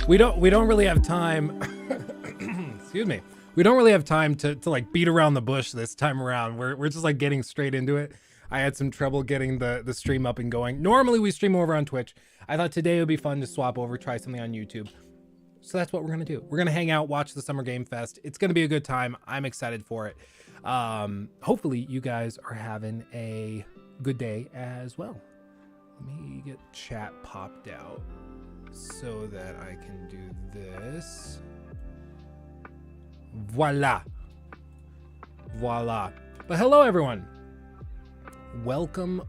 we don't really have time. Excuse me. We don't really have time to like beat around the bush this time around. We're just like getting straight into it. I had some trouble getting the stream up and going. Normally we stream over on Twitch. I thought today would be fun to swap over, try something on YouTube. So that's what we're gonna do. We're gonna hang out, watch the Summer Game Fest. It's gonna be a good time. I'm excited for it. Hopefully you guys are having a good day as well. Let me get chat popped out so that I can do this. Voila. But hello everyone. Welcome.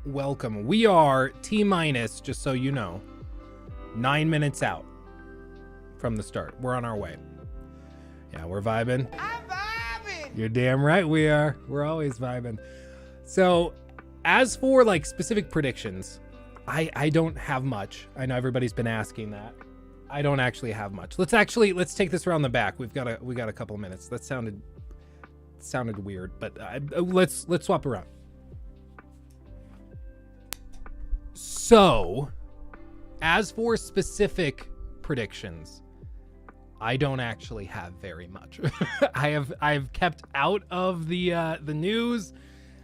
We are T-minus, just so you know, 9 minutes out from the start. We're on our way. Yeah, we're vibing. I'm vibing. You're damn right we are. We're always vibing. So as for like specific predictions, I don't have much. I know everybody's been asking that. I don't actually have much. Let's take this around the back. We got a couple of minutes. That sounded weird, but let's swap around. So, as for specific predictions, I don't actually have very much. I've kept out of the news.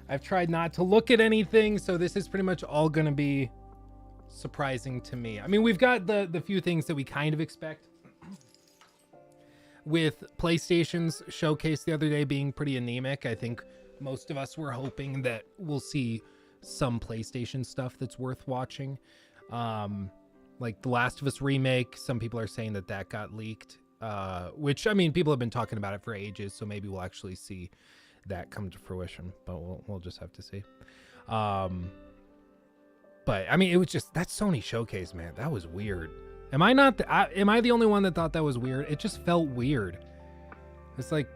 I've tried not to look at anything, so this is pretty much all going to be surprising to me. I mean, we've got the few things that we kind of expect, with PlayStation's showcase the other day being pretty anemic. I think most of us were hoping that we'll see some PlayStation stuff that's worth watching. Like The Last of Us remake, some people are saying that got leaked, which, I mean, people have been talking about it for ages, so maybe we'll actually see that come to fruition, but we'll just have to see. But I mean, it was just that Sony showcase, man. That was weird. Am I the only one that thought that was weird? It just felt weird. It's like,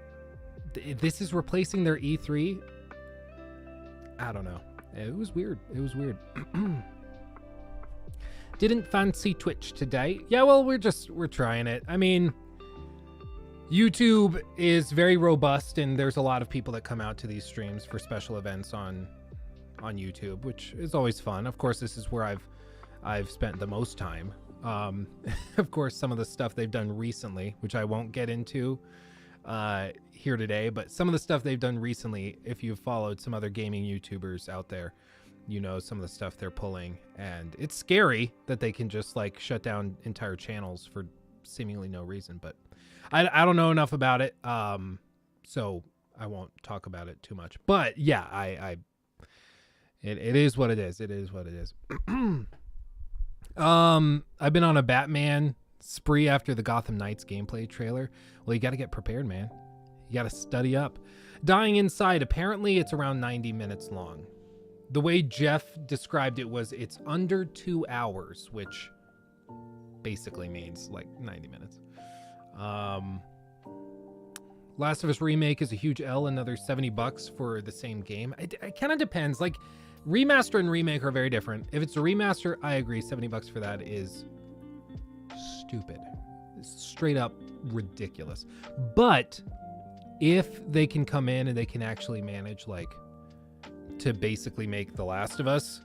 this is replacing their E3. I don't know. It was weird. Didn't fancy Twitch today. Yeah, well, we're trying it. I mean, YouTube is very robust, and there's a lot of people that come out to these streams for special events on YouTube, which is always fun. Of course, this is where I've spent the most time. Of course, some of the stuff they've done recently, which I won't get into here today, but some of the stuff they've done recently, if you've followed some other gaming YouTubers out there, you know some of the stuff they're pulling, and it's scary that they can just like shut down entire channels for seemingly no reason. But I don't know enough about it, so I won't talk about it too much. But yeah, it is what it is. It is what it is. I've been on a Batman spree after the Gotham Knights gameplay trailer. Well, you got to get prepared, man. You got to study up. Dying Inside, apparently it's around 90 minutes long. The way Jeff described it was it's under 2 hours, which basically means like 90 minutes. Last of Us remake is a huge L, another $70 for the same game. It kind of depends. Like, remaster and remake are very different. If it's a remaster, I agree. $70 for that is stupid. It's straight up ridiculous. But if they can come in and they can actually manage like to basically make The Last of Us,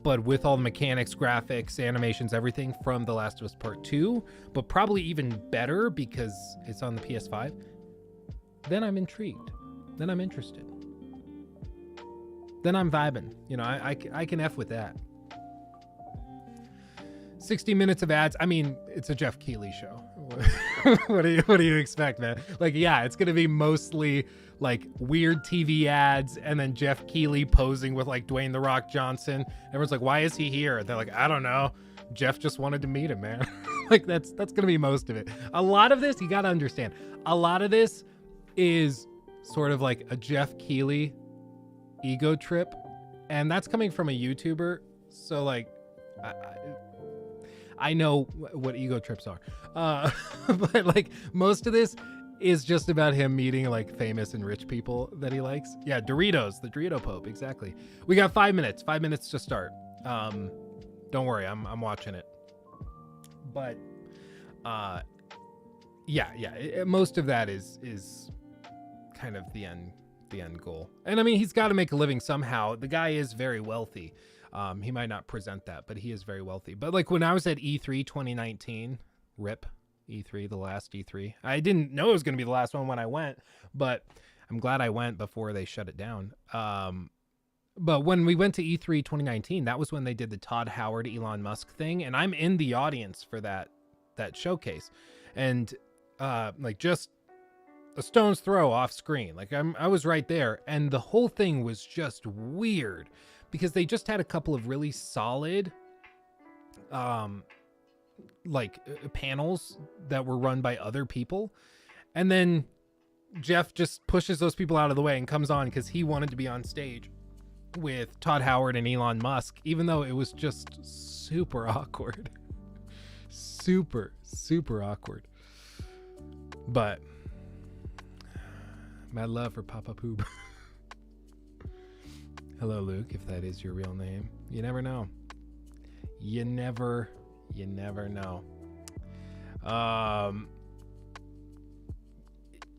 but with all the mechanics, graphics, animations, everything from The Last of Us Part 2, but probably even better because it's on the PS5, then I'm intrigued. Then I'm interested. Then I'm vibing. You know, I can F with that. 60 minutes of ads. I mean, it's a Jeff Keighley show. What do you expect, man? Like, yeah, it's gonna be mostly like weird TV ads and then Jeff Keighley posing with like Dwayne The Rock Johnson. Everyone's like, why is he here? They're like, I don't know. Jeff just wanted to meet him, man. Like, that's gonna be most of it. A lot of this, you gotta understand, a lot of this is sort of like a Jeff Keighley ego trip, and that's coming from a YouTuber, so like I know what ego trips are, but like most of this is just about him meeting like famous and rich people that he likes. Yeah, Doritos, the Dorito Pope, exactly. We got 5 minutes to start. Don't worry, I'm watching it. But most of that is kind of the end goal. And I mean, he's got to make a living somehow. The guy is very wealthy. He might not present that, but he is very wealthy. But like when I was at E3 2019, RIP, E3, the last E3. I didn't know it was going to be the last one when I went, but I'm glad I went before they shut it down. But when we went to E3 2019, that was when they did the Todd Howard Elon Musk thing, and I'm in the audience for that showcase, and like just a stone's throw off screen. Like I was right there, and the whole thing was just weird because they just had a couple of really solid panels that were run by other people, and then Jeff just pushes those people out of the way and comes on because he wanted to be on stage with Todd Howard and Elon Musk, even though it was just super awkward. super awkward. But mad love for Papa Poop. Hello, Luke, if that is your real name. You never know. You never know.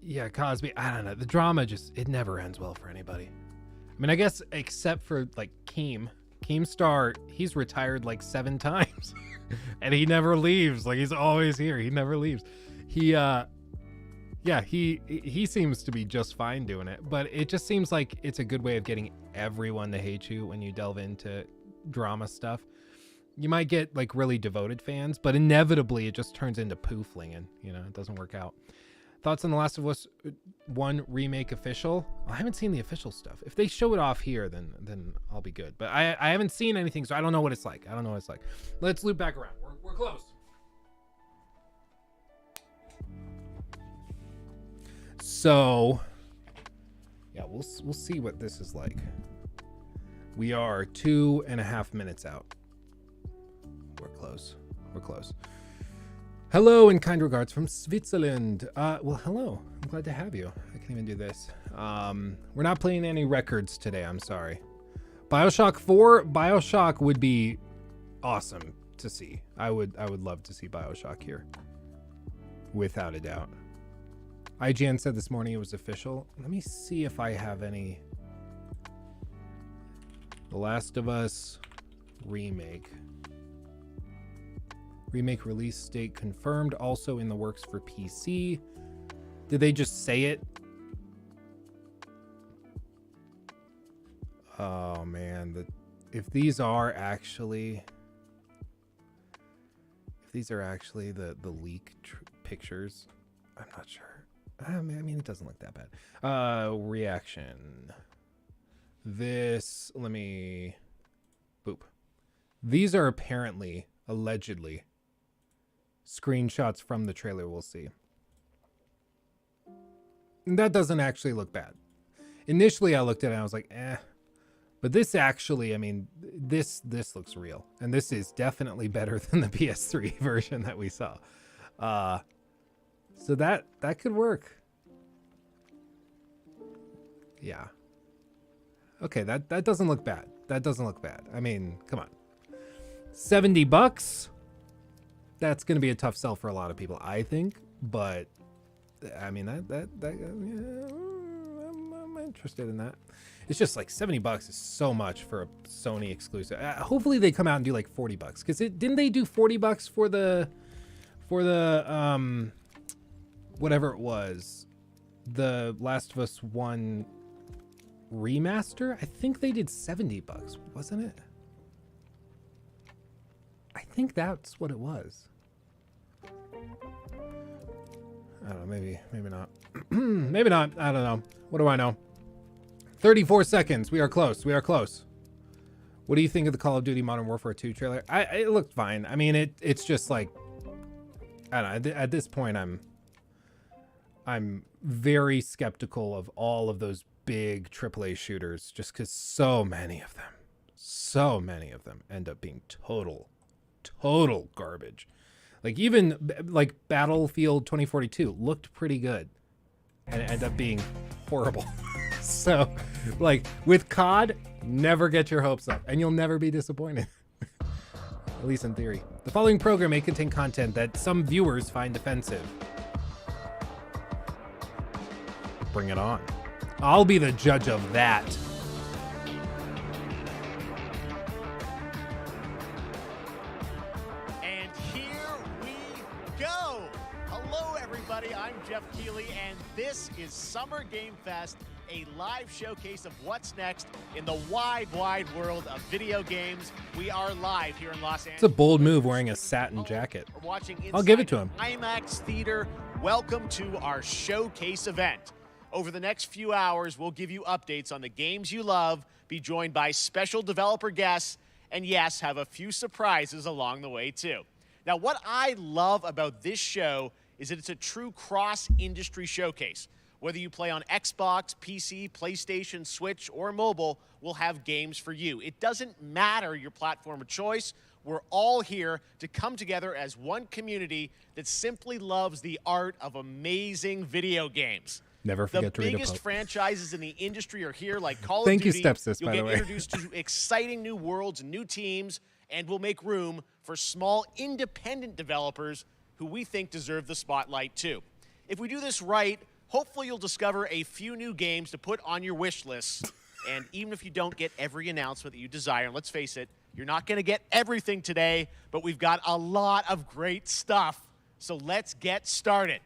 Yeah, Cosby, I don't know. The drama it never ends well for anybody. I mean, I guess except for like Keemstar, he's retired like 7 times and he never leaves. Like he's always here. He never leaves. He seems to be just fine doing it, but it just seems like it's a good way of getting everyone to hate you when you delve into drama stuff. You might get like really devoted fans, but inevitably it just turns into poofling and, it doesn't work out. Thoughts on The Last of Us 1 remake official? I haven't seen the official stuff. If they show it off here, then I'll be good. But I haven't seen anything, so I don't know what it's like. Let's loop back around. We're close. So, yeah, we'll see what this is like. We are 2.5 minutes out. We're close. Hello and kind regards from Switzerland. Well, hello. I'm glad to have you. I can't even do this. We're not playing any records today. I'm sorry. BioShock 4. BioShock would be awesome to see. I would love to see BioShock here. Without a doubt. IGN said this morning it was official. Let me see if I have any. The Last of Us remake. Remake release date confirmed. Also in the works for PC. Did they just say it? Oh man, if these are actually the leak pictures, I'm not sure. I mean, it doesn't look that bad. Reaction. Let me boop. These are apparently, allegedly, screenshots from the trailer. We'll see. And that doesn't actually look bad. Initially, I looked at it and I was like, eh. But this actually, I mean, this looks real. And this is definitely better than the PS3 version that we saw. So that could work. Yeah. Okay, that doesn't look bad. I mean, come on. $70? That's going to be a tough sell for a lot of people, I think. But I mean, I'm interested in that. It's just like $70 is so much for a Sony exclusive. Hopefully they come out and do like $40 because didn't they do $40 for the whatever it was, the Last of Us 1 remaster? I think they did $70, wasn't it? I think that's what it was. I don't know, maybe not. Maybe not. I don't know. What do I know? 34 seconds. We are close. What do you think of the Call of Duty Modern Warfare 2 trailer? It looked fine. I mean, it's just like, I don't know. At this point, I'm very skeptical of all of those big AAA shooters just because so many of them end up being total garbage. Like even like Battlefield 2042 looked pretty good and it ended up being horrible. So like with COD, never get your hopes up and you'll never be disappointed. At least in theory. The following program may contain content that some viewers find offensive. Bring it on. I'll be the judge of that. And here we go. Hello, everybody. I'm Jeff Keighley, and this is Summer Game Fest, a live showcase of what's next in the wide, wide world of video games. We are live here in Los Angeles. It's a bold move wearing a satin jacket. We're watching I'll give it to him. IMAX Theater. Welcome to our showcase event. Over the next few hours, we'll give you updates on the games you love, be joined by special developer guests, and yes, have a few surprises along the way too. Now, what I love about this show is that it's a true cross-industry showcase. Whether you play on Xbox, PC, PlayStation, Switch, or mobile, we'll have games for you. It doesn't matter your platform of choice. We're all here to come together as one community that simply loves the art of amazing video games. Never forget to read a The biggest post. franchises in the industry are here, like Call Thank of you, Duty. Stepsis, You'll by the get way. introduced to exciting new worlds and new teams, and we'll make room for small independent developers who we think deserve the spotlight too. If we do this right, hopefully you'll discover a few new games to put on your wish list. And even if you don't get every announcement that you desire, and let's face it, you're not going to get everything today, but we've got a lot of great stuff. So let's get started.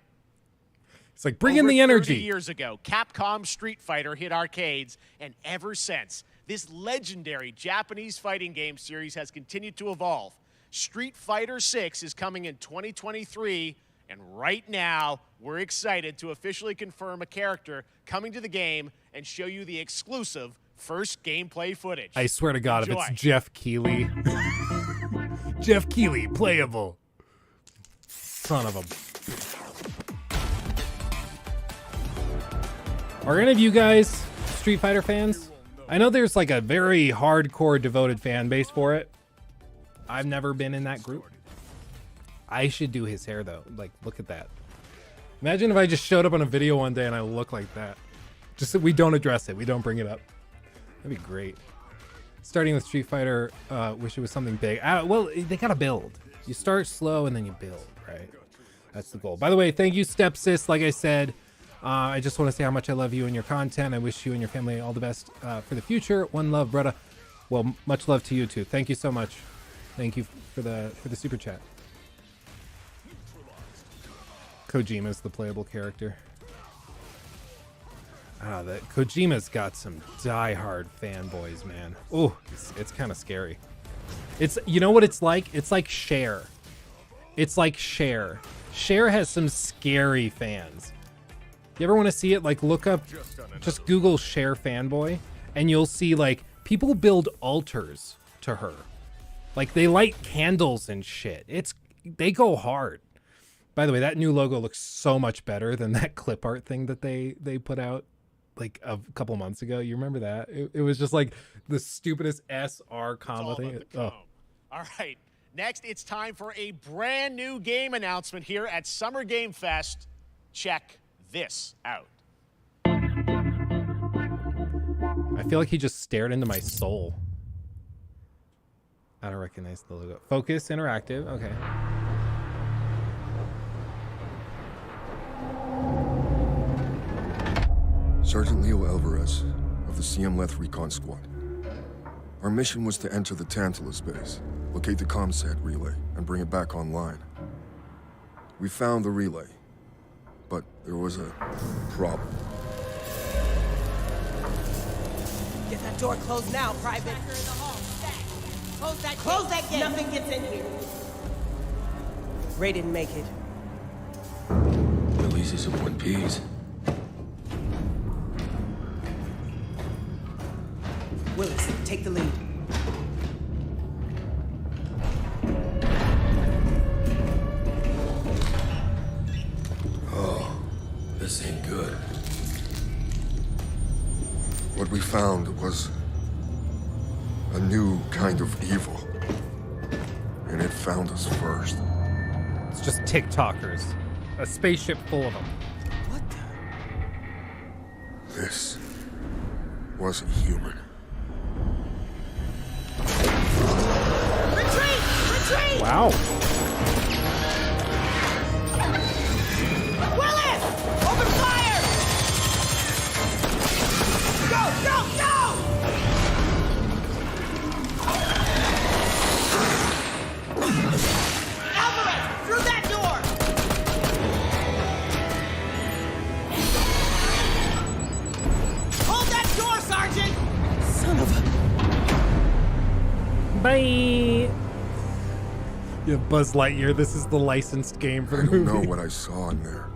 It's like, bring in Over the energy. 30 years ago, Capcom Street Fighter hit arcades, and ever since, this legendary Japanese fighting game series has continued to evolve. Street Fighter 6 is coming in 2023, and right now, we're excited to officially confirm a character coming to the game and show you the exclusive first gameplay footage. I swear to God, Enjoy. if it's Jeff Keighley. Jeff Keighley, playable. Son of a... Are any of you guys Street Fighter fans? I know there's like a very hardcore devoted fan base for it. I've never been in that group. I should do his hair though. Like, look at that. Imagine if I just showed up on a video one day and I look like that. Just that we don't address it. We don't bring it up. That'd be great. Starting with Street Fighter, wish it was something big. Well, they gotta build. You start slow and then you build, right? That's the goal. By the way, thank you, Stepsis. Like I said, I just want to say how much I love you and your content. I wish you and your family all the best for the future. One love, brother. Well, much love to you too. Thank you so much. Thank you for the super chat. Kojima's the playable character. That Kojima's got some diehard fanboys, man. Oh, it's kind of scary. It's, you know what it's like? It's like Cher. It's like Cher. Cher has some scary fans. You ever want to see it? Like, look up, just Google Cher fanboy, and you'll see like people build altars to her. Like, they light candles and shit. They go hard. By the way, that new logo looks so much better than that clip art thing that they put out like a couple months ago. You remember that? It was just like the stupidest SR combo thing. Oh. All right. Next, it's time for a brand new game announcement here at Summer Game Fest. Check this out. I feel like he just stared into my soul. I don't recognize the logo. Focus Interactive. Okay. Sergeant Leo Alvarez of the CM-Leth Recon Squad. Our mission was to enter the Tantalus base, locate the ComSat relay, and bring it back online. We found the relay, but there was a problem. Get that door closed now, Private. Close that gate. Nothing gets in here. Ray didn't make it. At least it's in one piece. Willis, take the lead. Oh, this ain't good. What we found was a new kind of evil. And it found us first. It's just TikTokers. A spaceship full of them. What the? This wasn't human. Retreat! Retreat! Wow. Willis! Open fire! Go! Go! Go! Alvarez! Through that door! Bye. Yeah, Buzz Lightyear. This is the licensed game for I the don't movie. know what I saw in there.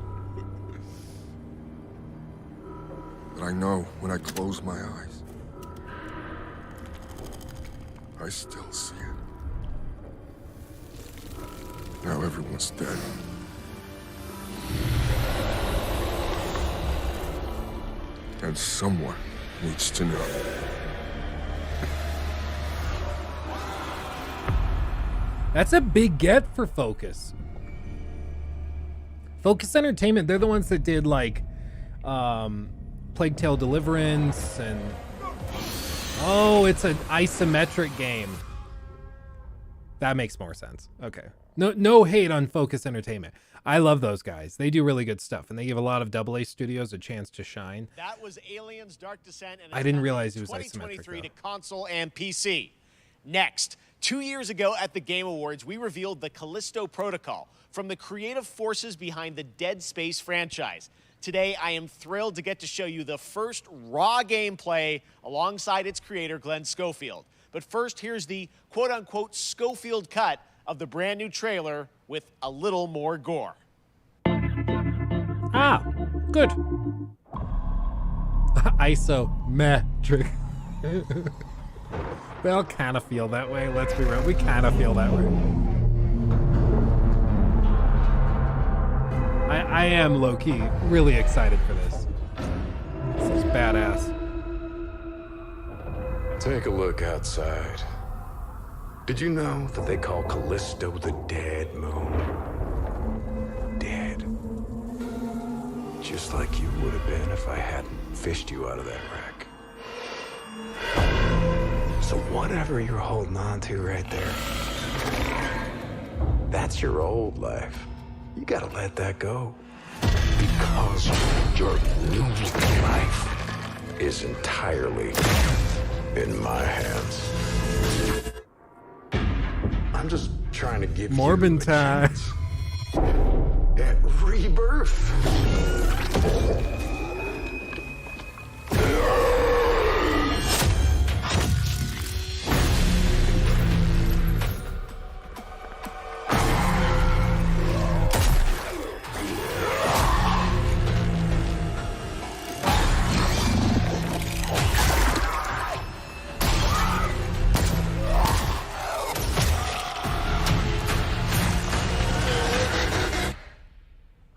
But I know when I close my eyes, I still see it. Now everyone's dead. And someone needs to know. That's a big get for Focus. Focus Entertainment, they're the ones that did like Plague Tale Deliverance and oh, it's an isometric game. That makes more sense. Okay. No hate on Focus Entertainment. I love those guys. They do really good stuff and they give a lot of AA studios a chance to shine. That was Aliens Dark Descent, and I didn't realize it was 2023 isometric, to console and PC. Next, 2 years ago at the Game Awards, we revealed the Callisto Protocol from the creative forces behind the Dead Space franchise. Today, I am thrilled to get to show you the first raw gameplay alongside its creator, Glenn Schofield. But first, here's the quote-unquote Schofield cut of the brand new trailer with a little more gore. Ah, good. Isometric. We all kind of feel that way. Let's be real. We kind of feel that way. I am low-key really excited for this. This is badass. Take a look outside. Did you know that they call Callisto the Dead Moon? Dead. Just like you would have been if I hadn't fished you out of that wreck. So whatever you're holding on to right there, that's your old life. You gotta let that go. Because your new life is entirely in my hands. I'm just trying to give Morbin you a time. chance at rebirth.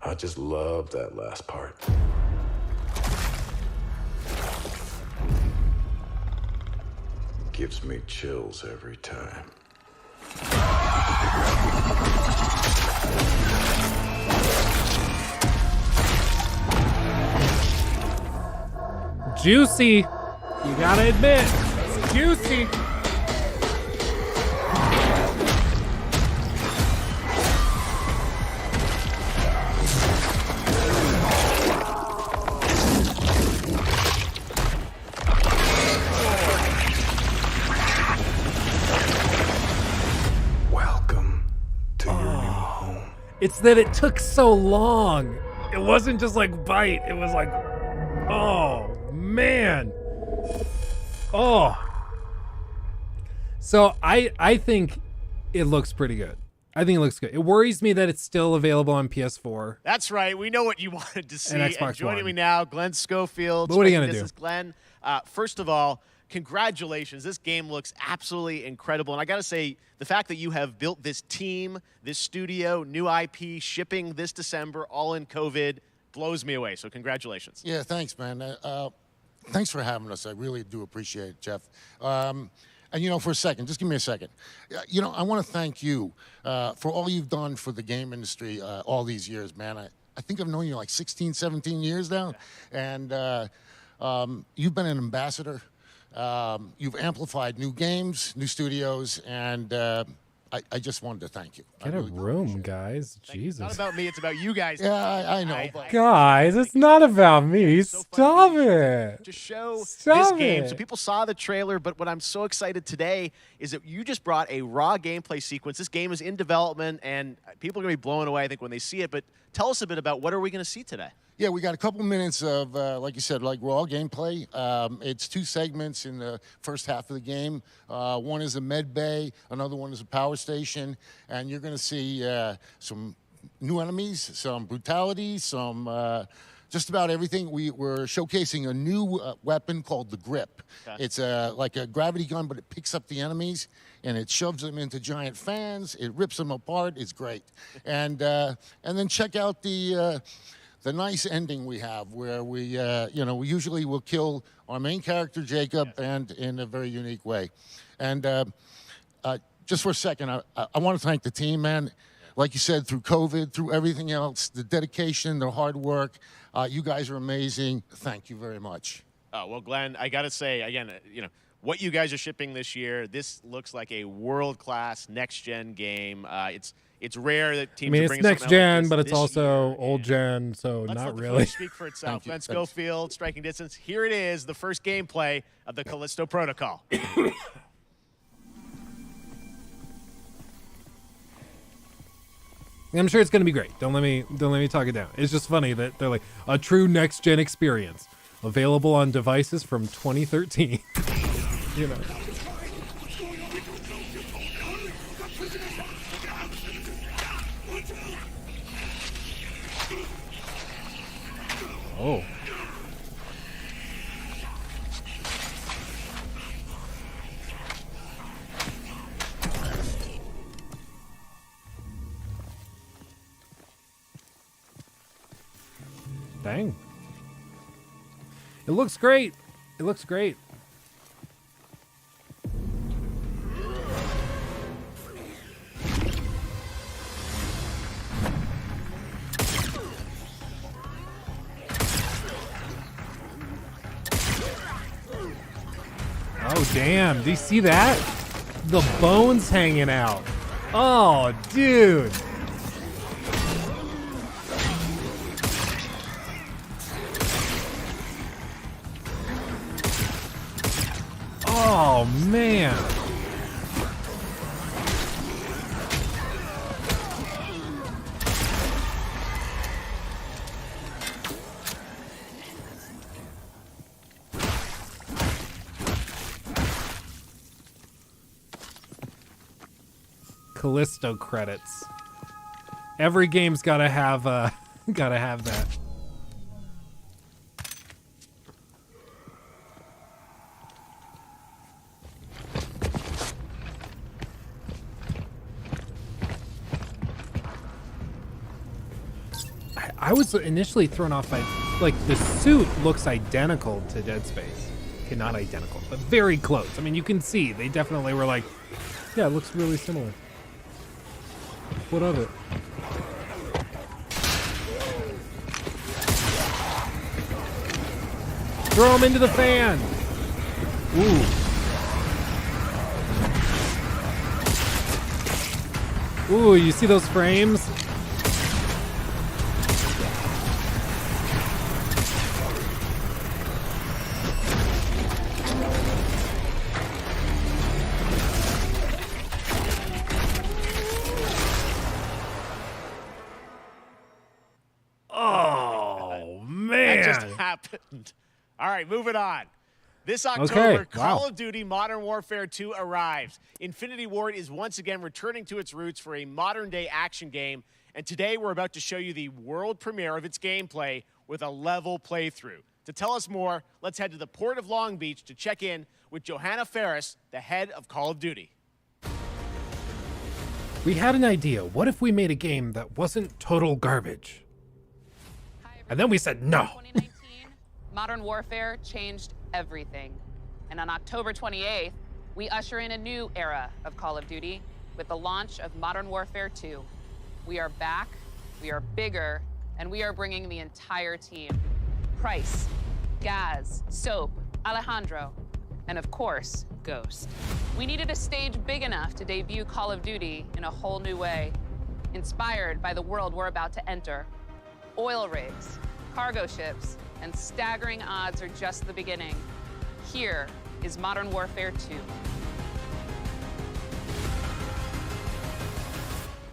I just love that last part. Gives me chills every time. Juicy. You gotta admit, it's juicy. Welcome to your new home. It's that it took so long. It wasn't just like bite. It was like, oh man. Oh. So I think it looks pretty good. I think it looks good. It worries me that it's still available on PS4. That's right. We know what you wanted to see. And Xbox joining One. me now, Glenn Schofield. But what are you gonna This do? is Glenn. First of all, congratulations. This game looks absolutely incredible. And I got to say, the fact that you have built this team, this studio, new IP, shipping this December, all in COVID, blows me away. So congratulations. Yeah, thanks, man. Thanks for having us. I really do appreciate it, Jeff. And, you know, for a second, just give me a second. You know, I want to thank you for all you've done for the game industry all these years, man. I think I've known you like 16, 17 years now. And you've been an ambassador. You've amplified new games, new studios, and I just wanted to thank you. Get a really do room, appreciate it. guys. It's not Jesus. about me, it's about you guys. Yeah, I know. but Guys, it's not about me. It's so fun Stop to it. to show this Stop game. So it. people saw the trailer, but what I'm so excited today is that you just brought a raw gameplay sequence. This game is in development, and people are going to be blown away, I think, when they see it. But tell us a bit about what are we going to see today? Yeah, we got a couple minutes of, like you said, like raw gameplay. It's 2 segments in the first half of the game. One is a med bay, another one is a power station, and you're going to see some new enemies, some brutality, some just about everything. We're showcasing a new weapon called the Grip. Okay. It's like a gravity gun, but it picks up the enemies and it shoves them into giant fans. It rips them apart. It's great. And then check out the nice ending we have, where we we usually will kill our main character Jacob, and in a very unique way. And just for a second, I want to thank the team, man. Like you said, through COVID, through everything else, the dedication, the hard work, you guys are amazing. Thank you very much. Oh, well, Glenn, I got to say, again, what you guys are shipping this year, this looks like a world-class next-gen game. It's rare that teams I mean, are it's bringing next something out like gen, this but it's this also year, old and gen, so let's not let the really. footage speak for itself. Thank you. Glenn Thanks. Schofield, Striking Distance. Here it is, the first gameplay of the Callisto Protocol. I'm sure it's gonna be great. Don't let me talk it down. It's just funny that they're like a true next gen experience, available on devices from 2013. You know. Oh. Dang. It looks great. It looks great. Oh, damn. Do you see that? The bones hanging out. Oh, dude. Oh, man. Callisto credits. Every game's gotta have that. I was initially thrown off by, like, the suit looks identical to Dead Space. Okay, not identical, but very close. I mean, you can see they definitely were like, yeah, it looks really similar. What of it? Throw him into the fan! Ooh. Ooh, you see those frames? Oh, man. That just happened. All right, moving on. This October, Okay, Call wow. of Duty Modern Warfare 2 arrives. Infinity Ward is once again returning to its roots for a modern-day action game, and today we're about to show you the world premiere of its gameplay with a level playthrough. To tell us more, let's head to the port of Long Beach to check in with Johanna Ferris, the head of Call of Duty. We had an idea. What if we made a game that wasn't total garbage? And then we said no. 2019, Modern Warfare changed everything. And on October 28th, we usher in a new era of Call of Duty with the launch of Modern Warfare 2. We are back, we are bigger, and we are bringing the entire team. Price, Gaz, Soap, Alejandro, and of course, Ghost. We needed a stage big enough to debut Call of Duty in a whole new way, inspired by the world we're about to enter. Oil rigs, cargo ships, and staggering odds are just the beginning. Here is Modern Warfare 2.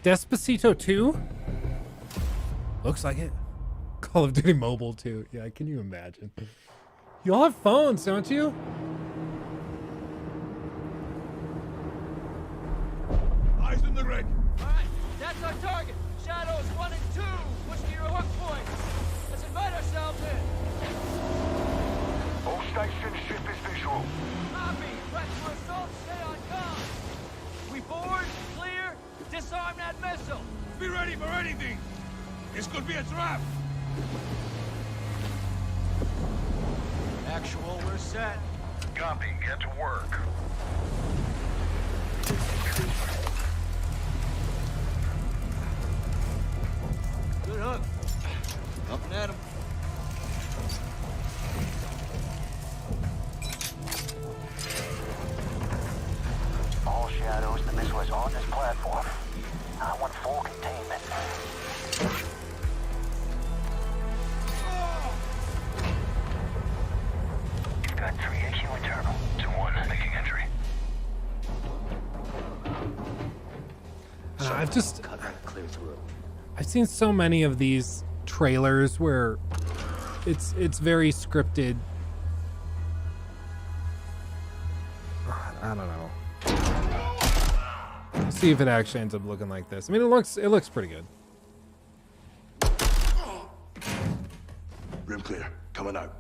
Despacito 2? Looks like it. Call of Duty Mobile 2. Yeah, can you imagine? You all have phones, don't you? Eyes in the rig. All right, that's our target. Shadows 1 and 2. Push to your hook points. Let's invite ourselves in. All stations, ship is visual. Copy. Press for assault. Stay on comm. We board, clear, disarm that missile. Be ready for anything. This could be a trap. Actual, we're set. Copy, get to work. Good hook. Up and at him. All Shadows, the missile is on this platform. I want full containment. You've got 3 AQ internal. 2-1, making entry. I've seen so many of these trailers where it's very scripted. I don't know. Let's see if it actually ends up looking like this. I mean, it looks pretty good. Rim clear. Coming out.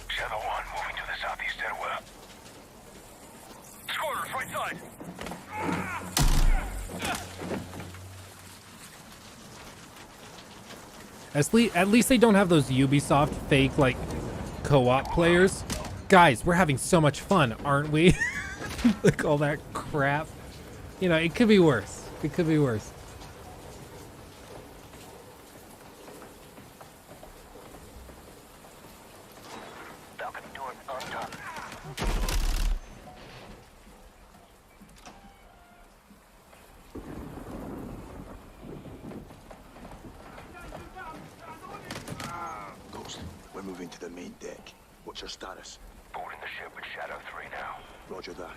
Shadow 1, moving to the southeast stairwell. Scorers, right side. At least they don't have those Ubisoft fake like co-op players. Guys, we're having so much fun, aren't we? Like all that crap. You know, it could be worse. It could be worse. Balcony door undone. Ghost, we're moving to the main deck. What's your status? Boarding the ship with Shadow 3 now. Roger that.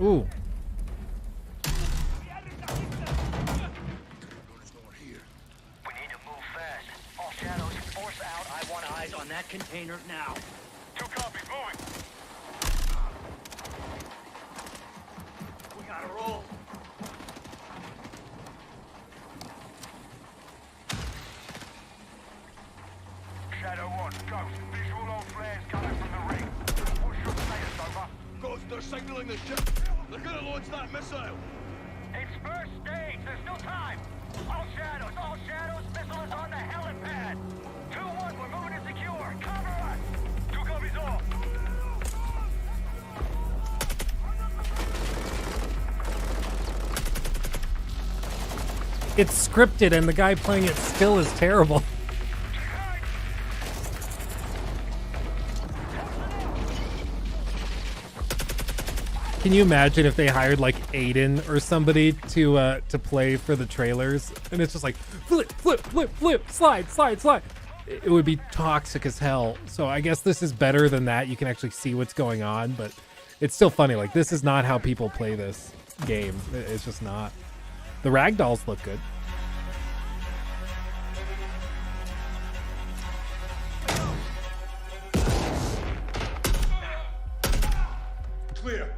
Ooh. We need to move fast. All Shadows, force out. I want eyes on that container now. 2 copies, moving. We gotta roll. Shadow 1, Ghost, visual on flares coming from the ring. What's your status, over? Ghost, they're signaling the ship. They're gonna launch that missile. It's first stage. There's still time. All Shadows, missile is on the helipad. 2-1, we're moving to secure. Cover us. 2 copies off. It's scripted and the guy playing it still is terrible. Can you imagine if they hired like Aiden or somebody to play for the trailers, and it's just like flip, flip, flip, flip, slide, slide, slide. It would be toxic as hell. So I guess this is better than that. You can actually see what's going on, but it's still funny. Like, this is not how people play this game. It's just not. The ragdolls look good. Clear.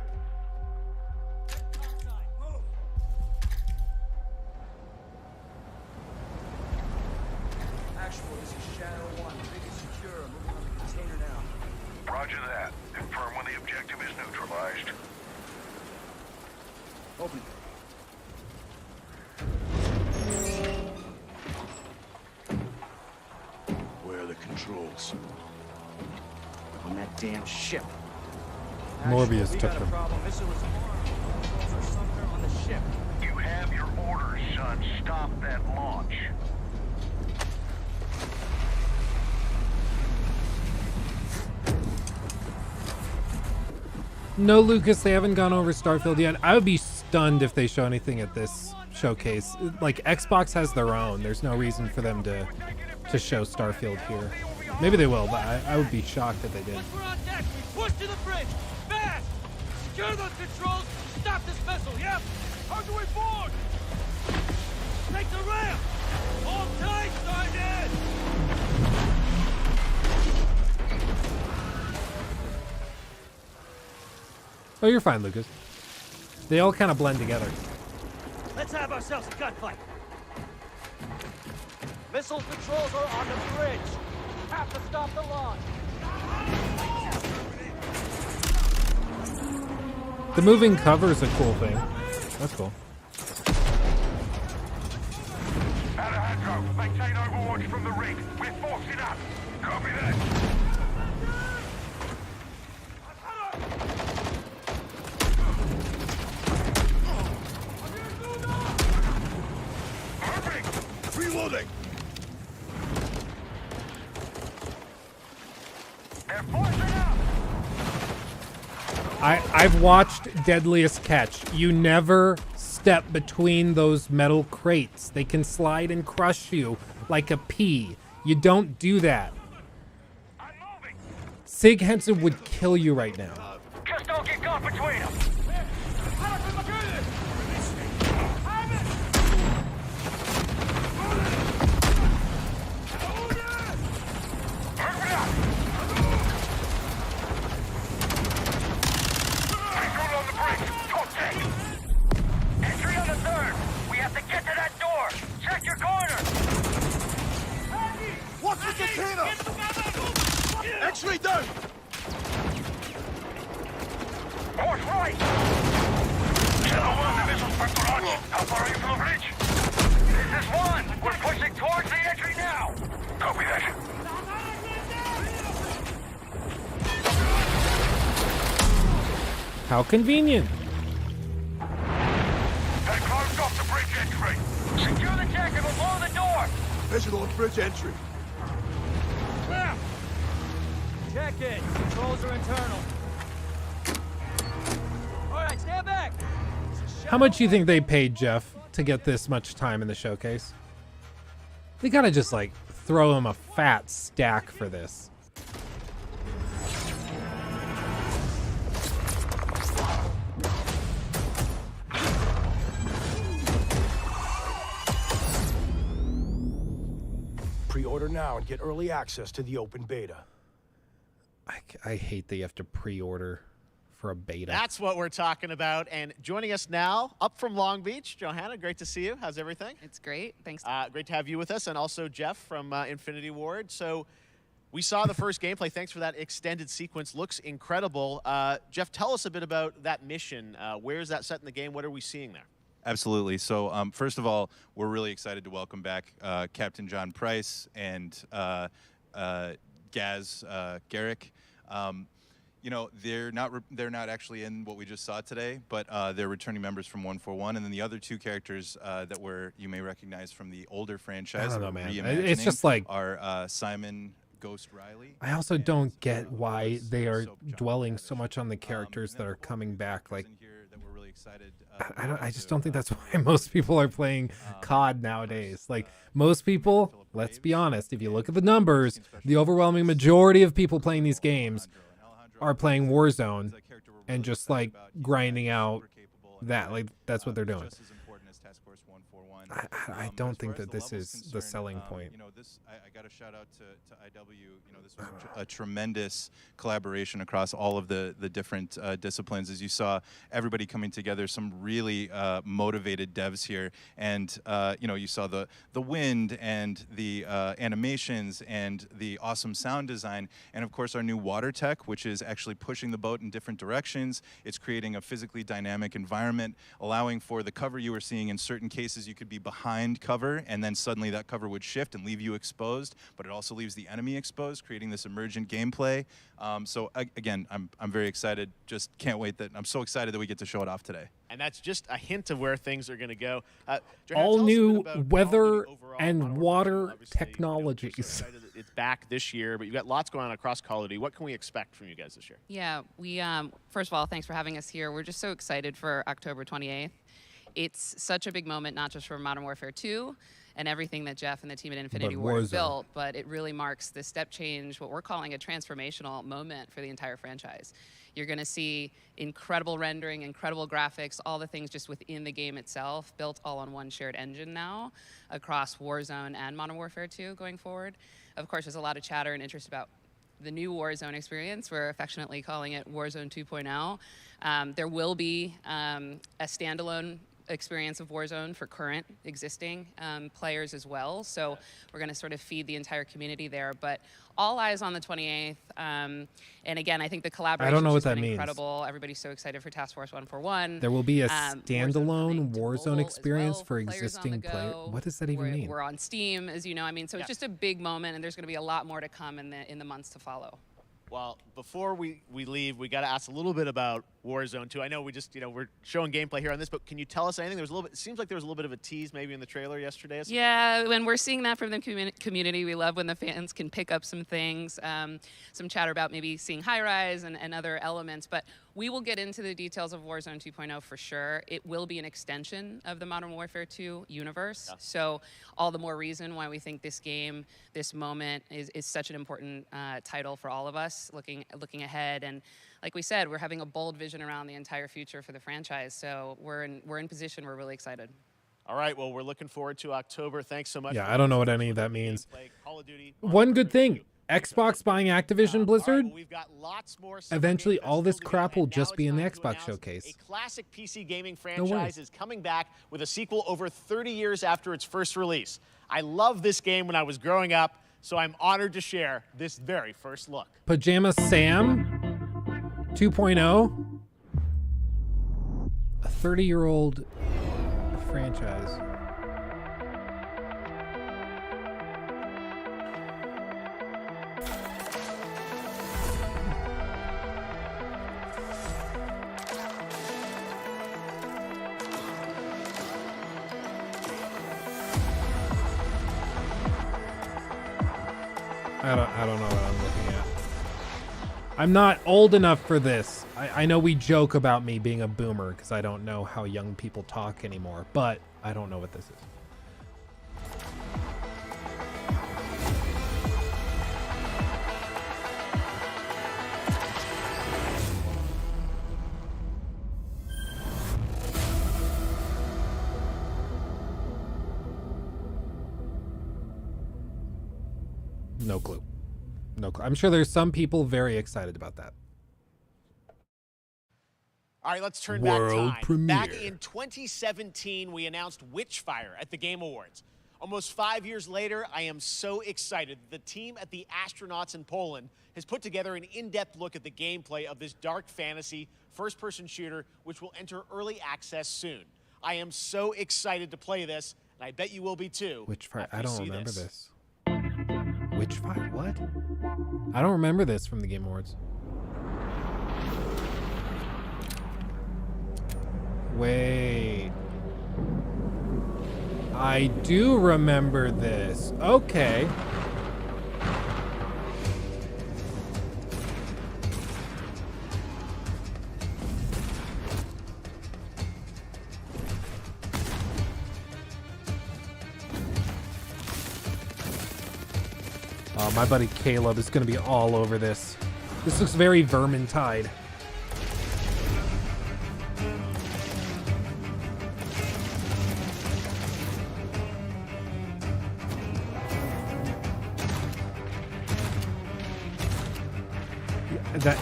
Actual, this is Shadow 1. Rig is secure. Moving on the container now. Roger that. Confirm when the objective is neutralized. Open. Where are the controls? On that damn ship. Morbius Actual, we took got a them. problem. Missile is armed. Controls are somewhere on the ship. You have your orders, son. Stop that launch. No, Lucas, they haven't gone over Starfield yet. I would be stunned if they show anything at this showcase. Like, Xbox has their own. There's no reason for them to show Starfield here. Maybe they will, but I would be shocked if they did. We're on deck. Push to the bridge. Fast. Secure those controls. Stop this vessel. Yep. How do we board? Take the ramp. Hold tight, Sergeant. Oh, you're fine, Lucas. They all kind of blend together. Let's have ourselves a gunfight. Missile controls are on the bridge. Have to stop the launch. The moving cover is a cool thing. That's cool. Alejandro, maintain overwatch from the rig. We're forcing up. Copy that. Moving! Reloading! They're forcing up! I've watched Deadliest Catch. You never step between those metal crates. They can slide and crush you like a pea. You don't do that. Sig Henson would kill you right now. Just don't get caught between them. Entry on the third. We have to get to that door. Check your corner. Watch the container! X-ray down! Course right. Kilo 1, the missile's first launch. How far are you from the bridge? This is 1. We're pushing towards the entry now. Copy that. How convenient. They closed off the bridge entry. Secure the deck and we'll blow the door. Visual on bridge entry. Check it. Controls are internal. All right, stand back. How much do you think they paid Jeff to get this much time in the showcase? They gotta just like throw him a fat stack for this. Pre-order now and get early access to the open beta. I hate that you have to pre-order for a beta. That's what we're talking about. And joining us now, up from Long Beach, Johanna, great to see you. How's everything? It's great. Thanks. Great to have you with us, and also Jeff from Infinity Ward. So we saw the first gameplay. Thanks for that extended sequence. Looks incredible. Jeff, tell us a bit about that mission. Where is that set in the game? What are we seeing there? Absolutely. So first of all, we're really excited to welcome back Captain John Price and Gaz Garrick. You know, they're not actually in what we just saw today, but they're returning members from 141, and then the other two characters that you may recognize from the older franchise. I don't know, man. It's just like are Simon Ghost Riley. I also don't get why they are dwelling so much on the characters that are coming back. Like, I just don't think that's why most people are playing COD nowadays. Like, most people, let's be honest, if you look at the numbers, the overwhelming majority of people playing these games are playing Warzone and just like grinding out that. Like, that's what they're doing. I don't think that this is the selling point. You know, I got a shout out to IW. You know, this was a tremendous collaboration across all of the different disciplines. As you saw, everybody coming together, some really motivated devs here, and you know, you saw the wind and the animations and the awesome sound design, and of course our new water tech, which is actually pushing the boat in different directions. It's creating a physically dynamic environment, allowing for the cover you were seeing. In certain cases, you could be behind cover, and then suddenly that cover would shift and leave you exposed, but it also leaves the enemy exposed, creating this emergent gameplay. So again, I'm very excited. Just can't wait I'm so excited that we get to show it off today. And that's just a hint of where things are going to go. All new weather and water technologies. It's back this year, but you've got lots going on across Call of Duty. What can we expect from you guys this year? Yeah, we first of all, thanks for having us here. We're just so excited for October 28th. It's such a big moment, not just for Modern Warfare 2 and everything that Jeff and the team at Infinity Ward have built, but it really marks the step change, what we're calling a transformational moment for the entire franchise. You're going to see incredible rendering, incredible graphics, all the things just within the game itself, built all on one shared engine now across Warzone and Modern Warfare 2 going forward. Of course, there's a lot of chatter and interest about the new Warzone experience. We're affectionately calling it Warzone 2.0. There will be a standalone experience of Warzone for current existing players as well. So we're going to sort of feed the entire community there. But all eyes on the 28th. And again, I think the collaboration has been incredible. Everybody's so excited for Task Force 141. There will be a standalone Warzone experience for existing players. What does that even mean? We're on Steam, as you know. I mean, so it's just a big moment, and there's going to be a lot more to come in the months to follow. Well, before we leave, we got to ask a little bit about Warzone 2. I know we just, we're showing gameplay here on this, but can you tell us anything? There was a little bit, it seems like there was a little bit of a tease maybe in the trailer yesterday. Yeah, when we're seeing that from the community, we love when the fans can pick up some things, some chatter about maybe seeing high-rise and other elements, but we will get into the details of Warzone 2.0 for sure. It will be an extension of the Modern Warfare 2 universe, so all the more reason why we think this game, this moment, is such an important title for all of us looking ahead. And like we said, we're having a bold vision around the entire future for the franchise, so we're in position. We're really excited. All right, well, we're looking forward to October. Thanks so much. Yeah, I don't know what any of that means. One good thing, Xbox buying Activision Blizzard, we've got lots more eventually all this crap will just be in the Xbox showcase. A classic PC gaming franchise is coming back with a sequel over 30 years after its first release. I loved this game when I was growing up, so I'm honored to share this very first look. Pajama Sam 2.0, a 30-year-old franchise. I don't know what I'm looking at. I'm not old enough for this. I know we joke about me being a boomer because I don't know how young people talk anymore, but I don't know what this is. No clue. No clue. I'm sure there's some people very excited about that. All right, let's turn World back time. premiere. Back in 2017, we announced Witchfire at the Game Awards. Almost 5 years later, I am so excited that the team at the Astronauts in Poland has put together an in-depth look at the gameplay of this dark fantasy first-person shooter, which will enter early access soon. I am so excited to play this, and I bet you will be too. Witchfire. I don't remember this. Witchfire? What? I don't remember this from the Game Awards. Wait. I do remember this. Okay. Oh, my buddy Caleb is going to be all over this. This looks very Vermintide.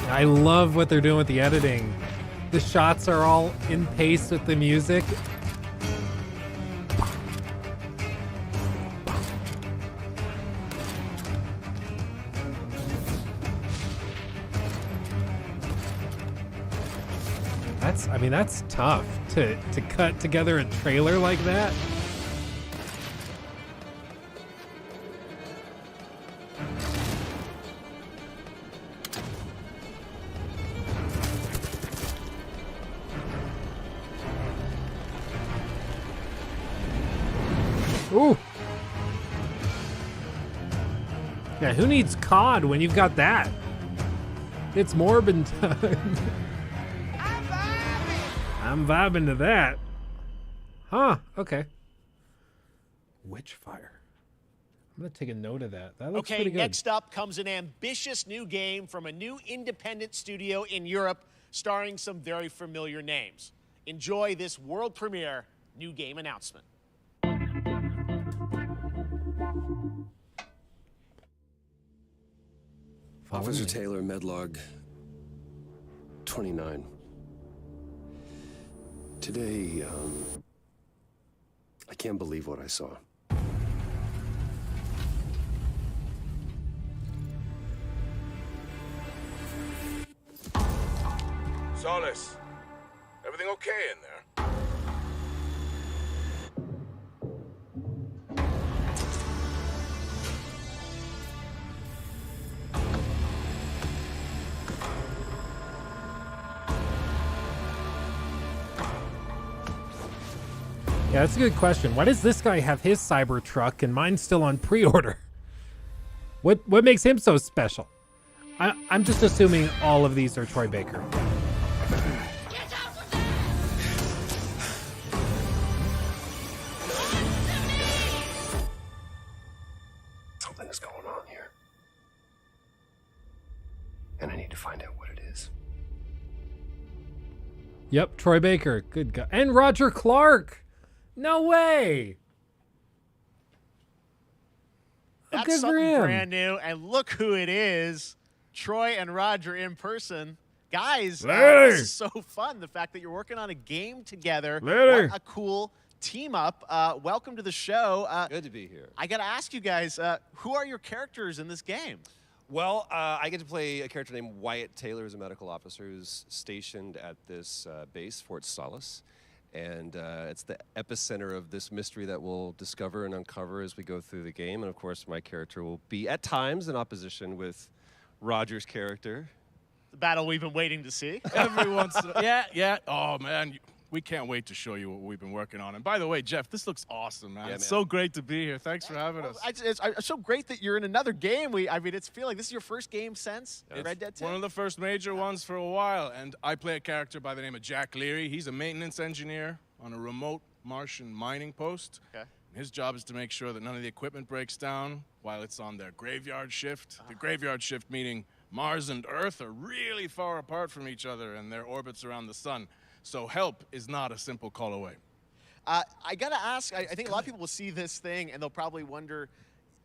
I love what they're doing with the editing. The shots are all in pace with the music. That's tough to cut together a trailer like that. Ooh. Yeah, who needs COD when you've got that? It's Morbin time. I'm vibing to that. Huh, okay. Witchfire. I'm going to take a note of that. That looks Okay, pretty good. next up comes an ambitious new game from a new independent studio in Europe starring some very familiar names. Enjoy this world premiere new game announcement. Officer Taylor, Medlog 29. Today, I can't believe what I saw. Solis, everything okay in there? Yeah, that's a good question. Why does this guy have his Cybertruck and mine's still on pre-order? What makes him so special? I'm just assuming all of these are Troy Baker. Something is going on here. And I need to find out what it is. Yep, Troy Baker. Good guy. And Roger Clark. No way. That's good for something him. brand new, and look who it is. Troy and Roger in person. Guys, this is so fun. The fact that you're working on a game together. What a cool team up. Welcome to the show. Good to be here. I got to ask you guys, who are your characters in this game? Well, I get to play a character named Wyatt Taylor, who's a medical officer who's stationed at this base, Fort Solis. And it's the epicenter of this mystery that we'll discover and uncover as we go through the game. And of course, my character will be at times in opposition with Roger's character. The battle we've been waiting to see. Every once in a yeah. Oh, man. We can't wait to show you what we've been working on. And by the way, Jeff, this looks awesome, man. Yeah, It's so great to be here. Thanks for having us. It's so great that you're in another game. I mean, it's feeling like this is your first game since Red Dead 2. One of the first major ones for a while. And I play a character by the name of Jack Leary. He's a maintenance engineer on a remote Martian mining post. Okay. His job is to make sure that none of the equipment breaks down while it's on their graveyard shift. The graveyard shift meaning Mars and Earth are really far apart from each other in their orbits around the sun. So help is not a simple call away. I got to ask, I think a lot of people will see this thing and they'll probably wonder,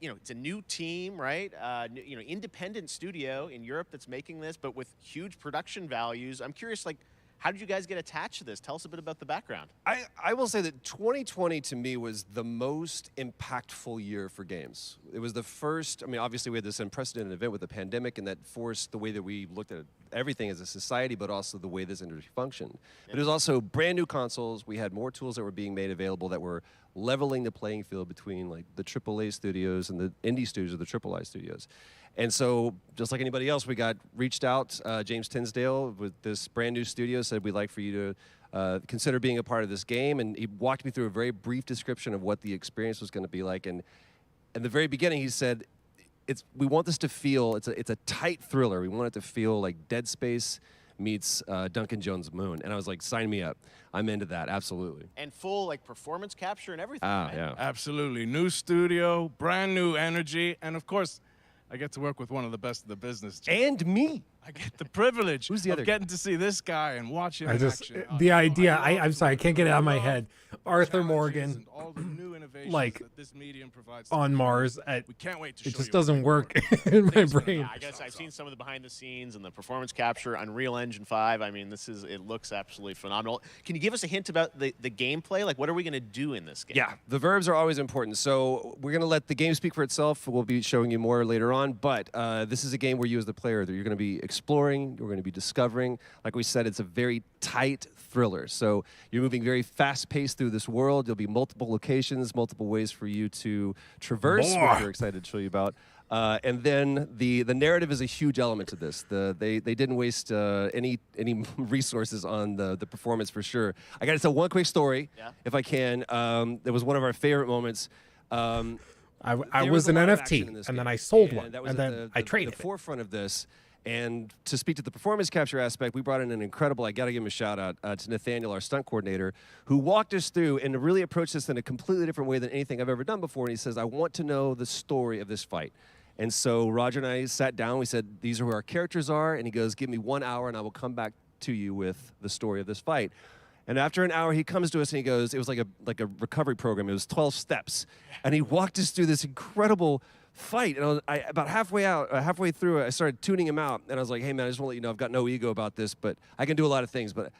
you know, it's a new team, right? You know, independent studio in Europe that's making this, but with huge production values. I'm curious, like, how did you guys get attached to this? Tell us a bit about the background. I will say that 2020 to me was the most impactful year for games. It was the first, I mean, obviously we had this unprecedented event with the pandemic and that forced the way that we looked at everything as a society, but also the way this industry functioned. But it was also brand new consoles. We had more tools that were being made available that were leveling the playing field between like the AAA studios and the indie studios or the AAA studios. And so, just like anybody else, we got reached out. James Tinsdale with this brand new studio said we'd like for you to consider being a part of this game. And he walked me through a very brief description of what the experience was going to be like. And in the very beginning, he said, we want this to feel, it's a tight thriller. We want it to feel like Dead Space meets Duncan Jones' Moon. And I was like, sign me up. I'm into that, absolutely. And full, like, performance capture and everything, Ah, right? yeah. Absolutely. New studio, brand new energy, and of course, I get to work with one of the best in the business. And me. I get the privilege Who's the other of getting to see this guy and watch him I in just action. the idea. I'm sorry, I can't get it out of my head. Arthur Morgan, And all the new innovations like that this medium provides on Mars. We can't wait to It show just you doesn't work in my brain. Yeah, I guess I've seen some of the behind the scenes and the performance capture, Unreal Engine 5. I mean, it looks absolutely phenomenal. Can you give us a hint about the gameplay? Like, what are we going to do in this game? Yeah, the verbs are always important. So we're going to let the game speak for itself. We'll be showing you more later on. But this is a game where you as the player, you're going to be exploring, you're going to be discovering. Like we said, it's a very tight thriller. So you're moving very fast-paced through this world. There'll be multiple locations, multiple ways for you to traverse, which we're excited to show you about. And then the narrative is a huge element to this. They didn't waste any resources on the performance for sure. I got to tell one quick story, if I can. It was one of our favorite moments. I There was a an lot of action NFT, in this and then game, I sold and one, that was and at then I traded the it. forefront of this. And to speak to the performance capture aspect, we brought in an incredible, I got to give him a shout out to Nathaniel, our stunt coordinator, who walked us through and really approached this in a completely different way than anything I've ever done before. And he says, I want to know the story of this fight. And so Roger and I sat down. We said, these are who our characters are. And he goes, give me 1 hour and I will come back to you with the story of this fight. And after an hour, he comes to us and he goes, it was like a recovery program. It was 12 steps. And he walked us through this incredible fight. And about halfway through it, I started tuning him out. And I was like, hey, man, I just want to let you know I've got no ego about this, but I can do a lot of things, but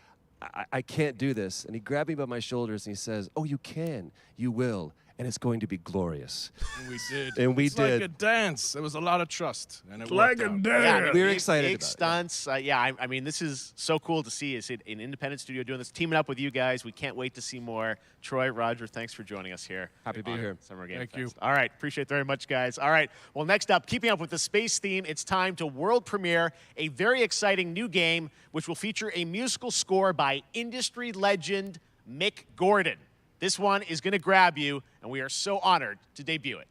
I can't do this. And he grabbed me by my shoulders and he says, oh, you can. You will. And it's going to be glorious. And we did. And we it's did. like a dance. There was a lot of trust. And it Like worked a out. dance. Yeah, We were big- excited big about it. stunts. I mean, this is so cool to see. It's an independent studio doing this, teaming up with you guys. We can't wait to see more. Troy, Roger, thanks for joining us here. Happy to be on here. Summer Game Thank Fest. you. All right, appreciate it very much, guys. All right, well, next up, keeping up with the space theme, it's time to world premiere a very exciting new game, which will feature a musical score by industry legend Mick Gordon. This one is going to grab you, and we are so honored to debut it.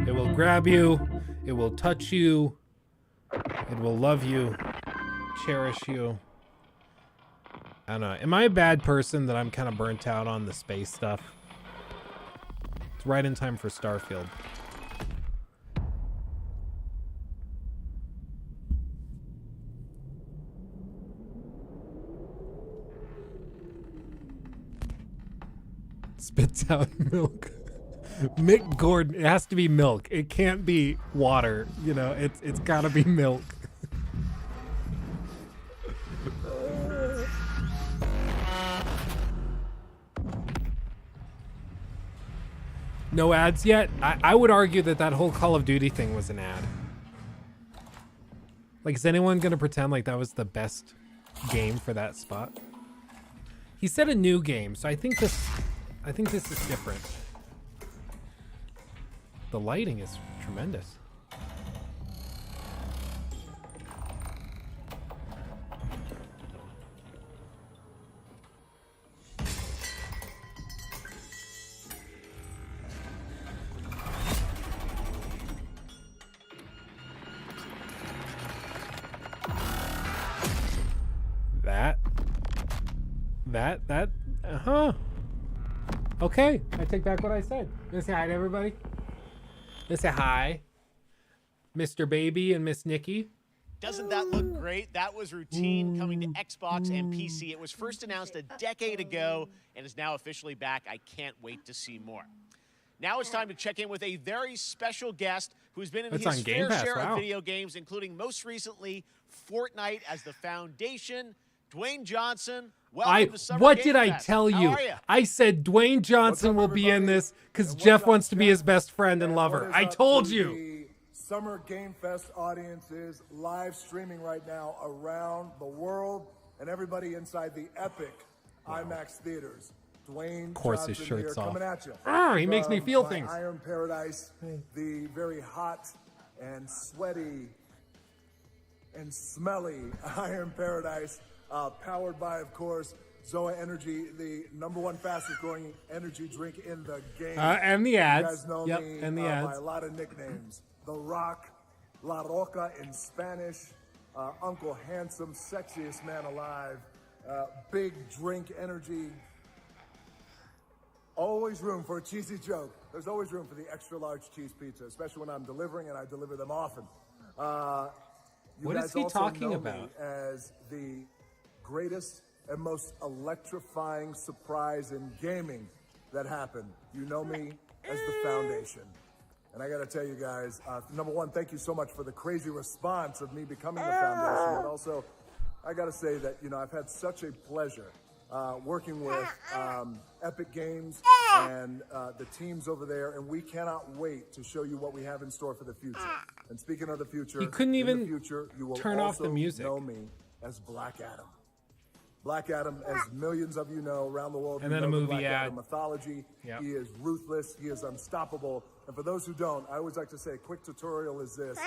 It will grab you. It will touch you. It will love you. Cherish you. I don't know. Am I a bad person that I'm kind of burnt out on the space stuff? It's right in time for Starfield. Spits out milk. Mick Gordon. It has to be milk. It can't be water. You know, it's got to be milk. No ads yet? I would argue that whole Call of Duty thing was an ad. Like, is anyone going to pretend like that was the best game for that spot? He said a new game, so I think this is different. The lighting is tremendous. That, okay, I take back what I said. Let's say hi to everybody. Let's say hi, Mr. Baby and Miss Nikki. Doesn't that look great? That was routine coming to Xbox and PC. It was first announced a decade ago and is now officially back. I can't wait to see more. Now it's time to check in with a very special guest who's been in That's his on Game fair Pass, share wow. of video games, including most recently Fortnite as the Foundation. Dwayne Johnson, welcome to Summer What Game did I Fest. tell How you? are you? I said Dwayne Johnson will be in this because Jeff wants to be his best friend and lover. I told you. The Summer Game Fest audience is live streaming right now around the world, and everybody inside the epic IMAX theaters. Dwayne Of course his Johnson shirt's here, off. coming at you. He makes me From feel my things. Iron Paradise, the very hot and sweaty and smelly Iron Paradise, powered by, of course, Zoa Energy, the #1 fastest growing energy drink in the game. And the ads. You guys know Yep, me and the by ads. a lot of nicknames. The Rock, La Roca in Spanish, Uncle Handsome, sexiest man alive, big drink energy. Always room for a cheesy joke. There's always room for the extra large cheese pizza, especially when I'm delivering, and I deliver them often. You What guys is he also talking know about? me as the greatest and most electrifying surprise in gaming that happened. You know me as the Foundation. And I gotta tell you guys, #1, thank you so much for the crazy response of me becoming the Foundation. But also, I gotta say that, you know, I've had such a pleasure working with Epic Games and the teams over there, and we cannot wait to show you what we have in store for the future. And speaking of the future, He couldn't in the even future, you will turn off the also music. know me as Black Adam. Black Adam, as millions of you know around the world, And you then a know the movie Black ad. Adam mythology. Yep. He is ruthless. He is unstoppable. And for those who don't, I always like to say a quick tutorial is this.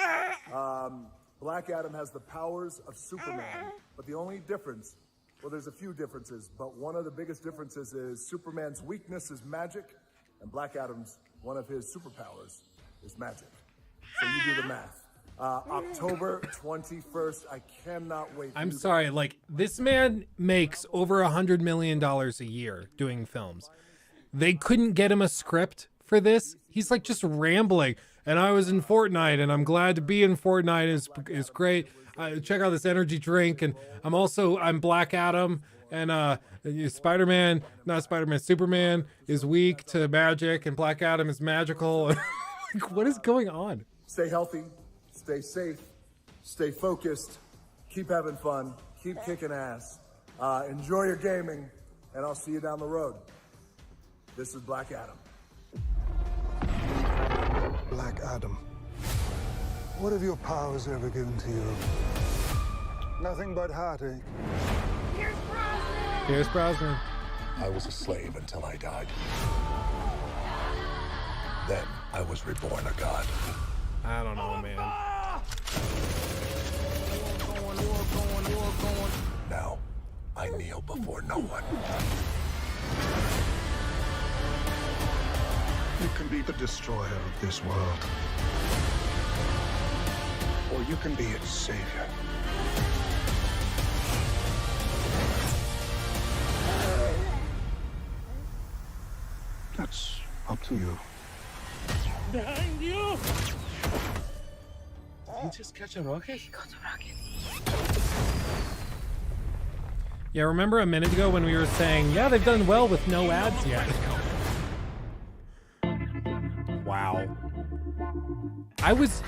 Black Adam has the powers of Superman, but the only difference, well, there's a few differences, but one of the biggest differences is Superman's weakness is magic, and Black Adam's one of his superpowers is magic. So you do the math. October 21st. I cannot wait. I'm sorry, like, this man makes over $100 million a year doing films. They couldn't get him a script for this. He's like just rambling. And I was in Fortnite, and I'm glad to be in Fortnite. Is great. Check out this energy drink, and I'm Black Adam, and Superman is weak to magic, and Black Adam is magical. Like, what is going on? Stay healthy, stay safe, stay focused, keep having fun, keep kicking ass, enjoy your gaming, and I'll see you down the road. This is Black Adam. Black Adam, what have your powers ever given to you? Nothing but heartache. Pierce Brosnan. I was a slave until I died. Then I was reborn a god. I don't know, man. Now, I kneel before no one. You can be the destroyer of this world. Or you can be its savior. That's up to you. Behind you! Did he just catch a rocket? He got a rocket. Yeah, remember a minute ago when we were saying, yeah, they've done well with no ads yet. Wow. I was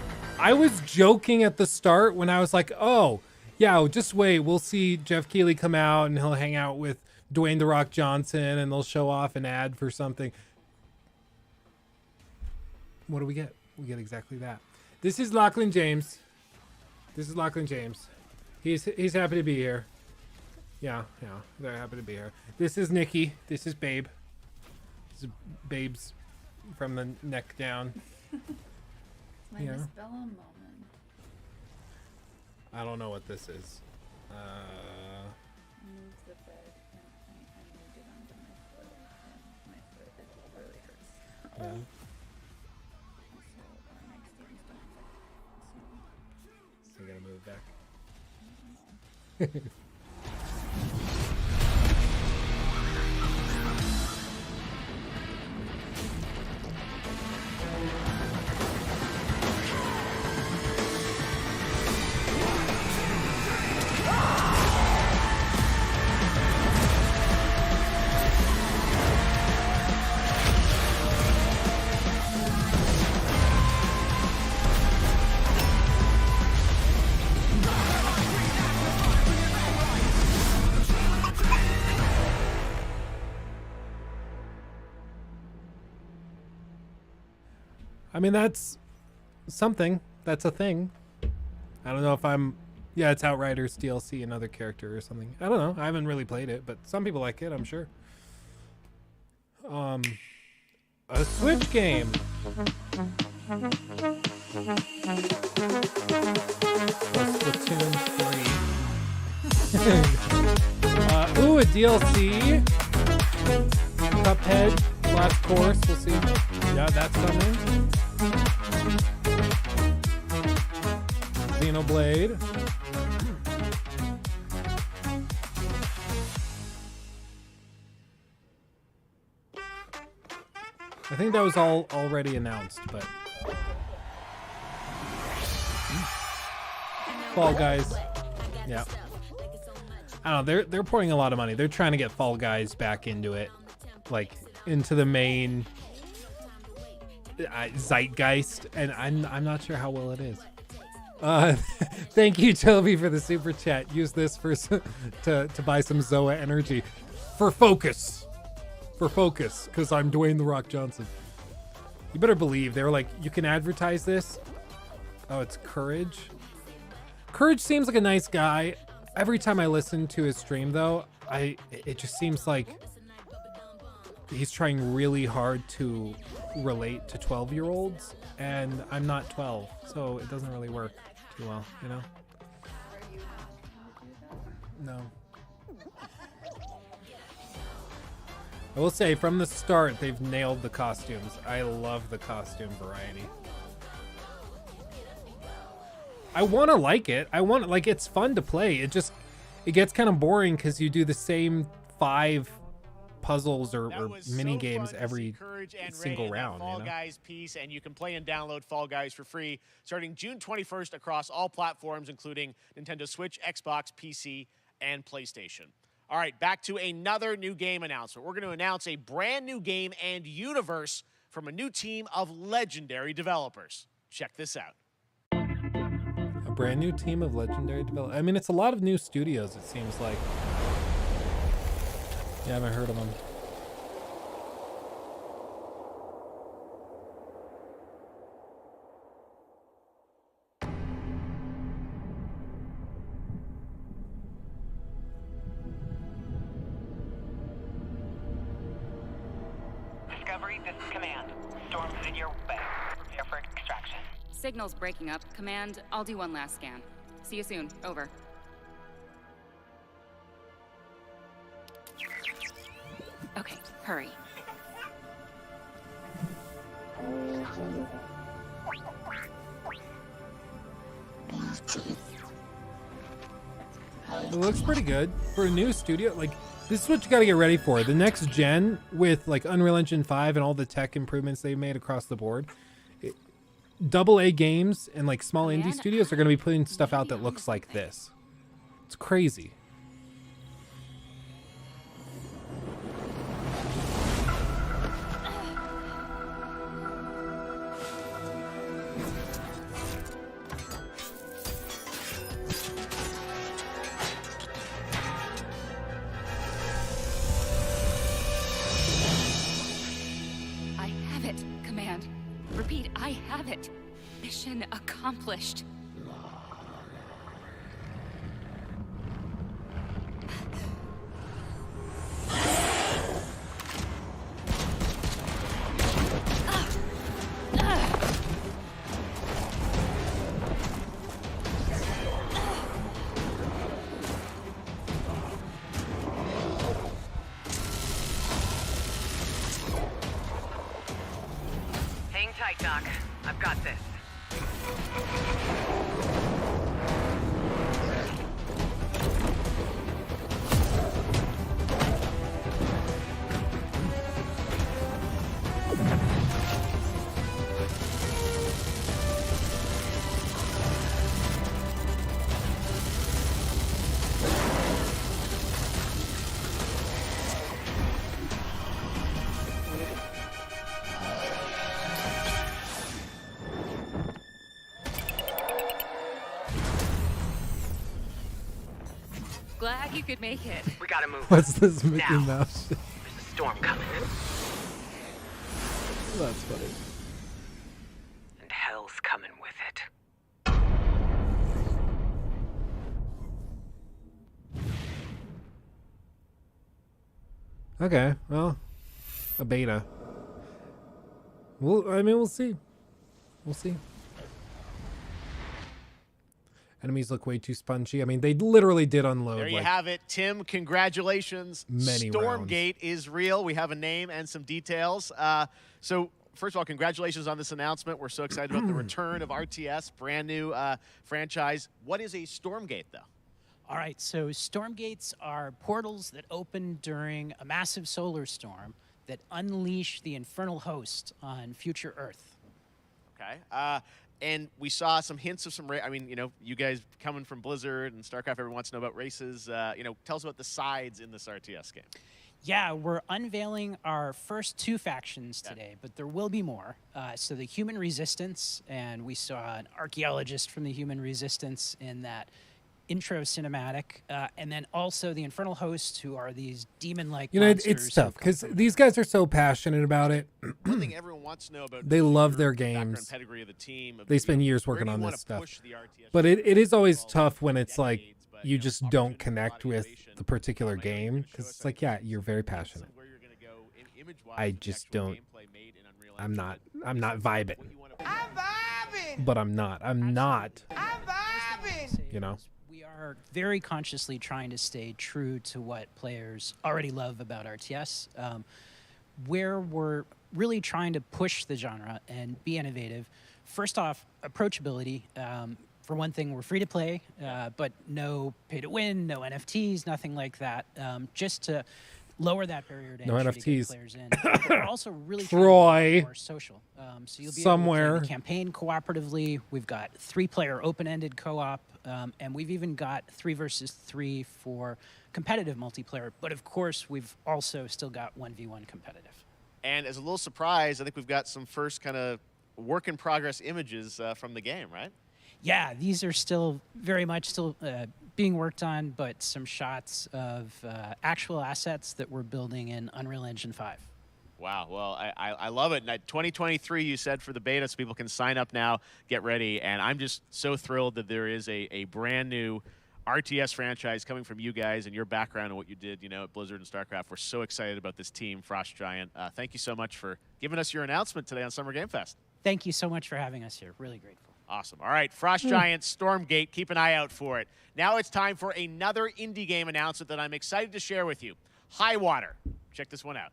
joking at the start when I was like, oh, yeah, just wait. We'll see Jeff Keighley come out and he'll hang out with Dwayne "The Rock" Johnson and they'll show off an ad for something. What do we get? We get exactly that. This is Lachlan James. He's happy to be here. Yeah, they're happy to be here. This is Nikki. This is Babe. This is Babe's from the neck down. My Miss Bella moment. I don't know what this is. Move the bed and I moved it onto my foot and my foot really hurts. Yeah. So you gotta move it back. I mean, that's something. That's a thing. I don't know if I'm... Yeah, it's Outriders DLC, another character or something. I don't know. I haven't really played it, but some people like it, I'm sure. A Switch game. Splatoon 3. Ooh, a DLC. Cuphead. Last course, we'll see. Yeah, that's coming. Xenoblade. I think that was all already announced, but Fall Guys. Yeah. I don't know, they're pouring a lot of money. They're trying to get Fall Guys back into it. Like into the main zeitgeist, and I'm not sure how well it is. Thank you, Toby, for the super chat. Use this for to buy some Zoa energy for focus, because I'm Dwayne "The Rock" Johnson. You better believe they were like, you can advertise this. Oh, it's Courage. Courage seems like a nice guy. Every time I listen to his stream, though, it just seems like he's trying really hard to relate to 12-year-olds, and I'm not 12, so it doesn't really work too well, you know? No. I will say from the start, they've nailed the costumes. I love the costume variety. I want to like it. I want like it's fun to play. It gets kind of boring because you do the same 5 puzzles or mini games every single round. Fall Guys piece, and you can play and download Fall Guys for free starting June 21st across all platforms, including Nintendo Switch, Xbox, PC, and PlayStation. All right, back to another new game announcement. We're going to announce a brand new game and universe from a new team of legendary developers. Check this out. A brand new team of legendary developers. I mean, it's a lot of new studios, it seems like. Yeah, I haven't heard of them. Discovery, this is Command. Storm's in your way. Prepare for extraction. Signal's breaking up. Command, I'll do one last scan. See you soon. Over. Okay, hurry. It looks pretty good for a new studio. Like, this is what you got to get ready for. The next gen with like Unreal Engine 5 and all the tech improvements they've made across the board. AA games and like small indie studios are going to be putting stuff out that looks like this. It's crazy. Repeat, I have it. Mission accomplished. Hang tight, Doc. I've got this. Glad you could make it. We gotta move. What's this Mickey Now. Mouse? There's a storm coming. That's funny. And hell's coming with it. Okay, well, a beta. Well, I mean, we'll see. We'll see. Enemies look way too spongy. I mean, they literally did unload. There you like, have it. Tim, congratulations. Many Stormgate is real. We have a name and some details. So, first of all, congratulations on this announcement. We're so excited about the return of RTS, brand new franchise. What is a Stormgate, though? All right, so Stormgates are portals that open during a massive solar storm that unleash the infernal host on future Earth. Okay. And we saw some hints of some, I mean, you know, you guys coming from Blizzard and StarCraft, everyone wants to know about races. You know, tell us about the sides in this RTS game. Yeah, we're unveiling our first 2 factions today, but there will be more. So the Human Resistance, and we saw an archaeologist from the Human Resistance in that intro cinematic, and then also the Infernal Hosts, who are these demon-like you know, monsters. it's tough because these guys are so passionate about it. One thing everyone wants to know about They love their background, games. pedigree of the team, They spend years working on this stuff. But it is always tough when it's like you just don't connect with the particular game because it's like, yeah, you're very passionate. I just don't. I'm not vibing. I'm vibing. But I'm not. You know. We are are very consciously trying to stay true to what players already love about RTS. Where we're really trying to push the genre and be innovative. First off, approachability. For one thing, we're free to play, but no pay to win, no NFTs, nothing like that. Just to lower that barrier to entry to get players in. We're also really trying to be more social. So you'll be able to play the campaign cooperatively. We've got 3-player open-ended co-op, and we've even got 3 versus 3 for competitive multiplayer. But of course, we've also still got 1v1 competitive. And as a little surprise, I think we've got some first kind of work-in-progress images from the game, right? Yeah, these are still very much being worked on, but some shots of actual assets that we're building in Unreal Engine 5. Wow, well, I love it. And 2023, you said, for the beta, so people can sign up now, get ready. And I'm just so thrilled that there is a brand new RTS franchise coming from you guys and your background and what you did, at Blizzard and StarCraft. We're so excited about this team, Frost Giant. Thank you so much for giving us your announcement today on Summer Game Fest. Thank you so much for having us here. Really grateful. Awesome. All right, Frost Giant, Stormgate, keep an eye out for it. Now it's time for another indie game announcement that I'm excited to share with you. Highwater. Check this one out.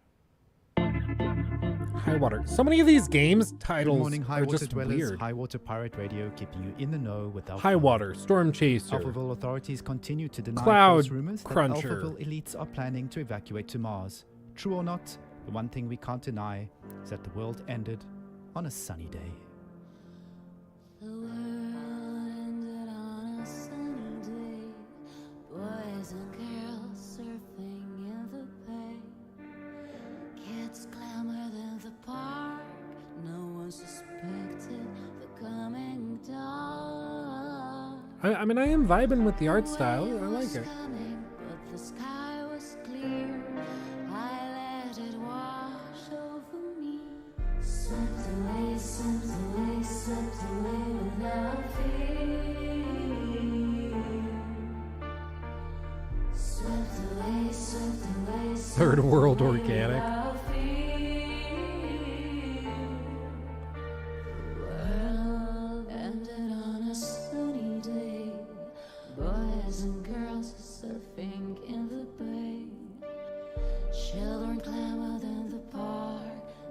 Highwater. So many of these games titles Good morning, are Highwater just dwellers. weird. Highwater Pirate Radio, keeping you in the know without Highwater, Storm Chaser, Alphaville authorities continue to deny Cloud false rumors Cruncher. that Alphaville elites are planning to evacuate to Mars. True or not, the one thing we can't deny is that the world ended on a sunny day. The world ended on a sunny day. Boys and girls surfing in the bay. Kids clamored in the park. No one suspected the coming dawn. I mean, I am vibing with the art style. I like it. But the sky was clear. I let it wash over me. Swept away, swept away, swept away without fear. Swept away, swept away, Third World Organic. without fear. The world ended on a sunny day. Boys and girls surfing in the bay. Children clamored in the park.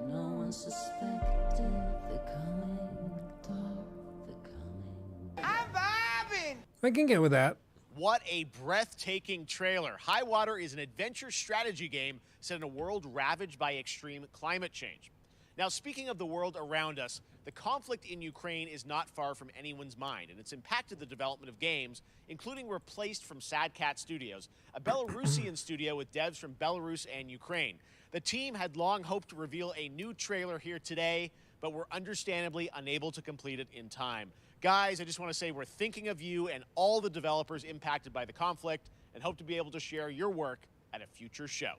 No one suspected the coming dark, the coming. I'm vibing! I can get with that. What a breathtaking trailer. Highwater is an adventure strategy game set in a world ravaged by extreme climate change. Now, speaking of the world around us, the conflict in Ukraine is not far from anyone's mind, and it's impacted the development of games, including Replaced from Sad Cat Studios, a Belarusian studio with devs from Belarus and Ukraine. The team had long hoped to reveal a new trailer here today, but were understandably unable to complete it in time. Guys, I just want to say we're thinking of you and all the developers impacted by the conflict and hope to be able to share your work at a future show.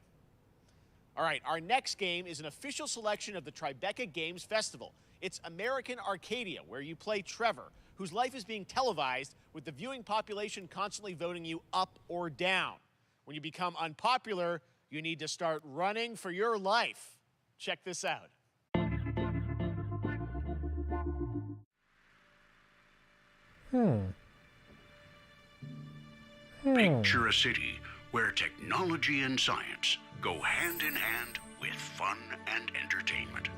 All right, our next game is an official selection of the Tribeca Games Festival. It's American Arcadia, where you play Trevor, whose life is being televised with the viewing population constantly voting you up or down. When you become unpopular, you need to start running for your life. Check this out. Picture a city where technology and science go hand in hand with fun and entertainment.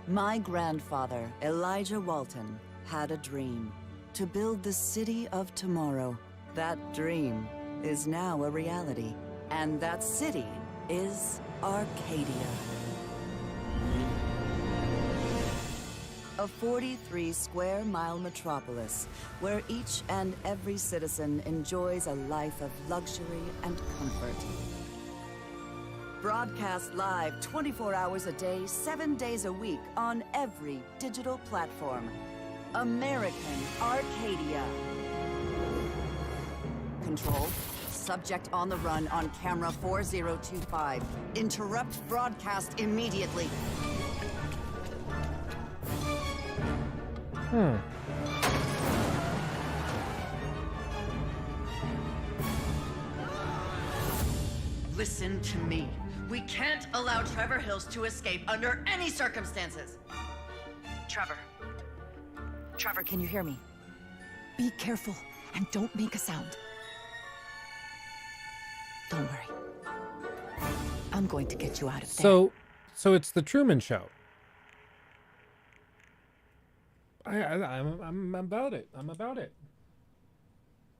My grandfather, Elijah Walton, had a dream to build the city of tomorrow. That dream is now a reality, and that city is Arcadia. A 43-square-mile metropolis where each and every citizen enjoys a life of luxury and comfort. Broadcast live 24 hours a day, 7 days a week on every digital platform. American Arcadia. Control. Subject on the run on camera 4025. Interrupt broadcast immediately. Listen to me. We can't allow Trevor Hills to escape under any circumstances. Trevor, can you hear me? Be careful. and don't make a sound. Don't worry. I'm going to get you out of there. So it's the Truman Show. I'm about it. I'm about it.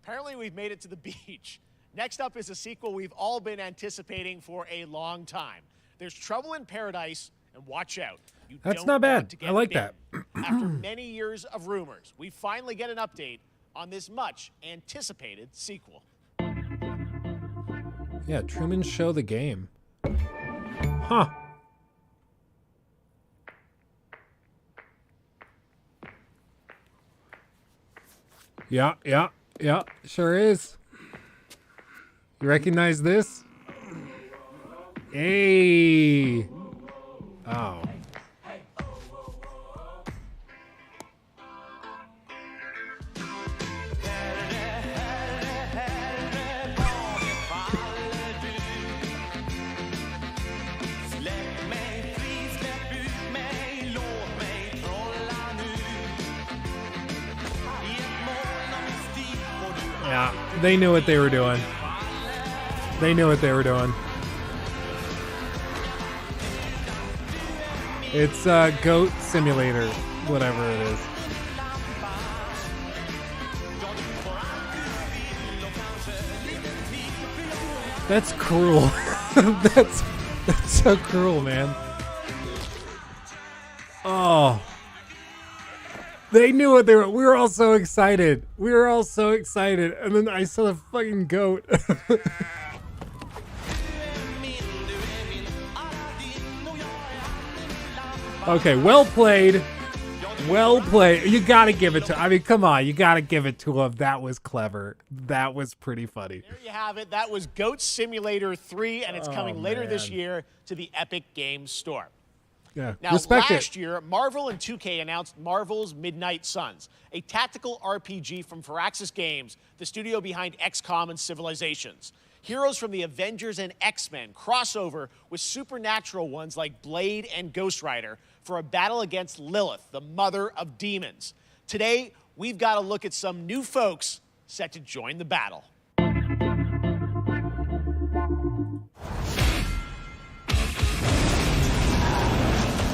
Apparently, we've made it to the beach. Next up is a sequel we've all been anticipating for a long time. There's Trouble in Paradise, and watch out. You That's don't not want bad. to get I like bitten. that. After many years of rumors, we finally get an update on this much anticipated sequel. Yeah, Truman Show the game. Huh. Yeah, sure is. You recognize this? Hey. Oh. Yeah, they knew what they were doing. They knew what they were doing. It's Goat Simulator, whatever it is. That's cruel. That's so cruel, man. Oh. They knew what they were. We were all so excited. We were all so excited. And then I saw the fucking goat. Okay, well played. Well played. You gotta give it to, I mean, come on. You gotta give it to him. That was clever. That was pretty funny. There you have it. That was Goat Simulator 3, and it's coming later this year to the Epic Games Store. Yeah, Now, respect last it. year, Marvel and 2K announced Marvel's Midnight Suns, a tactical RPG from Firaxis Games, the studio behind XCOM and Civilizations. Heroes from the Avengers and X-Men crossover with supernatural ones like Blade and Ghost Rider for a battle against Lilith, the mother of demons. Today, we've got to look at some new folks set to join the battle.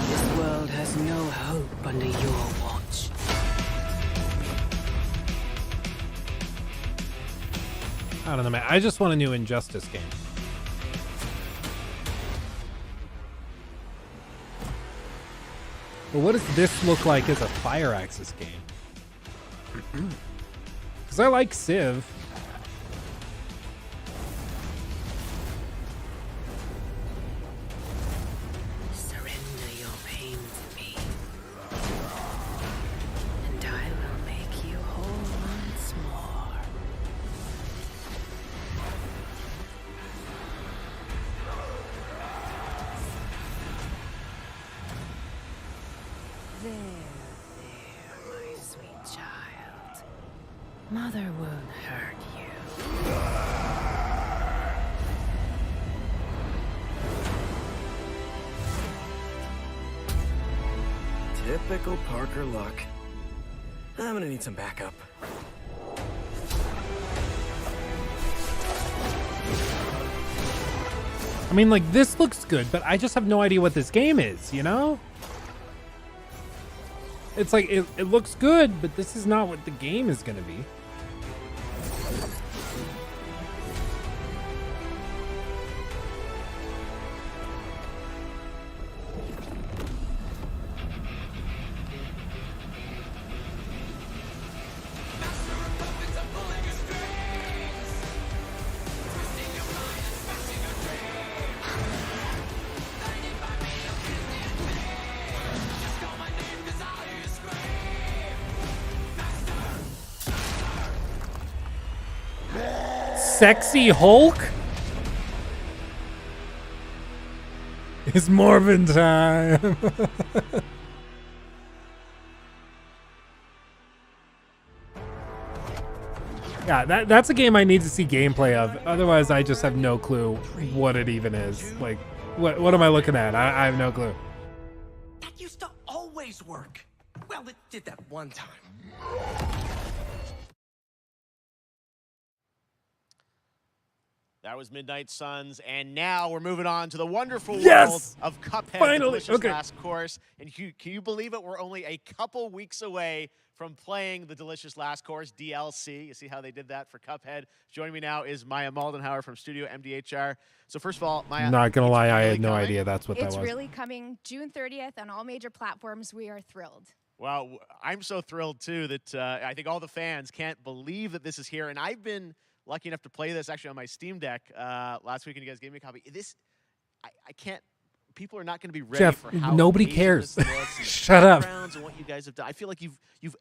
This world has no hope under your watch. I don't know, man. I just want a new Injustice game. Well, what does this look like as a Fire Axis game? Because I like Civ. Surrender your pain to me, and I will make you whole once more. There, my sweet child. Mother won't hurt you. Typical Parker luck. I'm gonna need some backup. I mean, like, this looks good, but I just have no idea what this game is, you know? It's like, it looks good, but this is not what the game is going to be. Sexy Hulk? It's Morphin time. Yeah, that's a game I need to see gameplay of. Otherwise, I just have no clue what it even is. Like, what am I looking at? I have no clue. That used to always work. Well, it did that one time. That was Midnight Suns, and now we're moving on to the wonderful Yes! world of Cuphead, Finally! the delicious Okay. last course. And can you believe it? We're only a couple weeks away from playing the delicious last course, DLC. You see how they did that for Cuphead. Joining me now is Maya Moldenhauer from Studio MDHR. So first of all, Maya, Not gonna lie, I had no coming. idea that's what that It's was. really coming June 30th on all major platforms. We are thrilled. Well, I'm so thrilled too that I think all the fans can't believe that this is here. And I've been lucky enough to play this actually on my Steam Deck last week, and you guys gave me a copy. I can't. People are not going to be ready Jeff, for how nobody amazing cares. this looks and Shut the up. backgrounds and what you guys have done. I feel like you've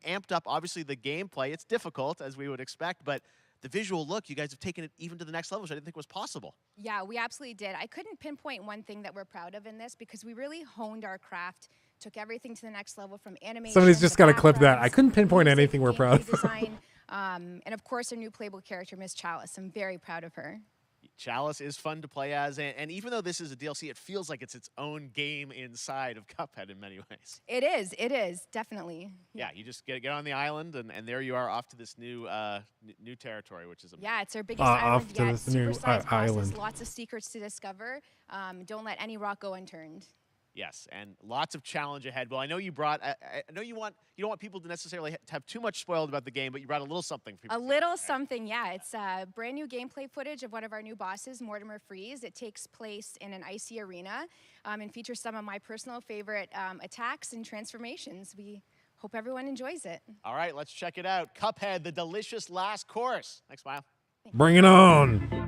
amped up obviously the gameplay. It's difficult as we would expect, but the visual look, you guys have taken it even to the next level, which I didn't think was possible. Yeah, we absolutely did. I couldn't pinpoint one thing that we're proud of in this because we really honed our craft, took everything to the next level from animation. Somebody's just got to clip that. I backgrounds, couldn't pinpoint music, anything we're proud gameplay of. design, and of course our new playable character, Miss Chalice. I'm very proud of her. Chalice is fun to play as, and even though this is a DLC, it feels like it's its own game inside of Cuphead in many ways. It is, definitely. Yeah, you just get on the island, and there you are off to this new new territory, which is amazing. Yeah, it's our biggest island off to yet. this new, Super-sized bosses, island. lots of secrets to discover. Don't let any rock go unturned. Yes, and lots of challenge ahead. Well, I know you brought. I know you don't want people to necessarily have too much spoiled about the game, but you brought a little something for people. A little something, yeah. It's brand new gameplay footage of one of our new bosses, Mortimer Freeze. It takes place in an icy arena and features some of my personal favorite attacks and transformations. We hope everyone enjoys it. All right, let's check it out. Cuphead, the delicious last course. Thanks, Smile. Bring it on.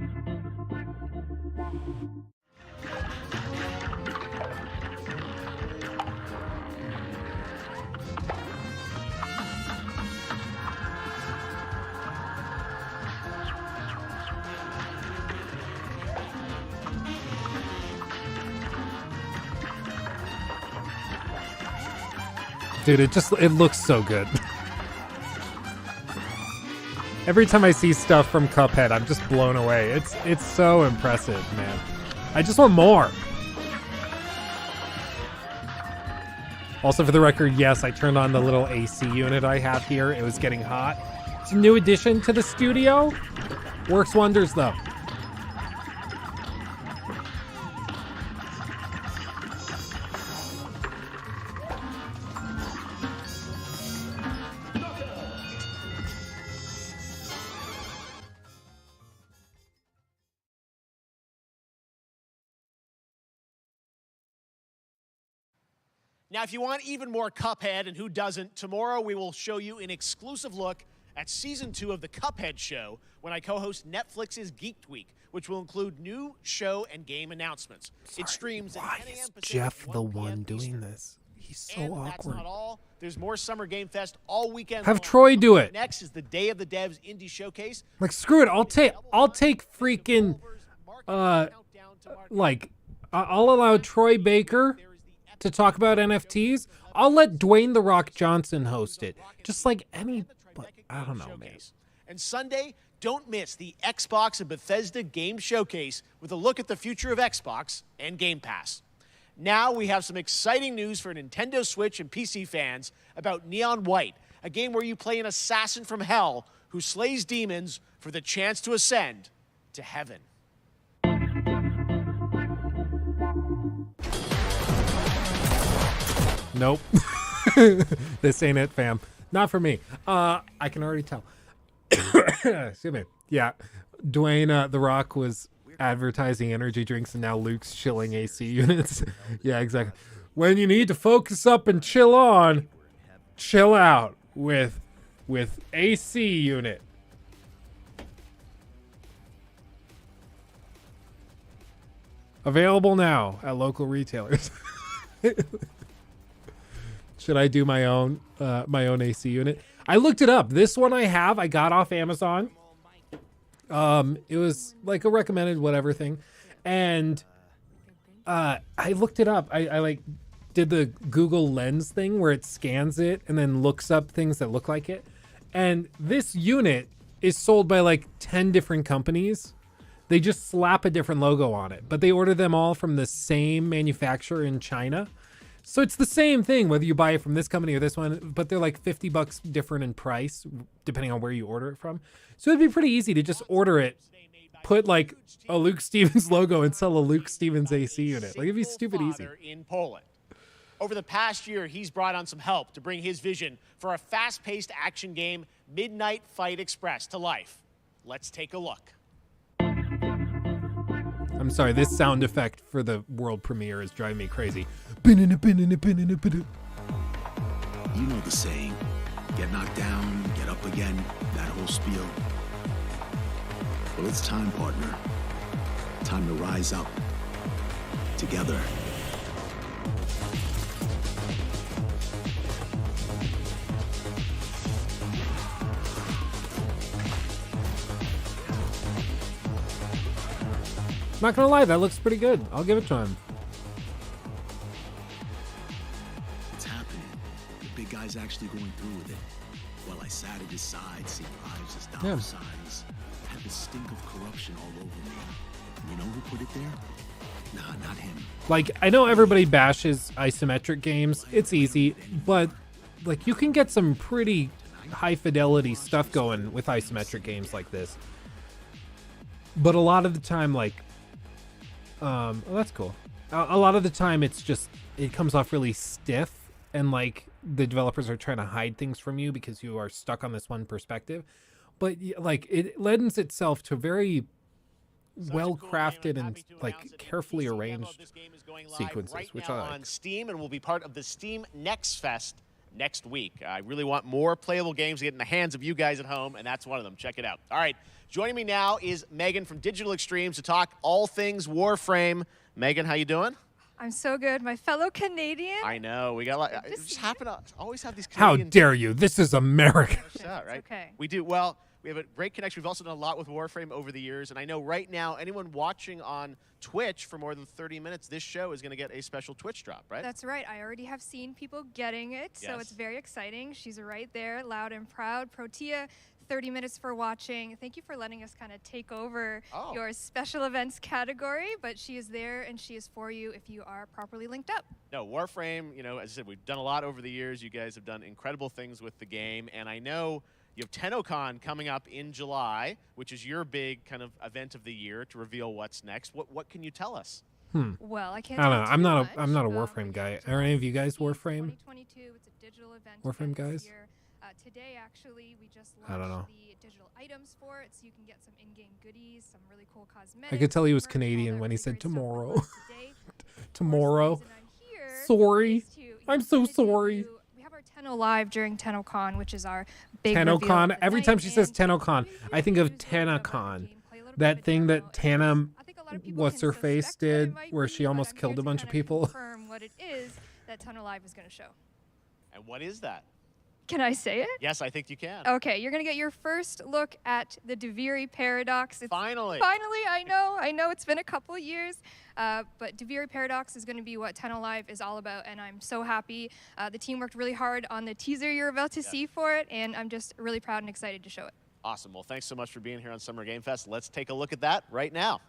Dude, it looks so good. Every time I see stuff from Cuphead, I'm just blown away. It's so impressive, man. I just want more. Also, for the record, yes, I turned on the little AC unit I have here. It was getting hot. It's a new addition to the studio. Works wonders, though. Now, if you want even more Cuphead, and who doesn't, tomorrow we will show you an exclusive look at Season 2 of the Cuphead Show when I co-host Netflix's Geeked Week, which will include new show and game announcements. It streams at 10 a.m. Pacific, Jeff the 1 p.m. one doing Eastern. this? He's so And that's awkward. not all. There's more Summer Game Fest all weekend Have long. Troy do it. Next is the Day of the Devs Indie Showcase. Like, screw it. I'll take freaking, like, I'll allow Troy Baker to talk about NFTs. I'll let Dwayne The Rock Johnson host it. Just like any, but I don't know, man. And Sunday, don't miss the Xbox and Bethesda Game Showcase with a look at the future of Xbox and Game Pass. Now we have some exciting news for Nintendo Switch and PC fans about Neon White, a game where you play an assassin from hell who slays demons for the chance to ascend to heaven. Nope. This ain't it, fam. Not for me. I can already tell. Excuse me. Yeah. Dwayne The Rock was advertising energy drinks, and now Luke's chilling AC units. Yeah, exactly. When you need to focus up and chill on, chill out with AC unit. Available now at local retailers. Should I do my own AC unit? I looked it up. This one I got off Amazon. It was like a recommended whatever thing. And I looked it up. I like did the Google Lens thing where it scans it and then looks up things that look like it. And this unit is sold by like 10 different companies. They just slap a different logo on it, but they order them all from the same manufacturer in China. So it's the same thing, whether you buy it from this company or this one, but they're like $50 different in price, depending on where you order it from. So it'd be pretty easy to just order it put like a Luke Stevens logo and sell a Luke Stevens AC unit. Like, it'd be stupid easy. In Poland. Over the past year, he's brought on some help to bring his vision for a fast-paced action game, Midnight Fight Express, to life. Let's take a look. I'm sorry, this sound effect for the world premiere is driving me crazy. You know the saying, get knocked down, get up again, that whole spiel. Well, it's time, partner. Time to rise up. Together. I'm not gonna lie, that looks pretty good. I'll give it to him. It's happening. The big guy's actually going through with it. While I sat at his side, seeing lives as dollar signs, had the stink of corruption all over me. You know who put it there? Nah, not him. Like, I know everybody bashes isometric games. It's easy, but like, you can get some pretty high fidelity stuff going with isometric games like this. But a lot of the time, like, well, that's cool. A lot of the time, it's just, it comes off really stiff, and like the developers are trying to hide things from you because you are stuck on this one perspective. But like, it lends itself to very well-crafted and like carefully arranged sequences, right which now I like. on Steam, and will be part of the Steam Next Fest next week. I really want more playable games to get in the hands of you guys at home, and that's one of them. Check it out. All right, joining me now is Megan from Digital Extremes to talk all things Warframe. Megan, how you doing? I'm so good. My fellow Canadian. I know. We got a lot. Just happen to always have these How Canadian... dare you? This is America. Right? Okay. We do. Well, we have a great connection. We've also done a lot with Warframe over the years, and I know right now anyone watching on Twitch for more than 30 minutes, this show is going to get a special Twitch drop, right? That's right. I already have seen people getting it, so it's very exciting. She's right there, loud and proud. Protea, 30 minutes for watching. Thank you for letting us kind of take over your special events category, but she is there and she is for you if you are properly linked up. No, Warframe, you know, as I said, we've done a lot over the years. You guys have done incredible things with the game, and I know you have TennoCon coming up in July, which is your big kind of event of the year to reveal what's next. What can you tell us? Well, I can't. I don't know. tell I'm not a Warframe guy. Are any of you guys Warframe? 2022. It's a digital event. Warframe guys? Year. Today, actually, we just I don't know. launched the digital items for it, so you can get some in-game goodies, some really cool cosmetics. I could tell he was Canadian when he said tomorrow. Tomorrow. Sorry. I'm so sorry. We have our Tenno Live during TennoCon, which is our big TennoCon. reveal. Every time she says TennoCon, I think of TanaCon. That thing that Tana, what's her face, did, where she almost killed a bunch of people. Confirm what it is that Tenno Live is going to show. And what is that? Can I say it? Yes, I think you can. Okay, you're going to get your first look at the Duviri Paradox. Finally. Finally, I know it's been a couple years, but Duviri Paradox is going to be what Tenno Live is all about, and I'm so happy. The team worked really hard on the teaser you're about to see for it, and I'm just really proud and excited to show it. Awesome. Well, thanks so much for being here on Summer Game Fest. Let's take a look at that right now.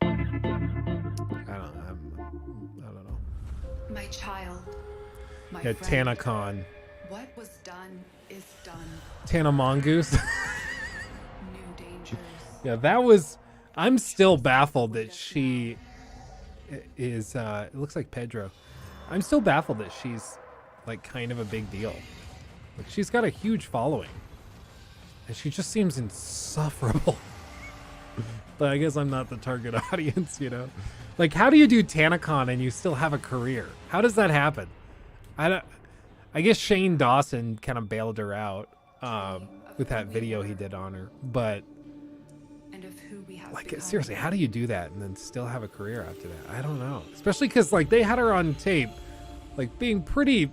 I don't know. My child. My Yeah, friend. TanaCon. What was done is done. Tana Mongoose. New dangers. Yeah, that was. I'm still baffled that she is. It looks like Pedro. I'm still baffled that she's like kind of a big deal. Like, she's got a huge following, and she just seems insufferable. But I guess I'm not the target audience, you know. Like, how do you do TanaCon and you still have a career? How does that happen? I guess Shane Dawson kind of bailed her out with that video he did on her, but like, seriously, how do you do that and then still have a career after that? I don't know. Especially because like they had her on tape, like being pretty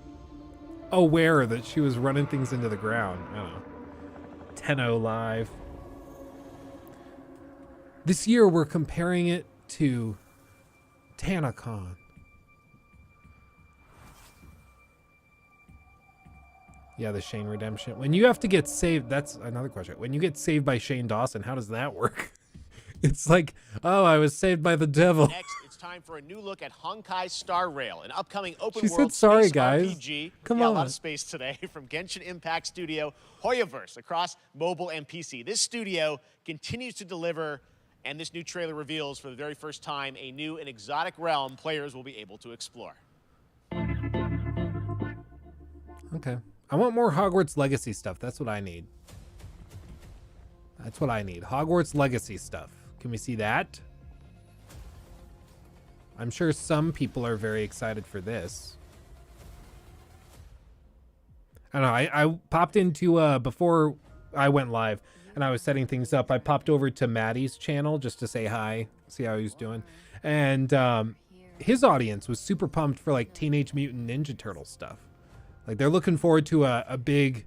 aware that she was running things into the ground. I don't know. Tenno Live. This year we're comparing it to TanaCon. Yeah, the Shane redemption. When you have to get saved, that's another question. When you get saved by Shane Dawson, how does that work? It's like, oh, I was saved by the devil. Next, it's time for a new look at Honkai Star Rail, an upcoming open She world said, "Sorry, space guys." RPG. Come A lot on. of space today from Genshin Impact studio Hoyoverse across mobile and PC. This studio continues to deliver And this new trailer reveals for the very first time a new and exotic realm players will be able to explore. Okay. I want more Hogwarts Legacy stuff. That's what I need. That's what I need. Hogwarts Legacy stuff. Can we see that? I'm sure some people are very excited for this. I don't know. I popped into, before I went live and I was setting things up, I popped over to Maddie's channel just to say hi, see how he's doing. And his audience was super pumped for like Teenage Mutant Ninja Turtle stuff. Like they're looking forward to a big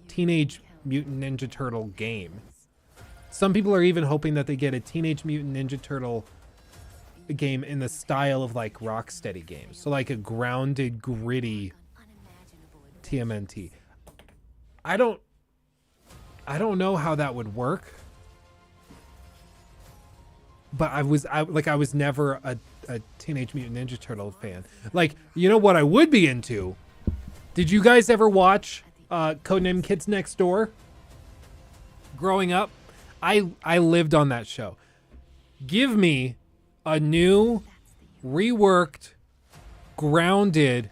Teenage Mutant Ninja Turtle game. Some people are even hoping that they get a Teenage Mutant Ninja Turtle game in the style of like Rocksteady games. So like a grounded, gritty TMNT. I don't know how that would work. But I was never a Teenage Mutant Ninja Turtle fan. Like, you know what I would be into? Did you guys ever watch Codename Kids Next Door? Growing up, I lived on that show. Give me a new, reworked, grounded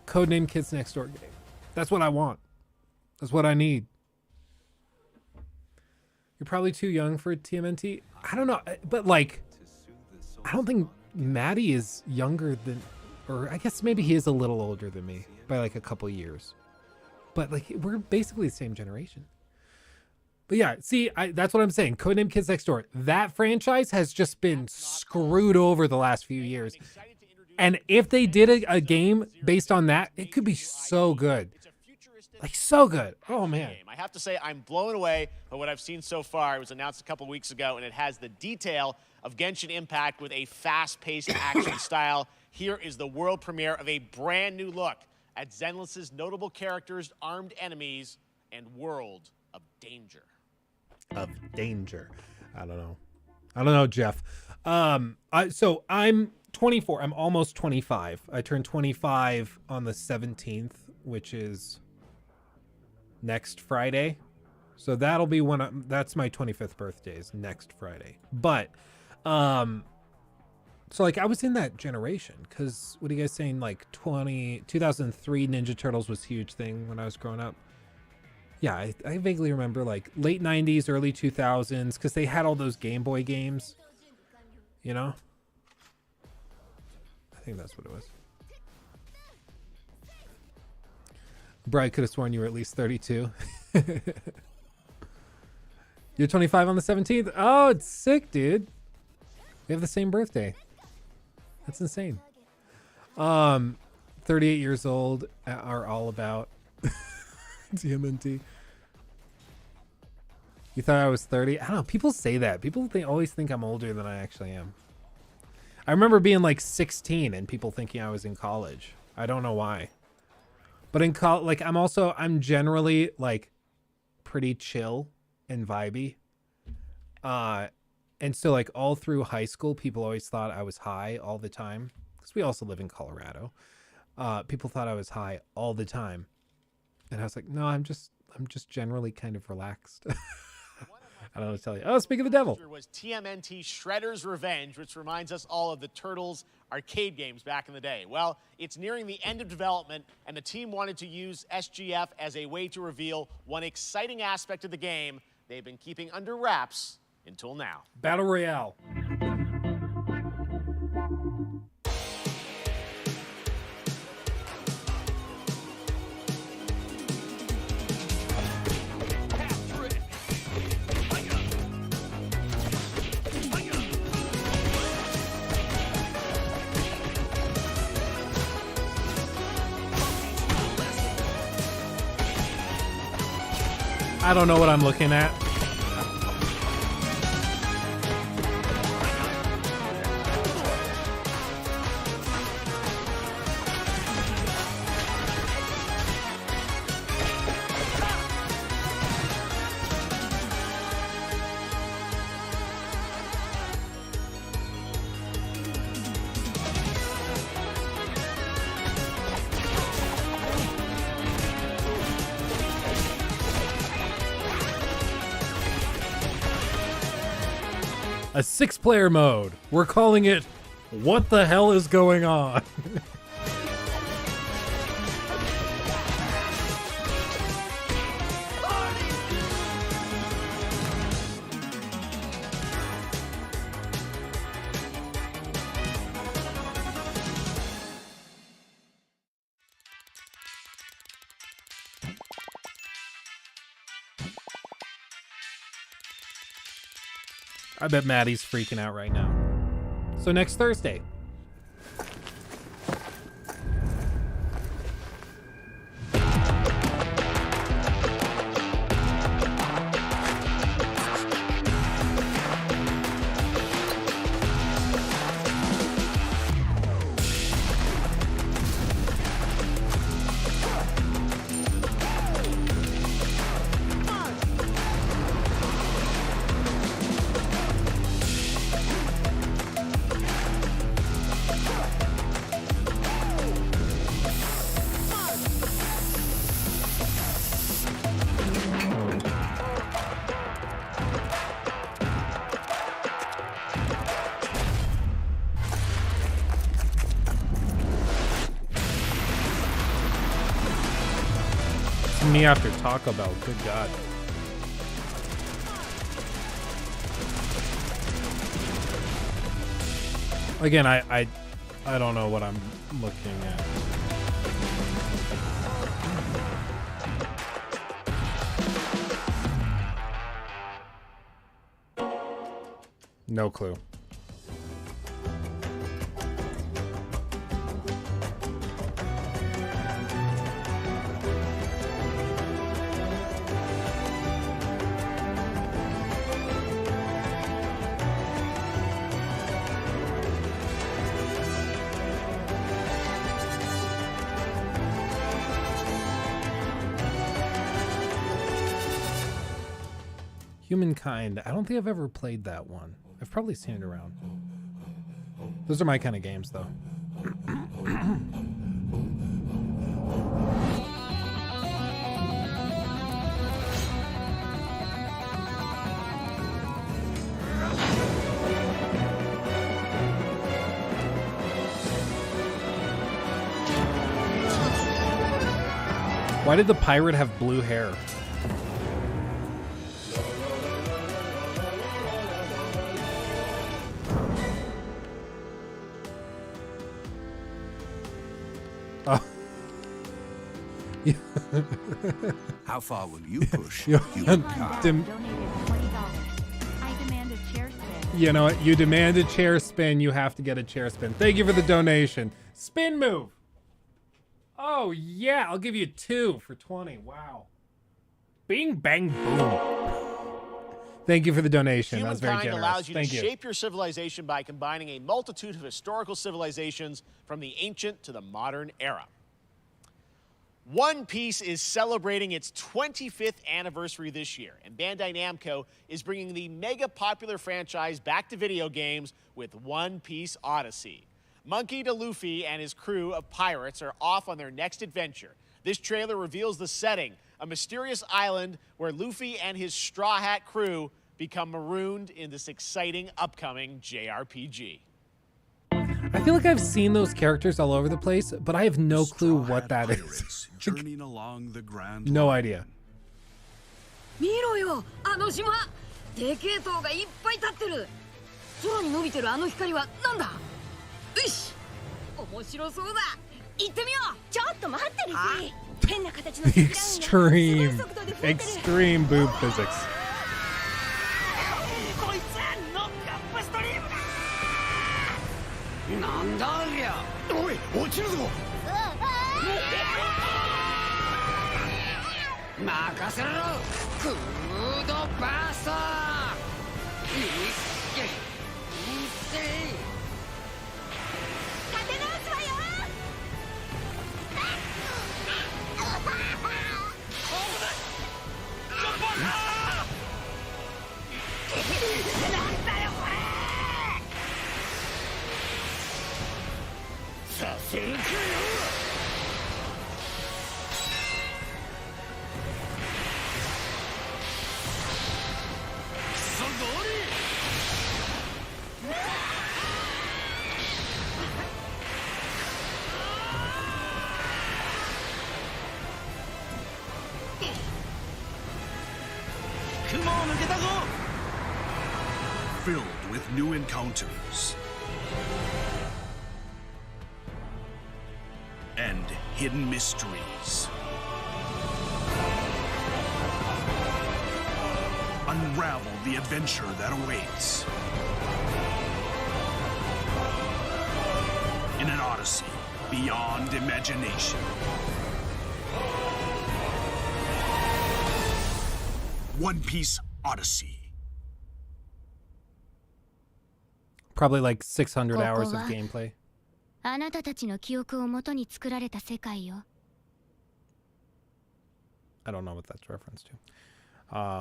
Codename Kids Next Door game. That's what I want. That's what I need. You're probably too young for TMNT. I don't know, but like, I don't think Maddie is younger than, or I guess maybe he is a little older than me by like a couple years. But like, we're basically the same generation. But yeah, see, that's what I'm saying. Codename Kids Next Door. That franchise has just been screwed over the last few years. And if they did a game based on that, it could be so good. Like, so good. Oh, man. I have to say, I'm blown away by what I've seen so far. It was announced a couple weeks ago, and it has the detail of Genshin Impact with a fast-paced action style. Here is the world premiere of a brand new look at Zenless's notable characters, armed enemies, and world of danger. Of danger. I don't know, Jeff. So I'm 24. I'm almost 25. I turned 25 on the 17th, which is next Friday. So that'll be that's my 25th birthday is next Friday. But so like I was in that generation, because what are you guys saying, like 2003 Ninja Turtles was a huge thing when I was growing up. Yeah, I vaguely remember like late 90s, early 2000s, because they had all those Game Boy games, you know? I think that's what it was. Brian could have sworn you were at least 32. You're 25 on the 17th? Oh, it's sick, dude. We have the same birthday. That's insane. 38 years old are all about TMNT. You thought I was 30? I don't know. People say that. People always think I'm older than I actually am. I remember being like 16 and people thinking I was in college. I don't know why. But in college, like I'm generally like pretty chill and vibey. And so like all through high school, people always thought I was high all the time, because we also live in Colorado. People thought I was high all the time. And I was like, no, I'm just generally kind of relaxed. I don't know what to tell you. Oh, speak of the devil. Was TMNT Shredder's Revenge, which reminds us all of the Turtles arcade games back in the day. Well, it's nearing the end of development, and the team wanted to use SGF as a way to reveal one exciting aspect of the game they've been keeping under wraps until now. Battle Royale. I don't know what I'm looking at. A 6-player mode. We're calling it What the Hell is Going On? I bet Maddie's freaking out right now. So next Thursday. Me after Taco Bell, good God. Again, I don't know what I'm looking at. No clue. Humankind. I don't think I've ever played that one. I've probably seen it around. Those are my kind of games, though. Why did the pirate have blue hair? How far will you push? You know what? You demand a chair spin, you have to get a chair spin. Thank you for the donation. Spin move. Oh yeah, I'll give you 2 for 20. Wow. Bing bang boom. Thank you for the donation. That was very generous. Allows you Thank to you. shape your civilization by combining a multitude of historical civilizations from the ancient to the modern era. One Piece is celebrating its 25th anniversary this year, and Bandai Namco is bringing the mega popular franchise back to video games with One Piece Odyssey. Monkey D. Luffy and his crew of pirates are off on their next adventure. This trailer reveals the setting, a mysterious island where Luffy and his Straw Hat crew become marooned in this exciting upcoming JRPG. I feel like I've seen those characters all over the place, but I have no clue what that is. Journeying along the Grand No Line. idea. 見ろよ、あの島。でけえ塔がいっぱい立ってる。空に伸びてるあの光はなんだ。よし、面白そうだ。行ってみよう。ちょっと待ってるし。変な形の extreme boob physics. こいつノックアップストリームだ。なんだありゃ。おい、落ちるぞ。任せろ。クードバースト。いっけ。いっせ。立て直すわよ。なんだよこれ。させるかよ。filled with new encounters and hidden mysteries. Unravel the adventure that awaits in an Odyssey beyond imagination. One Piece Odyssey. Probably like 600 hours of gameplay. あなたたちの記憶をもとに作られた世界よ。 I don't know what that's reference to.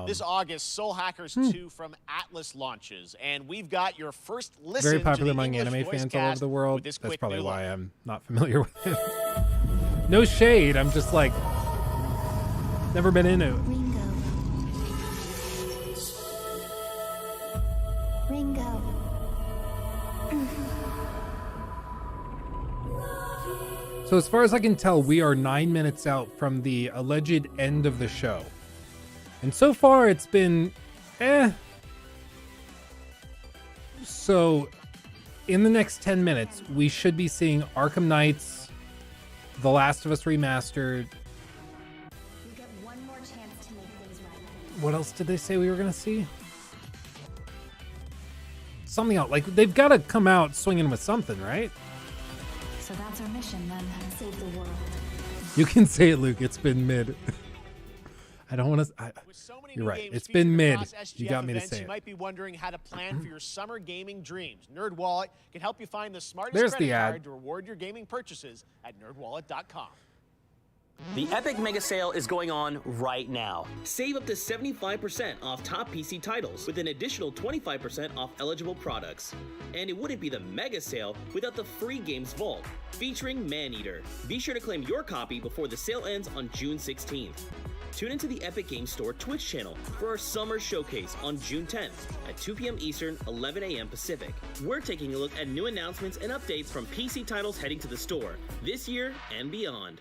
This August, Soul Hackers 2 from Atlas launches, and we've got your first listen Very popular to the among English anime voice fans all over cast the world. with this That's quick probably new why look. I'm not familiar with it. No shade, I'm just like never been into it. Ringo. So as far as I can tell, we are 9 minutes out from the alleged end of the show. And so far it's been So in the next 10 minutes, we should be seeing Arkham Knights, The Last of Us Remastered. You get one more chance to make things right. What else did they say we were going to see? Something else. Like, they've got to come out swinging with something, right? So that's our mission then, save the world. You can say it, Luke. It's been mid. I don't want to... You're right. It's been mid. You got me to say You it. might be wondering how to plan for your summer gaming dreams. NerdWallet can help you find the smartest There's credit the ad. card to reward your gaming purchases at nerdwallet.com. The Epic Mega Sale is going on right now. Save up to 75% off top PC titles with an additional 25% off eligible products. And it wouldn't be the Mega Sale without the free Games Vault, featuring Maneater. Be sure to claim your copy before the sale ends on June 16th. Tune into the Epic Games Store Twitch channel for our summer showcase on June 10th at 2 p.m. Eastern, 11 a.m. Pacific. We're taking a look at new announcements and updates from PC titles heading to the store this year and beyond.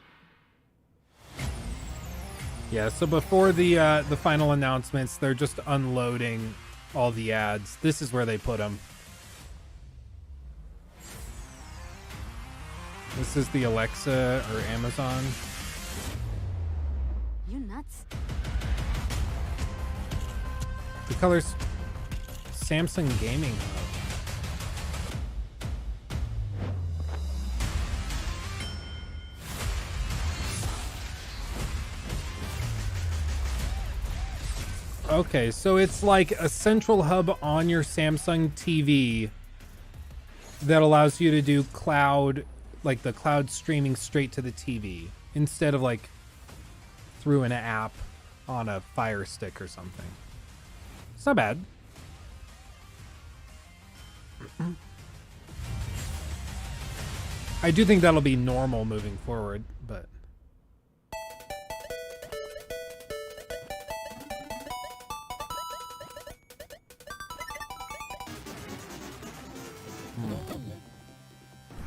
Yeah, so before the final announcements, they're just unloading all the ads. This is where they put them. This is the Alexa or Amazon. You nuts? The color's Samsung Gaming Hub. Okay, so it's like a central hub on your Samsung TV that allows you to do cloud, like the cloud streaming straight to the TV instead of like through an app on a Fire Stick or something. It's not bad. I do think that'll be normal moving forward, but...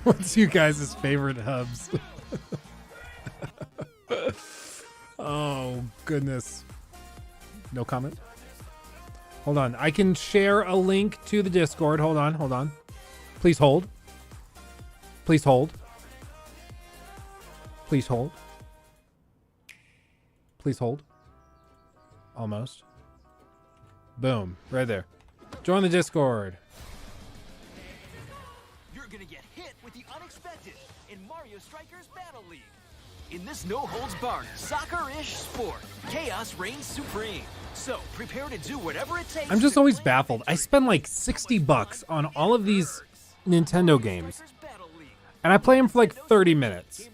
What's you guys' favorite hubs? Oh, goodness. No comment? Hold on. I can share a link to the Discord. Hold on, hold on. Please hold. Please hold. Please hold. Please hold. Almost. Boom. Right there. Join the Discord. You're gonna get hit with the unexpected in Mario Strikers Battle League. In this no-holds-barred, soccer-ish sport, chaos reigns supreme. So prepare to do whatever it takes. I'm just always baffled. I spend like $60 on all of these Nintendo games, and I play them for like 30 minutes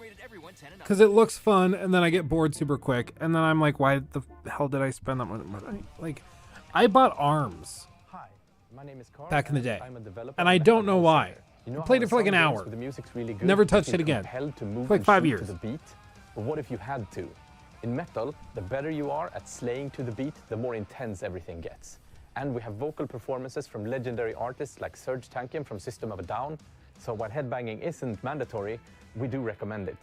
because it looks fun, and then I get bored super quick, and then I'm like, why the hell did I spend that money? Like, I bought ARMS back in the day, and I don't know why. I played it for like an hour. Never touched it again. For like 5 years. But what if you had to? In Metal, the better you are at slaying to the beat, the more intense everything gets. And we have vocal performances from legendary artists like Serge Tankian from System of a Down. So while headbanging isn't mandatory, we do recommend it.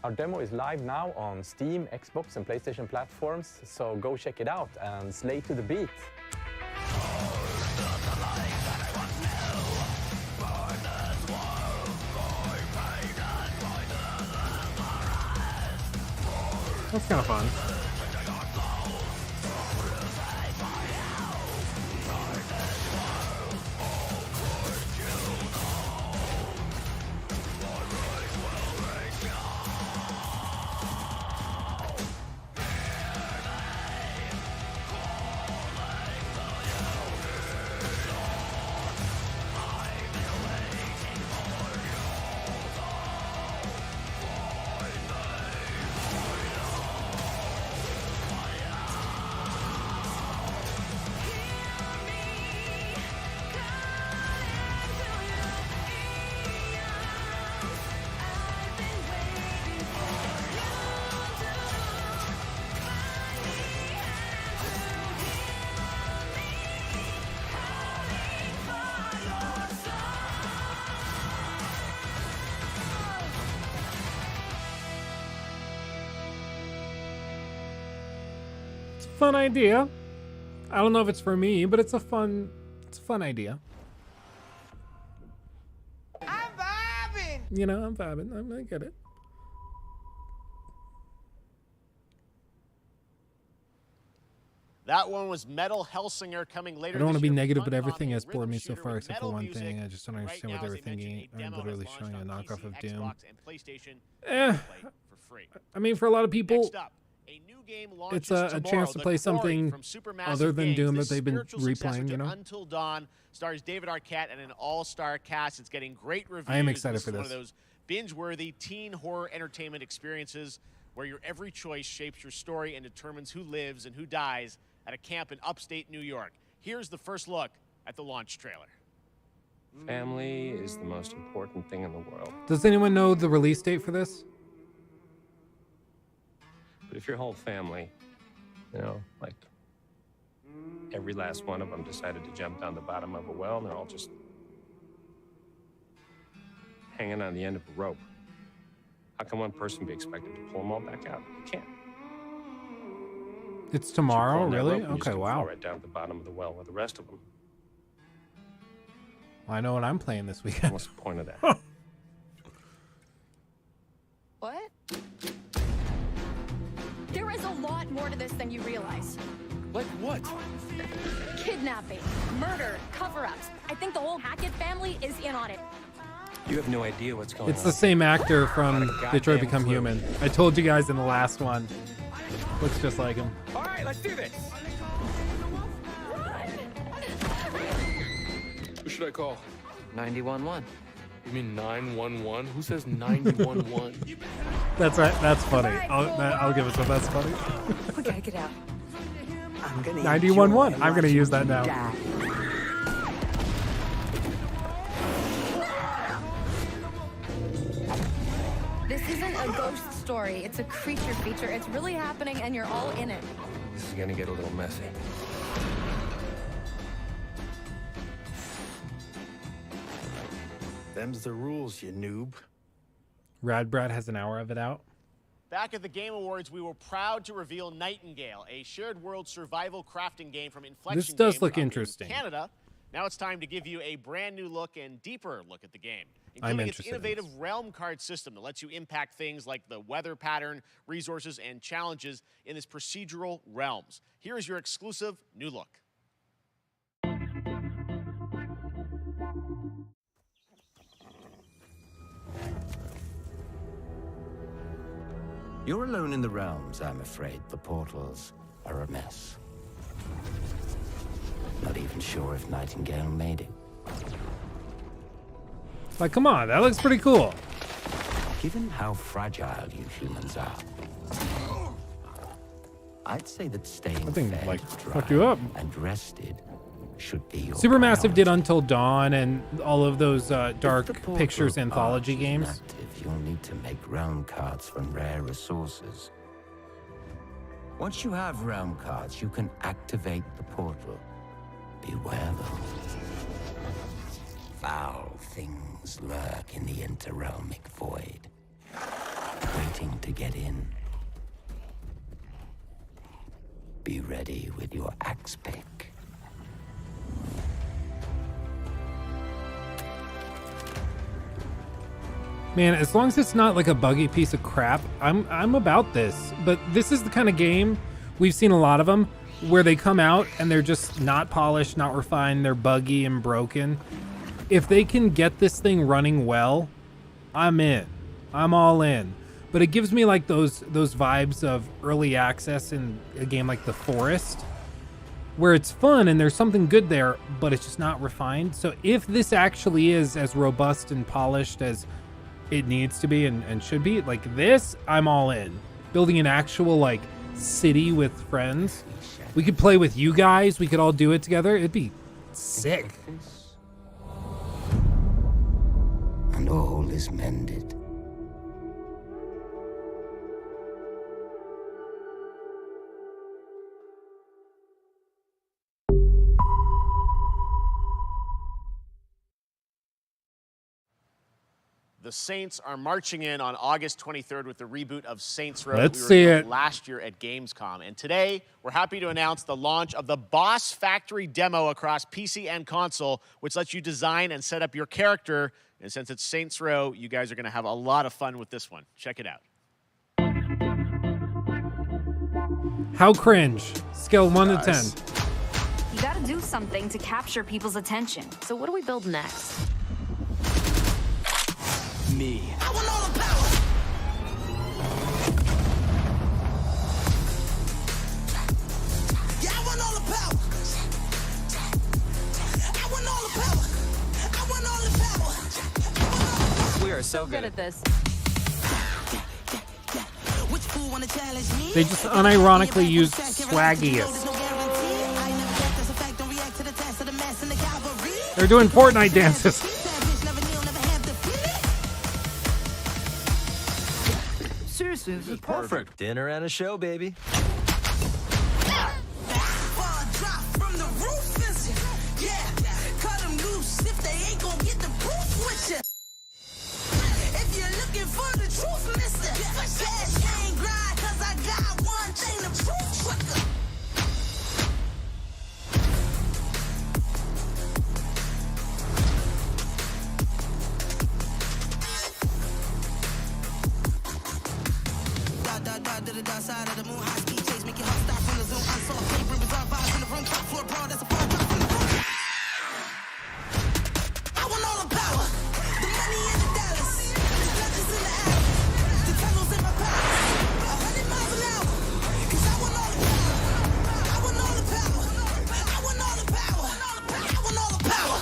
Our demo is live now on Steam, Xbox, and PlayStation platforms, so go check it out and slay to the beat. That's kind of fun. Fun idea. I don't know if it's for me, but it's a fun idea. I'm vibing. You know, I'm vibing. I get it. That one was Metal Hellsinger coming later. I don't want to this be year. negative, but Fun everything on has a bored rhythm me so shooter far with except for metal one music. thing. I just don't understand Right what they now, were as mentioned, thinking. a demo I'm literally has showing a launched on knockoff of PC, Doom. Xbox, and PlayStation for free. I mean, for a lot of people, Next up, a new game it's launches a tomorrow, chance to The play Quarry something from Supermassive other than Games. Doom This that they've been spiritual successor replaying, to you know? Until Dawn stars David Arquette and an all-star cast. It's getting great reviews. I am excited This for is one this. of those binge-worthy teen horror entertainment experiences where your every choice shapes your story and determines who lives and who dies at a camp in upstate New York. Here's the first look at the launch trailer. Family is the most important thing in the world. Does anyone know the release date for this? But if your whole family, you know, like every last one of them decided to jump down the bottom of a well and they're all just hanging on the end of a rope, how can one person be expected to pull them all back out? You can't. It's tomorrow, Pull on that really? rope and you just Okay, fall wow. right down at the bottom of the well with the rest of them. I know what I'm playing this weekend. What's the point of that? What? There is a lot more to this than you realize. Like what? Kidnapping, murder, cover-ups. I think the whole Hackett family is in on it. You have no idea what's going on. It's the same actor from Not a Detroit goddamn Become clue. Human. I told you guys in the last one. Looks just like him. All right, let's do this. Who should I call? 911. You mean 911? Who says 911? That's right. That's funny. I'll give it to that's funny. We gotta get out. I'm gonna 911. I'm gonna use that now. This isn't a ghost story. It's a creature feature. It's really happening, and you're all in it. This is gonna get a little messy. Them's the rules, you noob. Rad Brad has an hour of it out. Back at the Game Awards, we were proud to reveal Nightingale, a shared world survival crafting game from Inflection This does Games look up in interesting. Canada. Now it's time to give you a brand new look and deeper look at the game, I'm including its interested in innovative realm card system that lets you impact things like the weather pattern, resources, and challenges in this procedural realms. Here is your exclusive new look. You're alone in the realms, I'm afraid. The portals are a mess. Not even sure if Nightingale made it. Like, come on, that looks pretty cool. Given how fragile you humans are, I'd say that staying That thing, fed, like, dry, fucked you up. and rested should be your Supermassive did Until Dawn and all of those Dark portal Pictures of anthology arts games. is inactive, you'll need to make realm cards from rare resources. Once you have realm cards, you can activate the portal. Beware though. Foul things lurk in the interrealmic void, waiting to get in. Be ready with your axe pick. Man, as long as it's not like a buggy piece of crap, I'm about this. But this is the kind of game, we've seen a lot of them, where they come out and they're just not polished, not refined, they're buggy and broken. If they can get this thing running well, I'm in. I'm all in. But it gives me like those vibes of early access in a game like The Forest, where it's fun and there's something good there, but it's just not refined. So if this actually is as robust and polished as it needs to be and should be, like this, I'm all in. Building an actual like city with friends. We could play with you guys. We could all do it together. It'd be sick. And all is mended. The Saints are marching in on August 23rd with the reboot of Saints Row. Let's see it. Last year at Gamescom. And today, we're happy to announce the launch of the Boss Factory demo across PC and console, which lets you design and set up your character. And since it's Saints Row, you guys are going to have a lot of fun with this one. Check it out. How cringe? Scale 1 to 10. You gotta do something to capture people's attention. So what do we build next? Me. I want all the power. Yeah, I want all the power. I want all the power. I want all the power. We are so Good at this. Which fool wanna challenge me? They just unironically use swaggiest. They're doing Fortnite dances. Seriously, this is perfect. Dinner and a show, baby. If you're looking for the truth, listen. Cash ain't grind, 'cause I got one thing to prove, sucker. To the dark side of the moon, high speed chase, make your heart stop from the zone. I saw fake ribbons, all vibes in the room, top floor brawl, that's a far drop from the room. I want all the power, the money and the dollars, the judges in the alley, the tunnels in my palace, 100 miles an hour, 'cause I want all the power, I want all the power, I want all the power, I want all the power.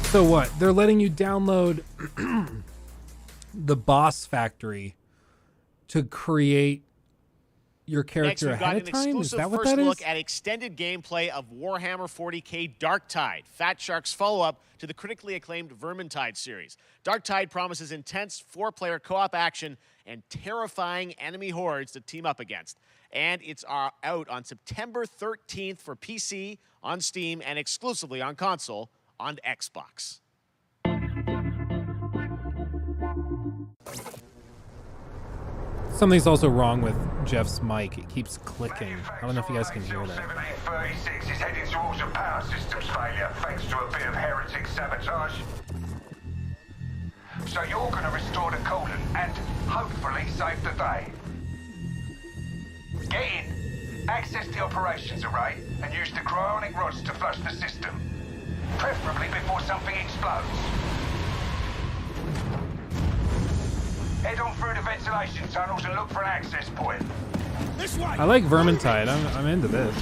So what? They're letting you download the Boss Factory to create your character Next, we've got ahead an of time? Is exclusive that what first that look is? at extended gameplay of Warhammer 40k Darktide, Fat Shark's follow-up to the critically acclaimed Vermintide series. Darktide promises intense 4-player co-op action and terrifying enemy hordes to team up against. And it's out on September 13th for PC, on Steam, and exclusively on console on Xbox. Something's also wrong with Jeff's mic. It keeps clicking. I don't know if you guys can hear that. 7836 is heading towards a power systems failure thanks to a bit of heretic sabotage. So you're going to restore the coolant and hopefully save the day. Get in, access the operations array, and use the cryonic rods to flush the system. Preferably before something explodes. Head on through the ventilation tunnels and look for an access point. This way. I like Vermintide. I'm into this.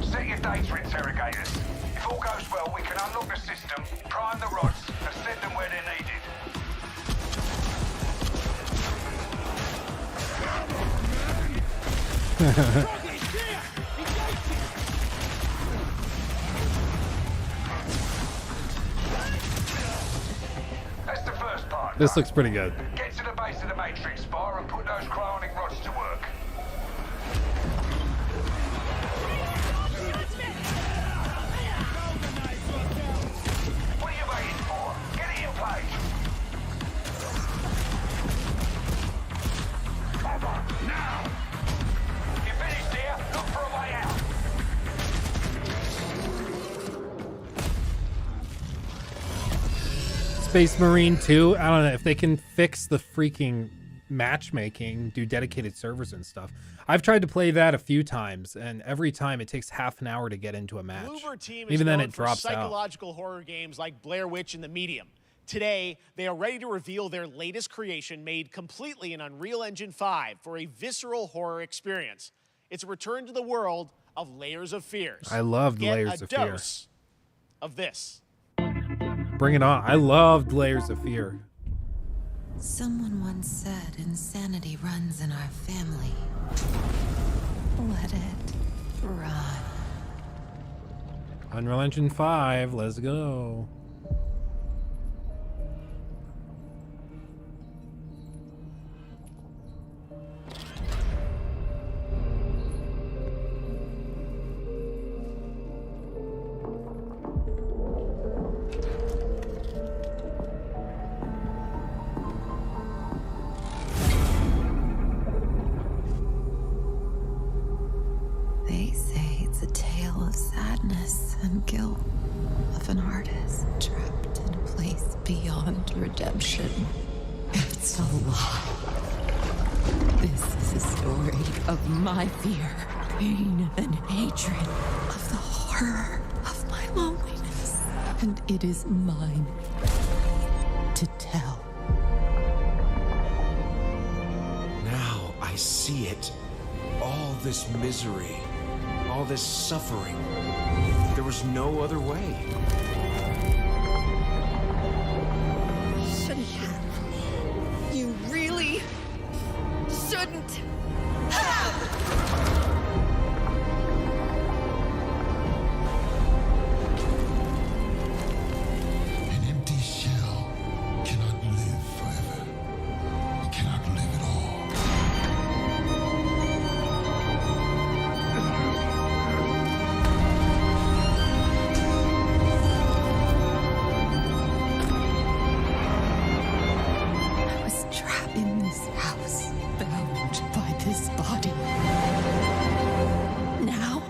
Set your data interrogators. If all goes well, we can unlock the system, prime the rods, and That's the first part. This looks pretty good. Get to the base of the Matrix bar and put those cryonic rods to work. What are you waiting for? Get it in place. Now! You finished here? Look for a way out. Space Marine 2, I don't know if they can fix the freaking matchmaking, do dedicated servers and stuff. I've tried to play that a few times, and every time it takes half an hour to get into a match. Bloober Team is Even then, known it for drops out. psychological horror games like Blair Witch and The Medium. Today, they are ready to reveal their latest creation made completely in Unreal Engine 5 for a visceral horror experience. It's a return to the world of Layers of Fears. I loved Get Layers a of Fear. dose of this. Bring it on. I loved Layers of Fear. Someone once said insanity runs in our family. Let it run. Unreal Engine 5, let's go. They say it's a tale of sadness and guilt of an artist trapped in a place beyond redemption. It's a lie. This is a story of my fear, pain, and hatred, of the horror of my loneliness. And it is mine to tell. Now I see it. All this misery, all this suffering. There was no other way. Shouldn't have. You really shouldn't have. An empty shell cannot live forever. It cannot live at all. I was trapped in this house, bound by this body. Now,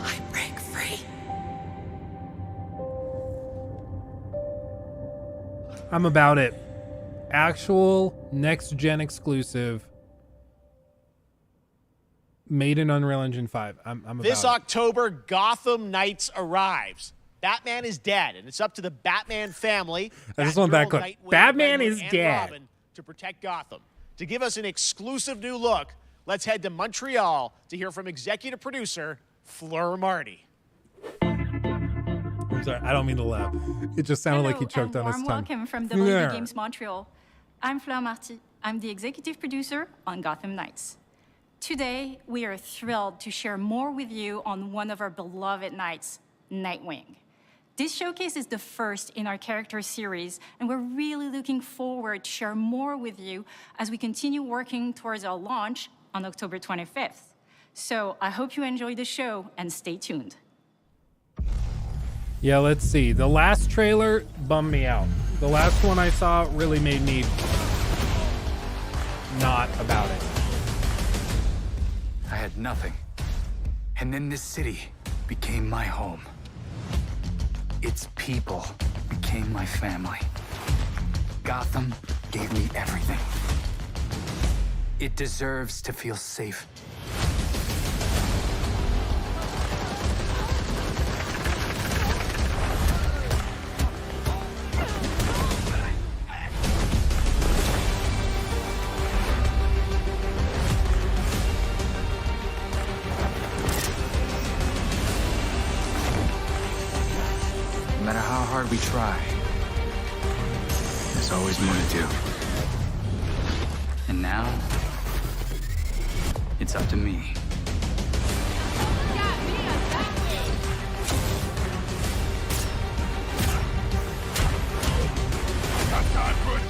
I break free. I'm about it. Actual next-gen exclusive. Made in Unreal Engine 5. I'm about This it. October, Gotham Knights arrives. Batman is dead, and it's up to the Batman family, I just want that Batgirl, clip. Nightwing, Batman Redwood, is and dead. Robin, to protect Gotham. To give us an exclusive new look, let's head to Montreal to hear from executive producer Fleur Marty. I'm sorry, I don't mean to laugh. It just sounded like he choked on his tongue. Welcome from Fleur. WB Games Montreal. I'm Fleur Marty. I'm the executive producer on Gotham Knights. Today, we are thrilled to share more with you on one of our beloved knights, Nightwing. This showcase is the first in our character series, and we're really looking forward to share more with you as we continue working towards our launch on October 25th. So I hope you enjoy the show and stay tuned. Yeah, let's see. The last trailer bummed me out. The last one I saw really made me not about it. I had nothing. And then this city became my home. Its people became my family. Gotham gave me everything. It deserves to feel safe. No matter how hard we try, there's always more to do. And now, it's up to me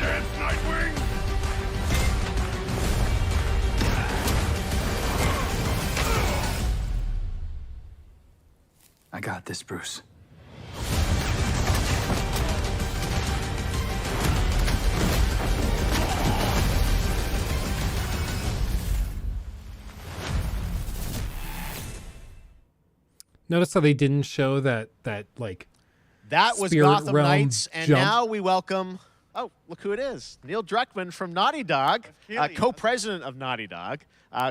chance, Nightwing! I got this, Bruce. Notice how they didn't show that like That was Spirit Gotham Realm Knights, and jump. now we welcome. Oh, look who it is! Neil Druckmann from Naughty Dog, co-president of Naughty Dog.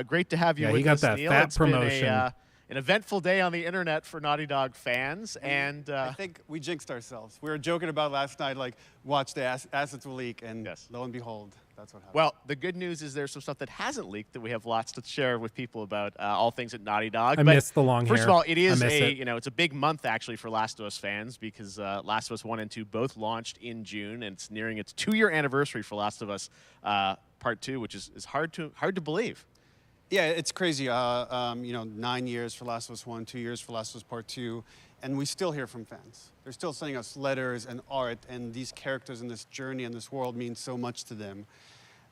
Great to have you Yeah, with he got us, that Neil. fat It's promotion. been an eventful day on the internet for Naughty Dog fans, and I think we jinxed ourselves. We were joking about last night, like, watch the assets will leak, and lo and behold, that's what happened. well, the good news is there's some stuff that hasn't leaked that we have lots to share with people about all things at Naughty Dog. I But miss the long First hair. of all, it I is miss it. it's a big month actually for Last of Us fans because Last of Us 1 and 2 both launched in June, and it's nearing its 2-year anniversary for Last of Us Part 2, which is hard to believe. Yeah, it's crazy. 9 years for Last of Us 1, 2 years for Last of Us Part 2, and we still hear from fans. They're still sending us letters and art, and these characters in this journey and this world mean so much to them.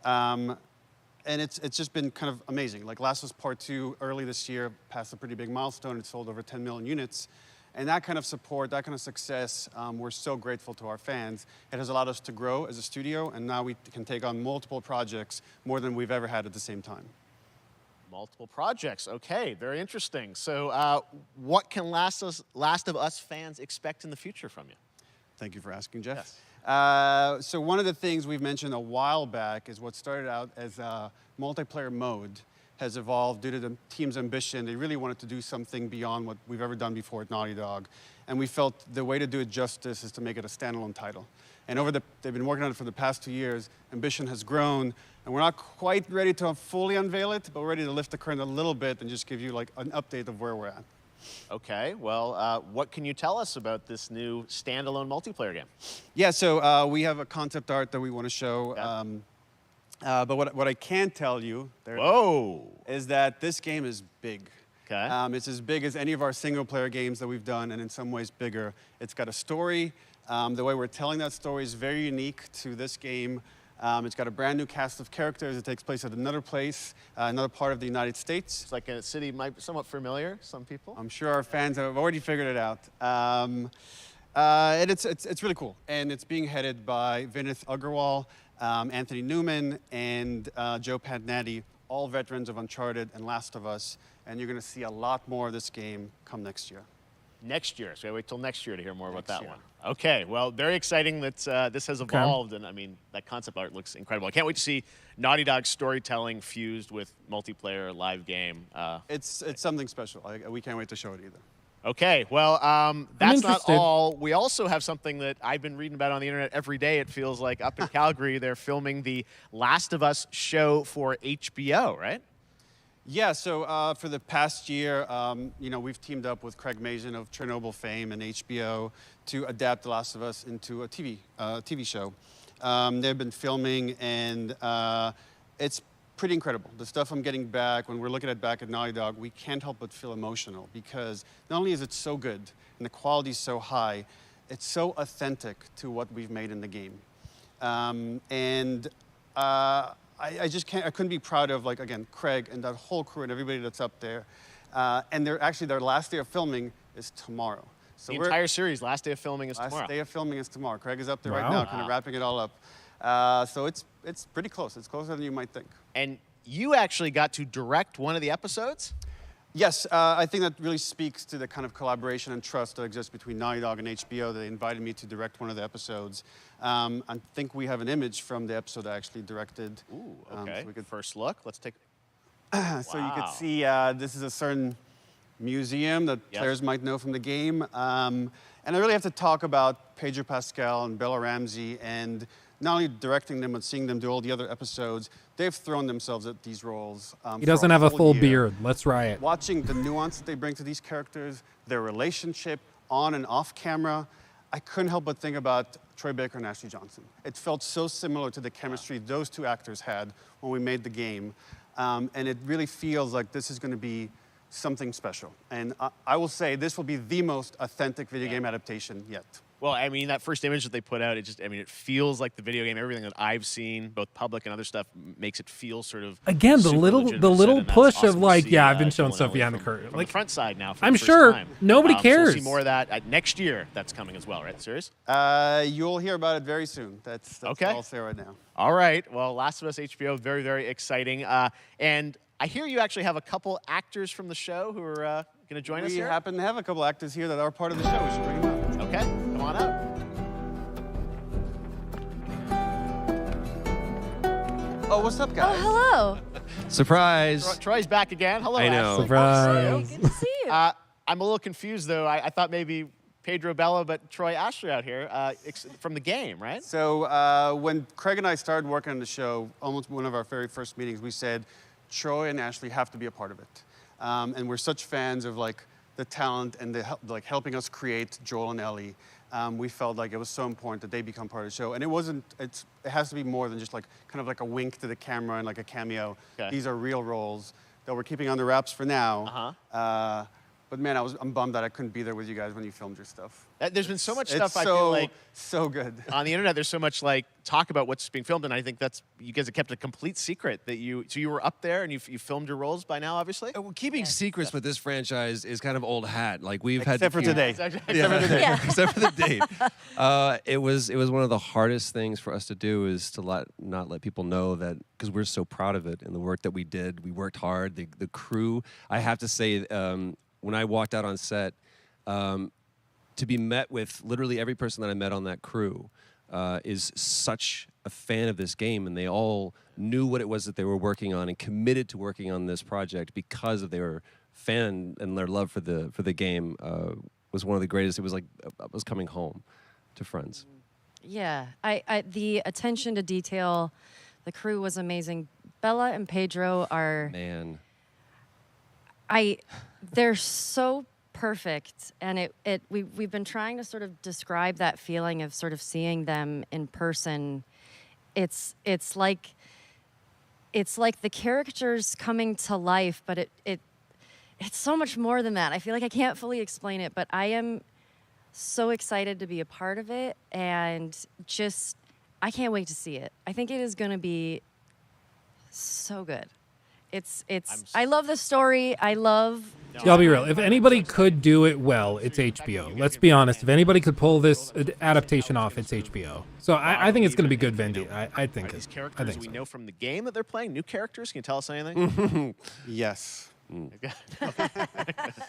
And it's just been kind of amazing. Like Last of Us Part 2 early this year passed a pretty big milestone. It sold over 10 million units. And that kind of support, that kind of success, we're so grateful to our fans. It has allowed us to grow as a studio, and now we can take on multiple projects, more than we've ever had at the same time. Multiple projects. Okay, very interesting. So what can Last of Us fans expect in the future from you? Thank you for asking, Jeff. So one of the things we've mentioned a while back is what started out as a multiplayer mode has evolved due to the team's ambition. They really wanted to do something beyond what we've ever done before at Naughty Dog. And we felt the way to do it justice is to make it a standalone title. And they've been working on it for the past 2 years. Ambition has grown, and we're not quite ready to fully unveil it, but we're ready to lift the curtain a little bit and just give you like an update of where we're at. Okay, well, what can you tell us about this new standalone multiplayer game? Yeah, so we have a concept art that we want to show. But what I can tell you is that this game is big. Okay. It's as big as any of our single-player games that we've done, and in some ways bigger. It's got a story. The way we're telling that story is very unique to this game. It's got a brand new cast of characters. It takes place at another place, another part of the United States. It's like a city might be somewhat familiar, some people. I'm sure our fans have already figured it out. And it's really cool. And it's being headed by Vinith Agarwal, Anthony Newman, and Joe Pantnati, all veterans of Uncharted and Last of Us. And you're going to see a lot more of this game come next year. Next year, so I wait till next year to hear more about that one. Okay, well, very exciting that this has evolved, and I mean, that concept art looks incredible. I can't wait to see Naughty Dog storytelling fused with multiplayer live game. It's something special. We can't wait to show it either. Okay, well, that's not interested. all. We also have something that I've been reading about on the internet every day, it feels like. Up in Calgary, they're filming the Last of Us show for HBO, right? Yeah, so for the past year, we've teamed up with Craig Mazin of Chernobyl fame and HBO to adapt The Last of Us into a TV show. They've been filming, and it's pretty incredible. The stuff I'm getting back, when we're looking at back at Naughty Dog, we can't help but feel emotional because not only is it so good and the quality is so high, it's so authentic to what we've made in the game. I just can't, I couldn't be proud of, like, again, Craig and that whole crew and everybody that's up there. And their last day of filming is tomorrow. So The entire series, last day of filming is tomorrow. Last day of filming is tomorrow. Craig is up there right Wow. now, kind of wrapping it all up. So it's pretty close. It's closer than you might think. And you actually got to direct one of the episodes? Yes, I think that really speaks to the kind of collaboration and trust that exists between Naughty Dog and HBO. They invited me to direct one of the episodes. I think we have an image from the episode I actually directed. Ooh, okay. So we could first look. Let's take. So you could see this is a certain museum that players might know from the game. And I really have to talk about Pedro Pascal and Bella Ramsey, and not only directing them, but seeing them do all the other episodes. They've thrown themselves at these roles. He doesn't have a full beard. Let's riot. Watching the nuance that they bring to these characters, their relationship on and off camera, I couldn't help but think about Troy Baker and Ashley Johnson. It felt so similar to the chemistry those two actors had when we made the game. And it really feels like this is going to be something special. And I will say this will be the most authentic video game adaptation yet. Well, I mean, that first image that they put out, it feels like the video game. Everything that I've seen, both public and other stuff, makes it feel sort of again the super little legitimate, and that's push awesome of to like, see, yeah, I've been Joel showing stuff Ellie behind the from curtain. the Like front side now. For I'm the first sure time. nobody So cares. we'll see more of that next year. That's coming as well, right? Serious? You'll hear about it very soon. That's Okay. all I'll say right now. All right. Well, Last of Us HBO, very, very exciting. And I hear you actually have a couple actors from the show who are going to join us We here. happen to have a couple actors here that are part of the show. We should bring them up. Okay, come on up. Oh, what's up, guys? Hello. Surprise. Troy's back again. Hello, I know. Ashley. Surprise. Good to see you. I'm a little confused, though. I thought maybe Pedro Bella, but Troy Ashley out here from the game, right? So when Craig and I started working on the show, almost one of our very first meetings, we said, Troy and Ashley have to be a part of it. And we're such fans of like the talent and like helping us create Joel and Ellie. We felt like it was so important that they become part of the show. And it has to be more than just like kind of like a wink to the camera and like a cameo. Okay. These are real roles that we're keeping under wraps for now. But man, I'm bummed that I couldn't be there with you guys when you filmed your stuff. There's been so much It's stuff I feel like so good. on the internet. There's so much like talk about what's being filmed, and I think that's you guys have kept a complete secret that you were up there and you filmed your roles by now, obviously. Well, keeping secrets with this franchise is kind of old hat. Like we've Except had for today. Except for today. Yeah. Except for the date. It was one of the hardest things for us to do is to not let people know that, because we're so proud of it and the work that we did. We worked hard. The crew. I have to say, when I walked out on set, to be met with literally every person that I met on that crew is such a fan of this game, and they all knew what it was that they were working on and committed to working on this project because of their fan and their love for the game was one of the greatest. It was like I was coming home to friends. Yeah, I the attention to detail, the crew was amazing. Bella and Pedro are Man. They're so perfect, and we've been trying to sort of describe that feeling of sort of seeing them in person. It's like the characters coming to life, but it's so much more than that. I feel like I can't fully explain it, but I am so excited to be a part of it, and just I can't wait to see it. I think it is going to be so good. I love the story. I love. Yeah, I'll be real. If anybody could do it well, it's HBO. Let's be honest. If anybody could pull this adaptation off, it's HBO. So I think it's going to be good, Vendy. I think These it. I characters think we so. know from the game that they're playing, new characters. Can you tell us anything? Yes.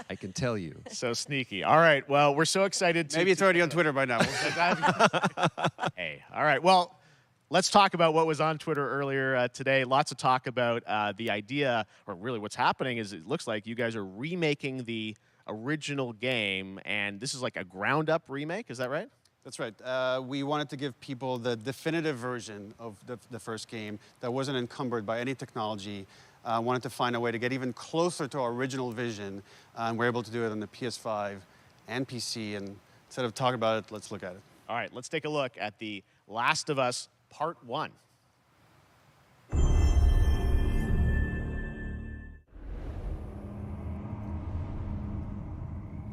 I can tell you. So sneaky. All right. Well, we're so excited to. Maybe it's already on Twitter by now. Hey. All right. Well, let's talk about what was on Twitter earlier today. Lots of talk about the idea, or really what's happening is it looks like you guys are remaking the original game, and this is like a ground-up remake. Is that right? That's right. We wanted to give people the definitive version of the first game that wasn't encumbered by any technology. Wanted to find a way to get even closer to our original vision, and we're able to do it on the PS5 and PC. And instead of talking about it, let's look at it. All right. Let's take a look at The Last of Us Part 1.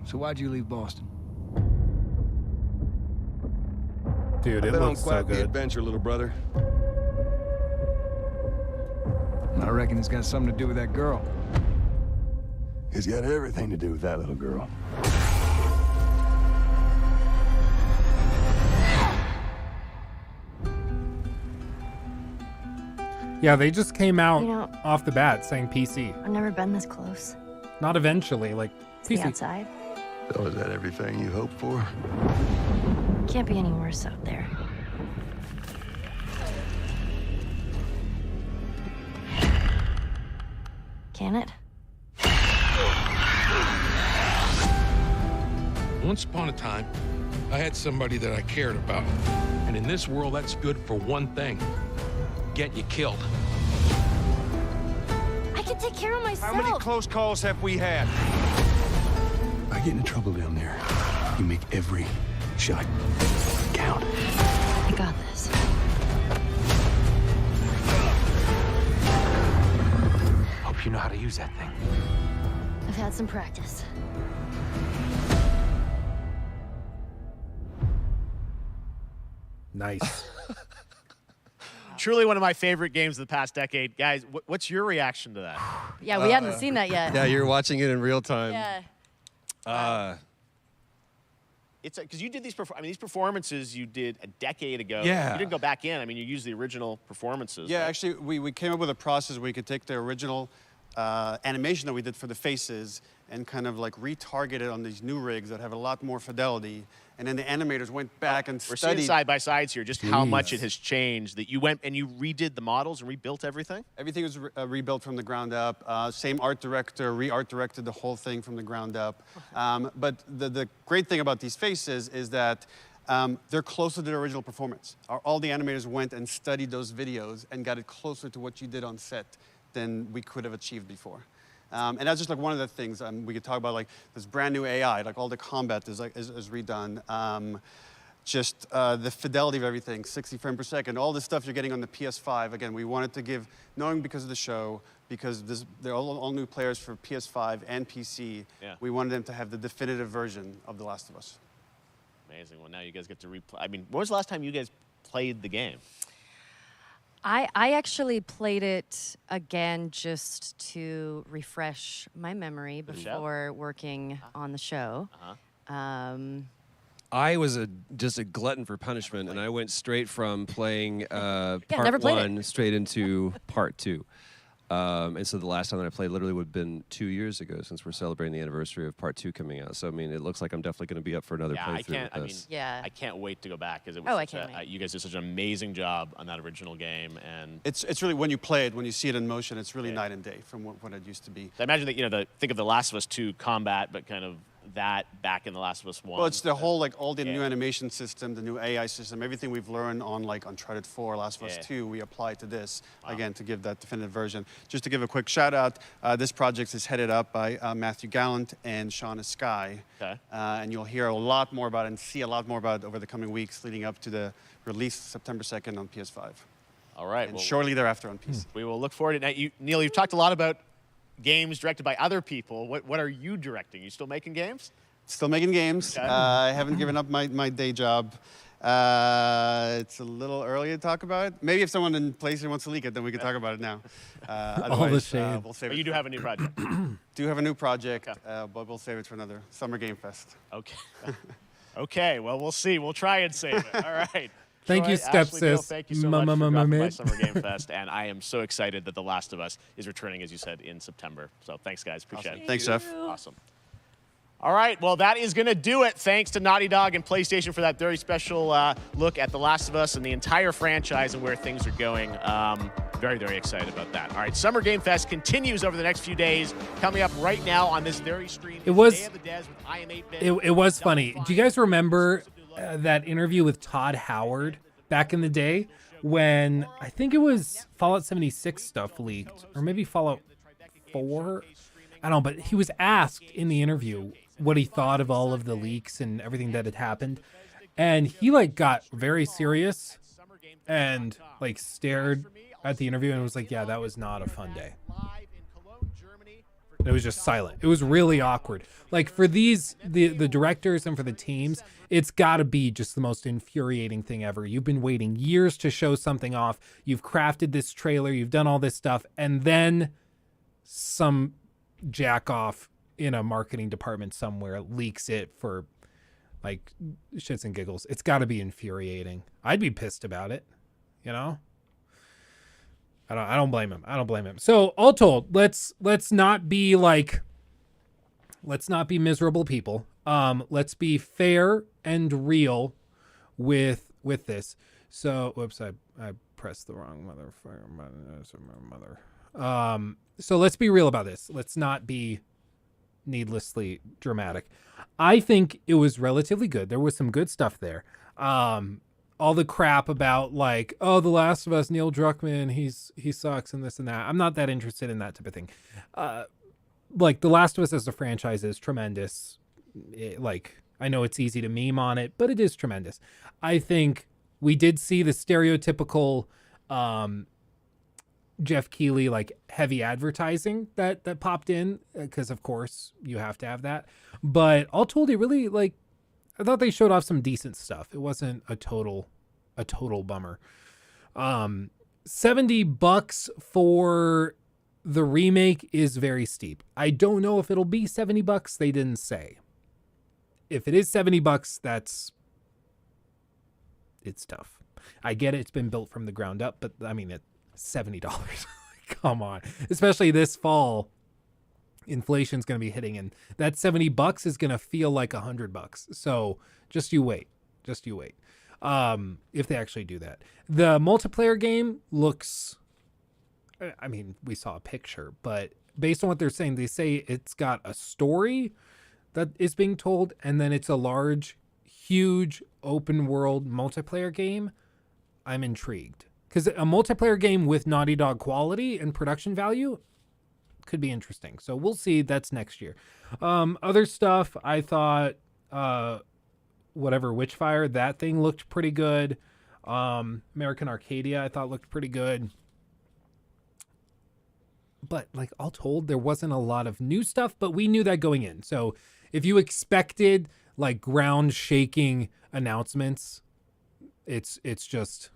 So why'd you leave Boston? Dude, it Been on looks so quite the good. adventure, little brother. I reckon it's got something to do with that girl. It's got everything to do with that little girl. Yeah, they just came out You know- off the bat saying PC. I've never been this close. Not eventually, like The PC. outside So is that everything you hoped for? can't be any worse out there. Can it? Once upon a time, I had somebody that I cared about. And in this world, that's good for one thing. Get you killed. I can take care of myself. How many close calls have we had? I get into trouble down there. You make every shot count. I got this. Hope you know how to use that thing. I've had some practice. Nice. Truly one of my favorite games of the past decade. Guys, what's your reaction to that? Yeah, we hadn't seen that yet. Yeah, you're watching it in real time. Yeah. It's because you did these. These performances you did a decade ago. Yeah. You didn't go back in. I mean, you used the original performances. Yeah, right? actually, we came up with a process where we could take the original animation that we did for the faces and kind of like retarget it on these new rigs that have a lot more fidelity. And then the animators went back and We're studied. seeing side by sides here, just how much it has changed. That you went and you redid the models and rebuilt everything. Everything was rebuilt from the ground up. Same art director, re-art directed the whole thing from the ground up. But the great thing about these faces is that they're closer to the original performance. All the animators went and studied those videos and got it closer to what you did on set than we could have achieved before. And that's just like one of the things we could talk about, like this brand new AI, like all the combat is redone. Just the fidelity of everything, 60 frames per second, all the stuff you're getting on the PS5. Again, we wanted to give, knowing because of the show, because they're all new players for PS5 and PC, we wanted them to have the definitive version of The Last of Us. Amazing. Well, now you guys get to replay. I mean, when was the last time you guys played the game? I actually played it again just to refresh my memory before working on the show. I was just a glutton for punishment, and I went straight from playing never part played one straight into part two. And so the last time that I played literally would have been 2 years ago, since we're celebrating the anniversary of part two coming out. So, I mean, it looks like I'm definitely going to be up for another playthrough with this. I can't wait to go back because it was you guys did such an amazing job on that original game, and It's really, when you play it, when you see it in motion, it's really night and day from what it used to be. I imagine that think of The Last of Us 2 combat, but kind of that back in The Last of Us 1. Well, it's the whole, like, all the new animation system, the new AI system, everything we've learned on, like, Uncharted 4, Last of Us 2, we apply to this, again, to give that definitive version. Just to give a quick shout out, this project is headed up by Matthew Gallant and Shauna Skye. Okay. And you'll hear a lot more about it and see a lot more about it over the coming weeks leading up to the release September 2nd on PS5. All right. And shortly thereafter on PC. We will look forward to it. Now, Neil, you've talked a lot about games directed by other people. What are you directing? You still making games? Still making games. Okay. I haven't given up my day job. It's a little early to talk about it. Maybe if someone in PlayStation wants to leak it, then we can talk about it now. Otherwise, shade. we'll save But it. you do have a new project. Do have a new project, but we'll save it for another Summer Game Fest. Okay. Okay, well, we'll see. We'll try and save it. All right. Thank you, Troy, Ashley, Neil, Stepsis. thank you so much for dropping by Mid. Summer Game Fest, and I am so excited that The Last of Us is returning, as you said, in September. So thanks, guys. Appreciate it. Thanks, Jeff. Awesome. All right, well, that is going to do it. Thanks to Naughty Dog and PlayStation for that very special look at The Last of Us and the entire franchise and where things are going. Very, very excited about that. All right, Summer Game Fest continues over the next few days. Coming up right now on this very stream. It was- Day of the Des with I Am 8-Bit. It was funny. Do you guys remember that interview with Todd Howard back in the day when I think it was Fallout 76 stuff leaked, or maybe Fallout 4? I don't know, but he was asked in the interview what he thought of all of the leaks and everything that had happened. And he got very serious and stared at the interview and was like, yeah, that was not a fun day. It was just silent. It was really awkward. For the directors and for the teams, it's got to be just the most infuriating thing ever. You've been waiting years to show something off. You've crafted this trailer. You've done all this stuff. And then some jack off in a marketing department somewhere leaks it for shits and giggles. It's got to be infuriating. I'd be pissed about it, I don't blame him. I don't blame him. So all told, let's not be miserable people. Let's be fair and real with this. So whoops, I pressed the wrong mother. So let's be real about this. Let's not be needlessly dramatic. I think it was relatively good. There was some good stuff there. All the crap about The Last of Us, Neil Druckmann, he sucks and this and that. I'm not that interested in that type of thing. The Last of Us as a franchise is tremendous. I know it's easy to meme on it, but it is tremendous. I think we did see the stereotypical Jeff Keighley heavy advertising that popped in because of course you have to have that. But all told, it really I thought they showed off some decent stuff. It wasn't a total a total bummer. $70 for the remake is very steep. I don't know if it'll be $70. They didn't say. If it is $70, it's tough. I get it. It's been built from the ground up, but I mean, it's $70. Come on. Especially this fall, inflation's going to be hitting, and that $70 is going to feel like $100. So just you wait. If they actually do that. The multiplayer game looks, I mean, we saw a picture, but based on what they're saying, they say it's got a story that is being told, and then it's a large, huge open world multiplayer game. I'm intrigued because a multiplayer game with Naughty Dog quality and production value could be interesting. So we'll see. That's next year. Other stuff, I thought, Witchfire, that thing looked pretty good. American Arcadia, I thought looked pretty good. But like all told, there wasn't a lot of new stuff, but we knew that going in. So if you expected like ground shaking announcements, it's just,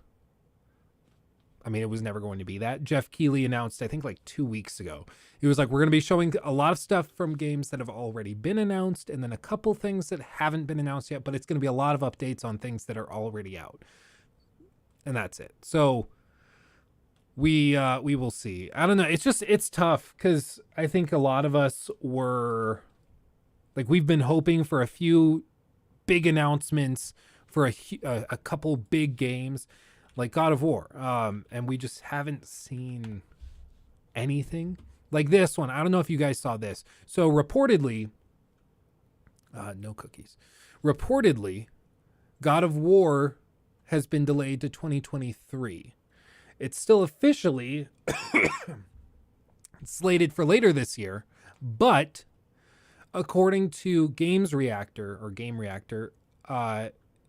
I mean, it was never going to be that. Jeff Keighley announced, I think like 2 weeks ago, he was like, we're going to be showing a lot of stuff from games that have already been announced, and then a couple things that haven't been announced yet, but it's going to be a lot of updates on things that are already out. And that's it. So we will see. I don't know. It's tough because I think a lot of us were like, we've been hoping for a few big announcements for a couple big games like God of War. And we just haven't seen anything like this one. I don't know if you guys saw this. So reportedly, no cookies. Reportedly, God of War has been delayed to 2023. It's still officially slated for later this year, but according to Game Reactor,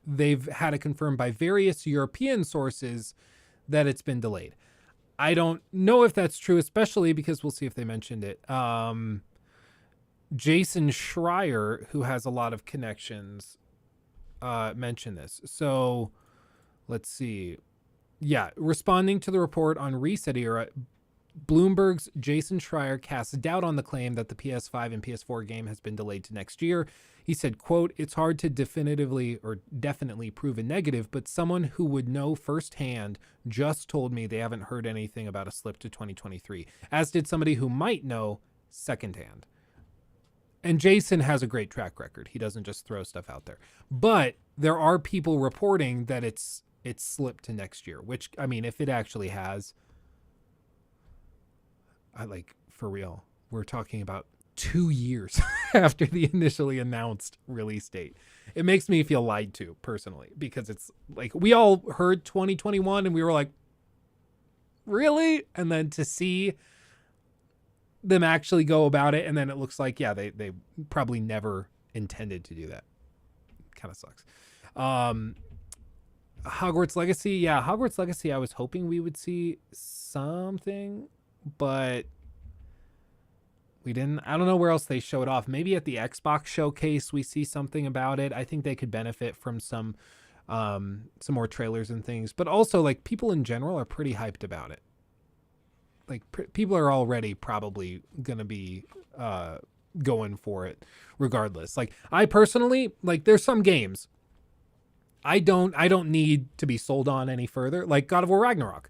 they've had it confirmed by various European sources that it's been delayed. I don't know if that's true, especially because we'll see if they mentioned it. Jason Schreier, who has a lot of connections, mentioned this. So let's see. Yeah, responding to the report on Reset Era, Bloomberg's Jason Schreier casts doubt on the claim that the PS5 and PS4 game has been delayed to next year. He said, quote, "It's hard to definitely prove a negative, but someone who would know firsthand just told me they haven't heard anything about a slip to 2023, as did somebody who might know secondhand." And Jason has a great track record. He doesn't just throw stuff out there. But there are people reporting that it's slipped to next year, which, I mean, if it actually has, for real, we're talking about 2 years after the initially announced release date. It makes me feel lied to personally, because it's like, we all heard 2021 and we were like, really? And then to see them actually go about it, and then it looks like, yeah, they probably never intended to do that. Kind of sucks. Hogwarts Legacy. Yeah, Hogwarts Legacy, I was hoping we would see something, but we didn't. I don't know where else they showed off. Maybe at the Xbox showcase we see something about it. I think they could benefit from some more trailers and things. But also, like, people in general are pretty hyped about it. Like, people are already probably going to be going for it regardless. Like, I personally, like, there's some games I don't need to be sold on any further. Like God of War Ragnarok,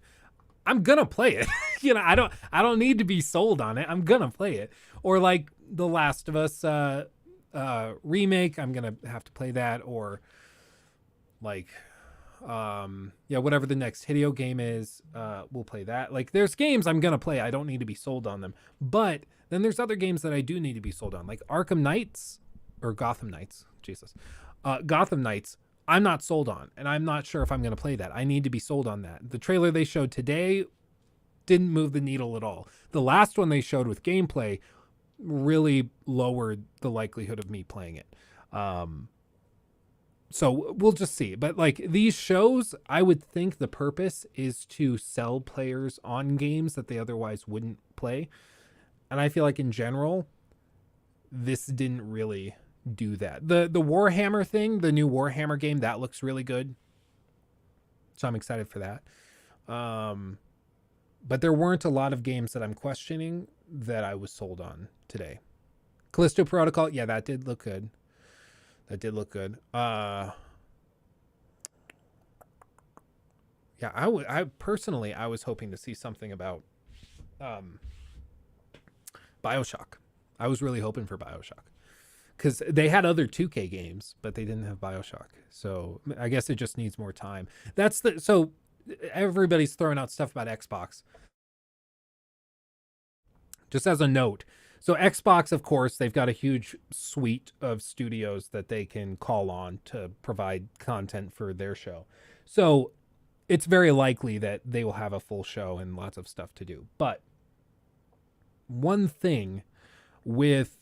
I'm gonna play it. You know, I don't need to be sold on it. I'm gonna play it. Or like The Last of Us remake, I'm gonna have to play that. Or like whatever the next Hideo game is, we'll play that. Like, there's games I'm gonna play. I don't need to be sold on them. But then there's other games that I do need to be sold on, like Arkham Knights or Gotham Knights. Jesus, Gotham Knights. I'm not sold on, and I'm not sure if I'm going to play that. I need to be sold on that. The trailer they showed today didn't move the needle at all. The last one they showed with gameplay really lowered the likelihood of me playing it. So we'll just see. But like these shows, I would think the purpose is to sell players on games that they otherwise wouldn't play. And I feel like in general, this didn't really do that. The Warhammer thing, the new Warhammer game, that looks really good. So I'm excited for that. But there weren't a lot of games that I'm questioning that I was sold on today. Callisto Protocol, yeah, that did look good. Yeah, I personally, I was hoping to see something about BioShock. I was really hoping for BioShock. Because they had other 2K games, but they didn't have BioShock. So I guess it just needs more time. So everybody's throwing out stuff about Xbox. Just as a note. So Xbox, of course, they've got a huge suite of studios that they can call on to provide content for their show. So it's very likely that they will have a full show and lots of stuff to do. But one thing with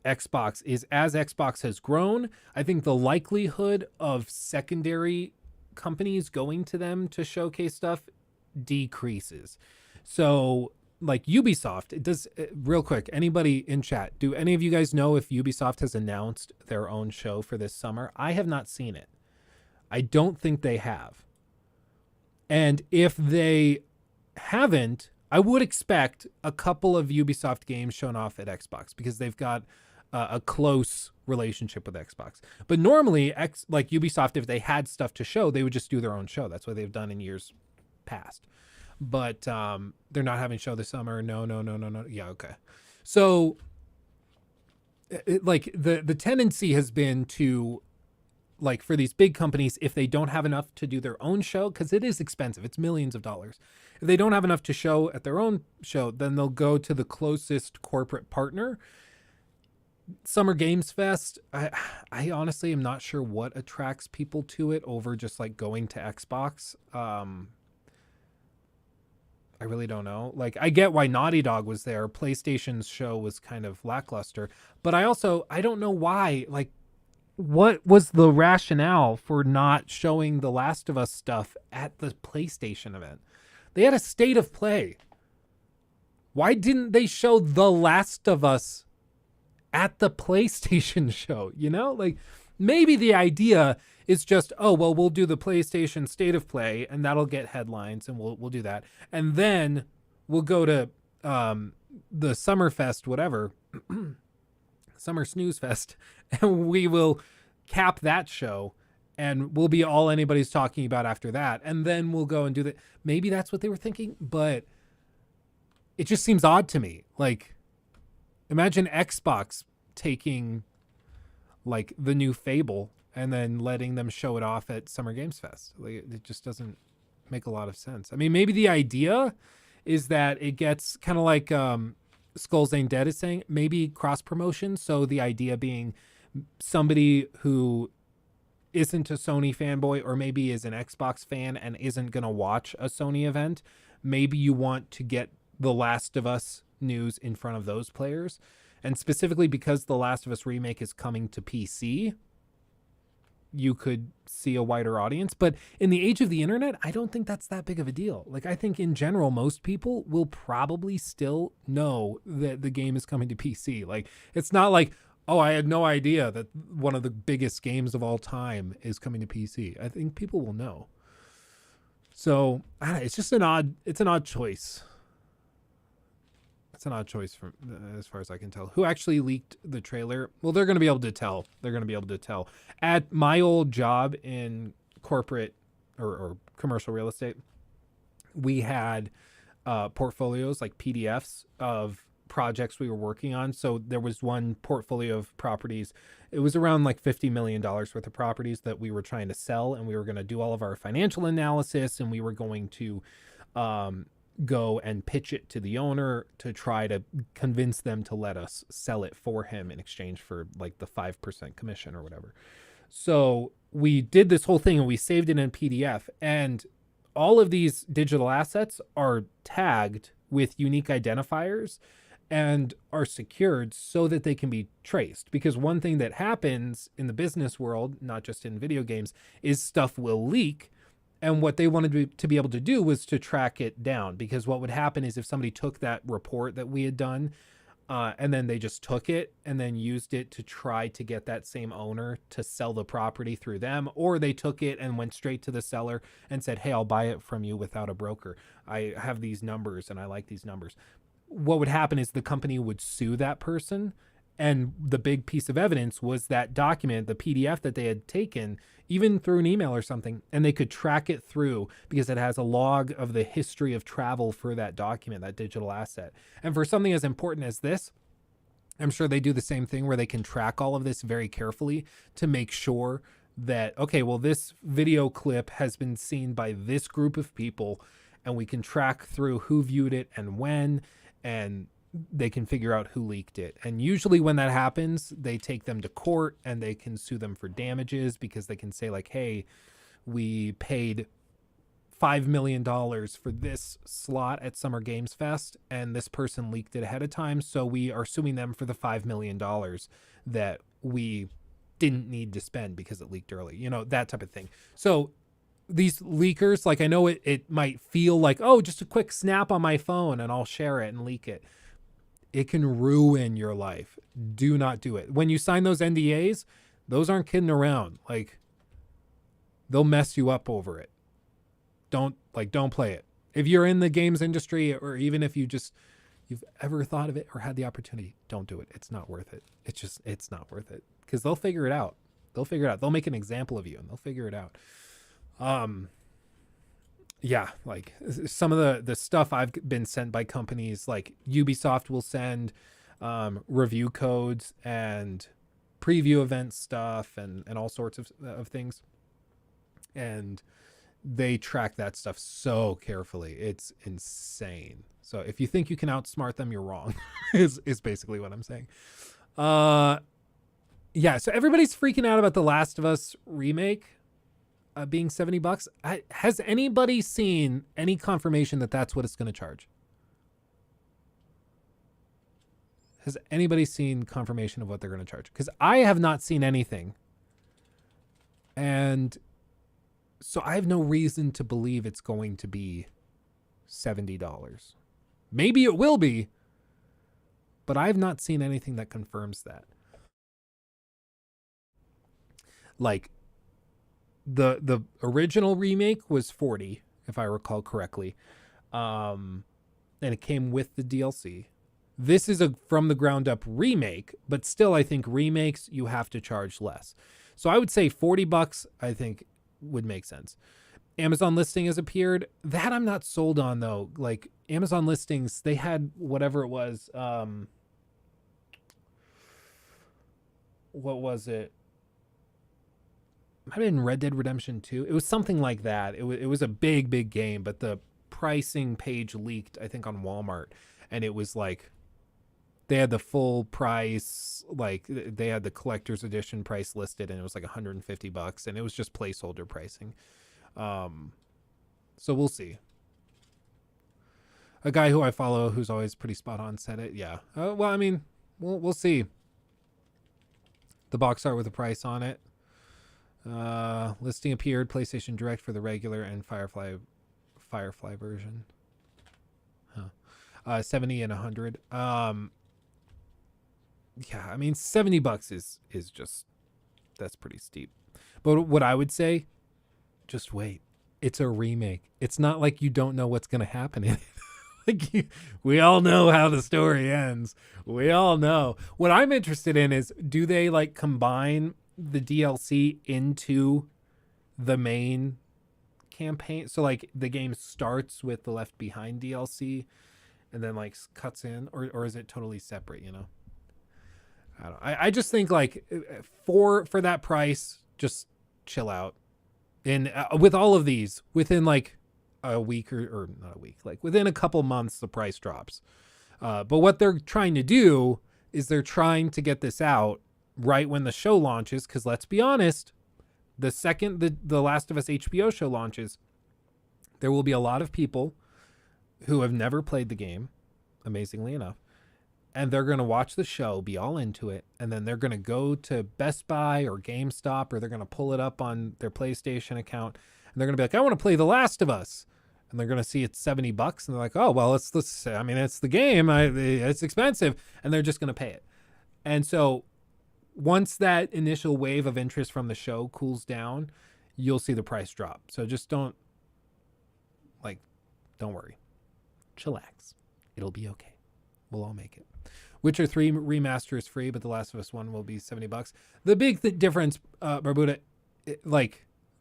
Xbox is, as Xbox has grown, I think the likelihood of secondary companies going to them to showcase stuff decreases. So like Ubisoft, it does, real quick, anybody in chat, do any of you guys know if Ubisoft has announced their own show for this summer? I have not seen it. I don't think they have. And if they haven't, I would expect a couple of Ubisoft games shown off at Xbox because they've got a close relationship with Xbox. But normally, like Ubisoft, if they had stuff to show, they would just do their own show. That's what they've done in years past. But they're not having a show this summer. No. Yeah, okay. So, like, the tendency has been to, like, for these big companies, if they don't have enough to do their own show, because it is expensive, it's millions of dollars. If they don't have enough to show at their own show, then they'll go to the closest corporate partner. Summer Games Fest, I honestly am not sure what attracts people to it over just like going to Xbox. I really don't know. Like, I get why Naughty Dog was there. PlayStation's show was kind of lackluster, but I don't know why. Like, what was the rationale for not showing The Last of Us stuff at the PlayStation event? They had a State of Play. Why didn't they show The Last of Us at the PlayStation show? You know, like, maybe the idea is just, oh, well, we'll do the PlayStation State of Play and that'll get headlines and we'll do that. And then we'll go to the Summerfest, whatever, Summer Snooze Fest, and we will cap that show and we'll be all anybody's talking about after that. And then we'll go and do that. Maybe that's what they were thinking, but it just seems odd to me. Like, imagine Xbox taking like the new Fable and then letting them show it off at Summer Games Fest. Like, it just doesn't make a lot of sense. I mean, maybe the idea is that it gets kind of like Skulls Ain't Dead is saying, maybe cross promotion. So the idea being somebody who isn't a Sony fanboy or maybe is an Xbox fan and isn't going to watch a Sony event, maybe you want to get The Last of Us news in front of those players. And specifically because The Last of Us Remake is coming to PC, you could see a wider audience. But in the age of the internet, I don't think that's that big of a deal. Like, I think in general, most people will probably still know that the game is coming to PC. Like, it's not like, oh, I had no idea that one of the biggest games of all time is coming to PC. I think people will know. So it's just an odd choice. It's an odd choice from as far as I can tell. Who actually leaked the trailer? Well, they're going to be able to tell. At my old job in corporate or commercial real estate, we had portfolios, like PDFs of projects we were working on. So there was one portfolio of properties. It was around like $50 million worth of properties that we were trying to sell, and we were going to do all of our financial analysis, and we were going to go and pitch it to the owner to try to convince them to let us sell it for him in exchange for like the 5% commission or whatever. So we did this whole thing and we saved it in PDF, and all of these digital assets are tagged with unique identifiers and are secured so that they can be traced. Because one thing that happens in the business world, not just in video games, is stuff will leak. And what they wanted to be able to do was to track it down, because what would happen is if somebody took that report that we had done And then they just took it and then used it to try to get that same owner to sell the property through them, or they took it and went straight to the seller and said, hey, I'll buy it from you without a broker. I have these numbers and I like these numbers. What would happen is the company would sue that person. And the big piece of evidence was that document, the PDF that they had taken, even through an email or something, and they could track it through because it has a log of the history of travel for that document, that digital asset. And for something as important as this, I'm sure they do the same thing where they can track all of this very carefully to make sure that, okay, well, this video clip has been seen by this group of people, and we can track through who viewed it and when, and they can figure out who leaked it. And usually when that happens, they take them to court and they can sue them for damages because they can say like, hey, we paid $5 million for this slot at Summer Games Fest and this person leaked it ahead of time. So we are suing them for the $5 million that we didn't need to spend because it leaked early, you know, that type of thing. So these leakers, like I know it might feel like, oh, just a quick snap on my phone and I'll share it and leak it. It can ruin your life. Do not do it. When you sign those NDAs, those aren't kidding around. Like, they'll mess you up over it. Don't play it. If you're in the games industry, or even if you've ever thought of it or had the opportunity, don't do it. It's not worth it. It's not worth it. Because they'll figure it out. They'll make an example of you and they'll figure it out. Yeah, like some of the stuff I've been sent by companies, like Ubisoft will send review codes and preview event stuff and all sorts of things. And they track that stuff so carefully. It's insane. So if you think you can outsmart them, you're wrong, is basically what I'm saying. Yeah, so everybody's freaking out about The Last of Us remake. Being $70. Has anybody seen any confirmation that that's what it's going to charge? Has anybody seen confirmation of what they're going to charge? Because I have not seen anything. And so I have no reason to believe it's going to be $70. Maybe it will be, but I have not seen anything that confirms that. Like, the original remake was $40, if I recall correctly. And it came with the DLC. This is a from the ground up remake, but still I think remakes you have to charge less. So I would say $40 I think would make sense. Amazon listing has appeared. That I'm not sold on though. Like Amazon listings, they had whatever it was. What was it? Might have been Red Dead Redemption 2. It was something like that. It was a big game, but the pricing page leaked, I think, on Walmart. And it was like, they had the full price, like they had the collector's edition price listed, and it was like $150, and it was just placeholder pricing. So we'll see. A guy who I follow, who's always pretty spot on, said it. Yeah. Well, I mean, we'll see. The box art with a price on it. Listing appeared PlayStation Direct for the regular and Firefly version. 70 and 100. Yeah, I mean $70 is just, that's pretty steep. But what I would say, just wait. It's a remake. It's not like you don't know what's going to happen in it. We all know how the story ends. We all know. What I'm interested in is, do they like combine the DLC into the main campaign? So like the game starts with the Left Behind DLC and then like cuts in, or is it totally separate, you know? I don't know. I just think like for that price, just chill out. And with all of these, within like a week or not a week, like within a couple months, the price drops. But what they're trying to do is they're trying to get this out right when the show launches, because let's be honest, the second the Last of Us HBO show launches, there will be a lot of people who have never played the game, amazingly enough, and they're going to watch the show, be all into it, and then they're going to go to Best Buy or GameStop, or they're going to pull it up on their PlayStation account, and they're going to be like, I want to play The Last of Us. and they're going to see it's $70 and they're like, oh, well, let's I mean, it's the game. It's expensive. And they're just going to pay it. And so once that initial wave of interest from the show cools down, you'll see the price drop. So just don't worry. Chillax. It'll be okay. We'll all make it. Witcher 3 remaster is free, but The Last of Us 1 will be $70. The big difference, Barbuda,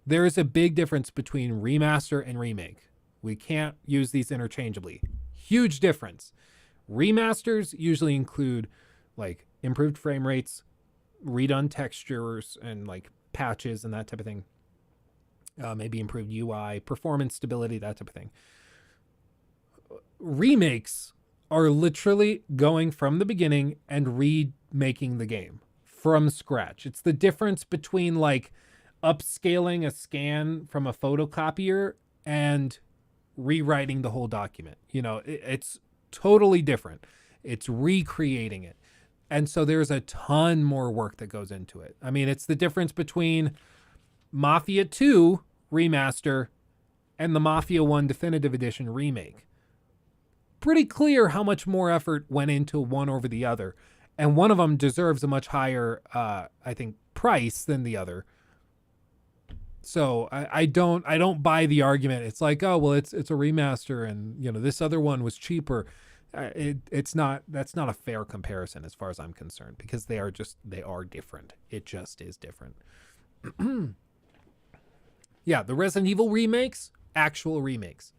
there is a big difference between remaster and remake. We can't use these interchangeably. Huge difference. Remasters usually include like improved frame rates, redone textures, and like patches and that type of thing. Maybe improved UI, performance stability, that type of thing. Remakes are literally going from the beginning and remaking the game from scratch. It's the difference between like upscaling a scan from a photocopier and rewriting the whole document. You know, it's totally different. It's recreating it. And so there's a ton more work that goes into it. I mean, it's the difference between Mafia 2 remaster and the Mafia 1 Definitive Edition remake. Pretty clear how much more effort went into one over the other. And one of them deserves a much higher, I think, price than the other. So I don't buy the argument. It's like, oh, well, it's a remaster and, you know, this other one was cheaper. That's not a fair comparison as far as I'm concerned, because they are different. It just is different. Yeah, the Resident Evil remakes, actual remakes.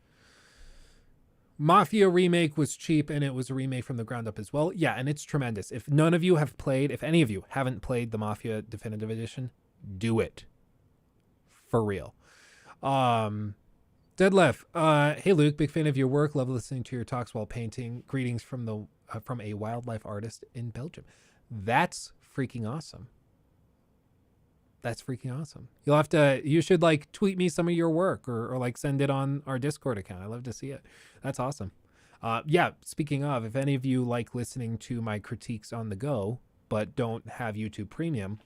Mafia remake was cheap and it was a remake from the ground up as well. Yeah, and it's tremendous. If none of you have played, if any of you haven't played the Mafia Definitive Edition, do it. For real. Deadlift. Hey Luke, big fan of your work. Love listening to your talks while painting. Greetings from a wildlife artist in Belgium. That's freaking awesome. That's freaking awesome. You should like tweet me some of your work or like send it on our Discord account. I love to see it. That's awesome. Yeah, speaking of, if any of you like listening to my critiques on the go, but don't have YouTube Premium,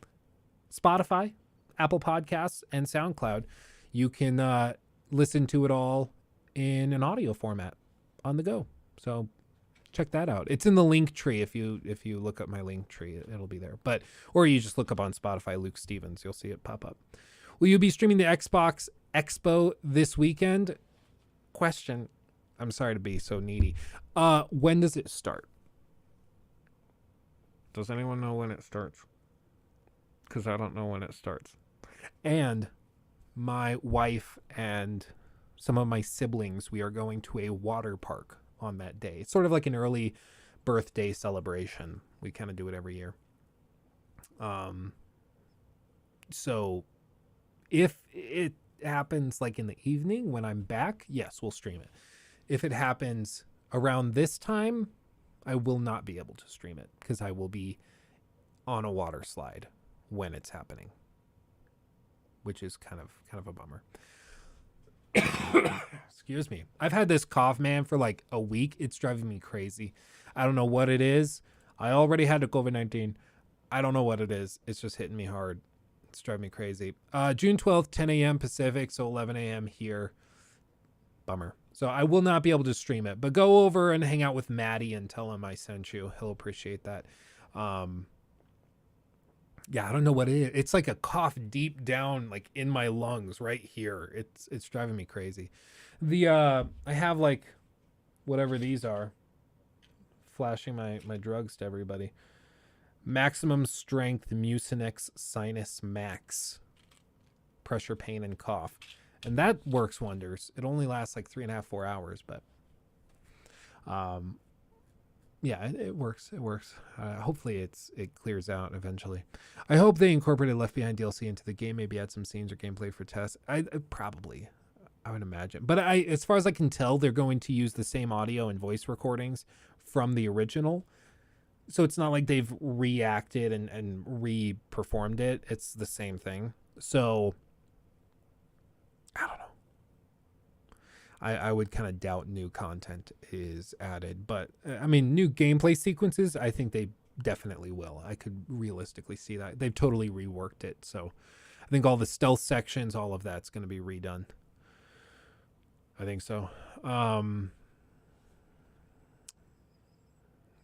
Spotify, Apple Podcasts, and SoundCloud, you can listen to it all in an audio format on the go. So check that out. It's in the link tree. If you look up my link tree, it'll be there. Or you just look up on Spotify Luke Stevens. You'll see it pop up. Will you be streaming the Xbox Expo this weekend? Question. I'm sorry to be so needy. When does it start? Does anyone know when it starts? Because I don't know when it starts. And my wife and some of my siblings, we are going to a water park on that day. It's sort of like an early birthday celebration. We kind of do it every year. So if it happens like in the evening when I'm back, yes, we'll stream it. If it happens around this time, I will not be able to stream it because I will be on a water slide when it's happening, which is kind of a bummer. Excuse me. I've had this cough, man, for like a week. It's driving me crazy. I don't know what it is. I already had the COVID-19. I don't know what it is. It's just hitting me hard. It's driving me crazy. June 12th, 10 a.m. Pacific, so 11 a.m. here. Bummer. So I will not be able to stream it, but go over and hang out with Maddie and tell him I sent you. He'll appreciate that. Yeah, I don't know what it is. It's like a cough deep down, like in my lungs right here. It's driving me crazy. I have like whatever these are, flashing my drugs to everybody. Maximum Strength Mucinex Sinus Max. Pressure, pain, and cough. And that works wonders. It only lasts like 3.5, 4 hours, but yeah, it works. It works. Hopefully it clears out eventually. I hope they incorporated Left Behind DLC into the game. Maybe add some scenes or gameplay for tests. I would imagine. But as far as I can tell, they're going to use the same audio and voice recordings from the original. So it's not like they've reacted and re-performed it. It's the same thing. So I don't know. I would kind of doubt new content is added, but I mean, new gameplay sequences, I think they definitely will. I could realistically see that. They've totally reworked it. So I think all the stealth sections, all of that's going to be redone. I think so.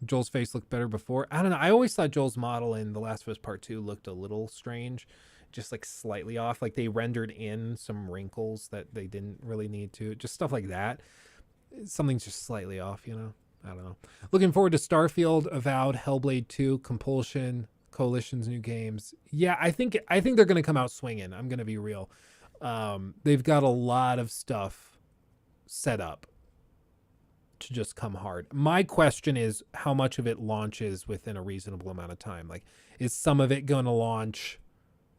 Joel's face looked better before. I don't know. I always thought Joel's model in The Last of Us Part 2 looked a little strange, just like slightly off. Like they rendered in some wrinkles that they didn't really need to. Just stuff like that. Something's just slightly off, you know? I don't know. Looking forward to Starfield, Avowed, Hellblade 2, Compulsion, Coalition's new games. Yeah, I think they're going to come out swinging. I'm going to be real. They've got a lot of stuff set up to just come hard. My question is how much of it launches within a reasonable amount of time. Like, is some of it going to launch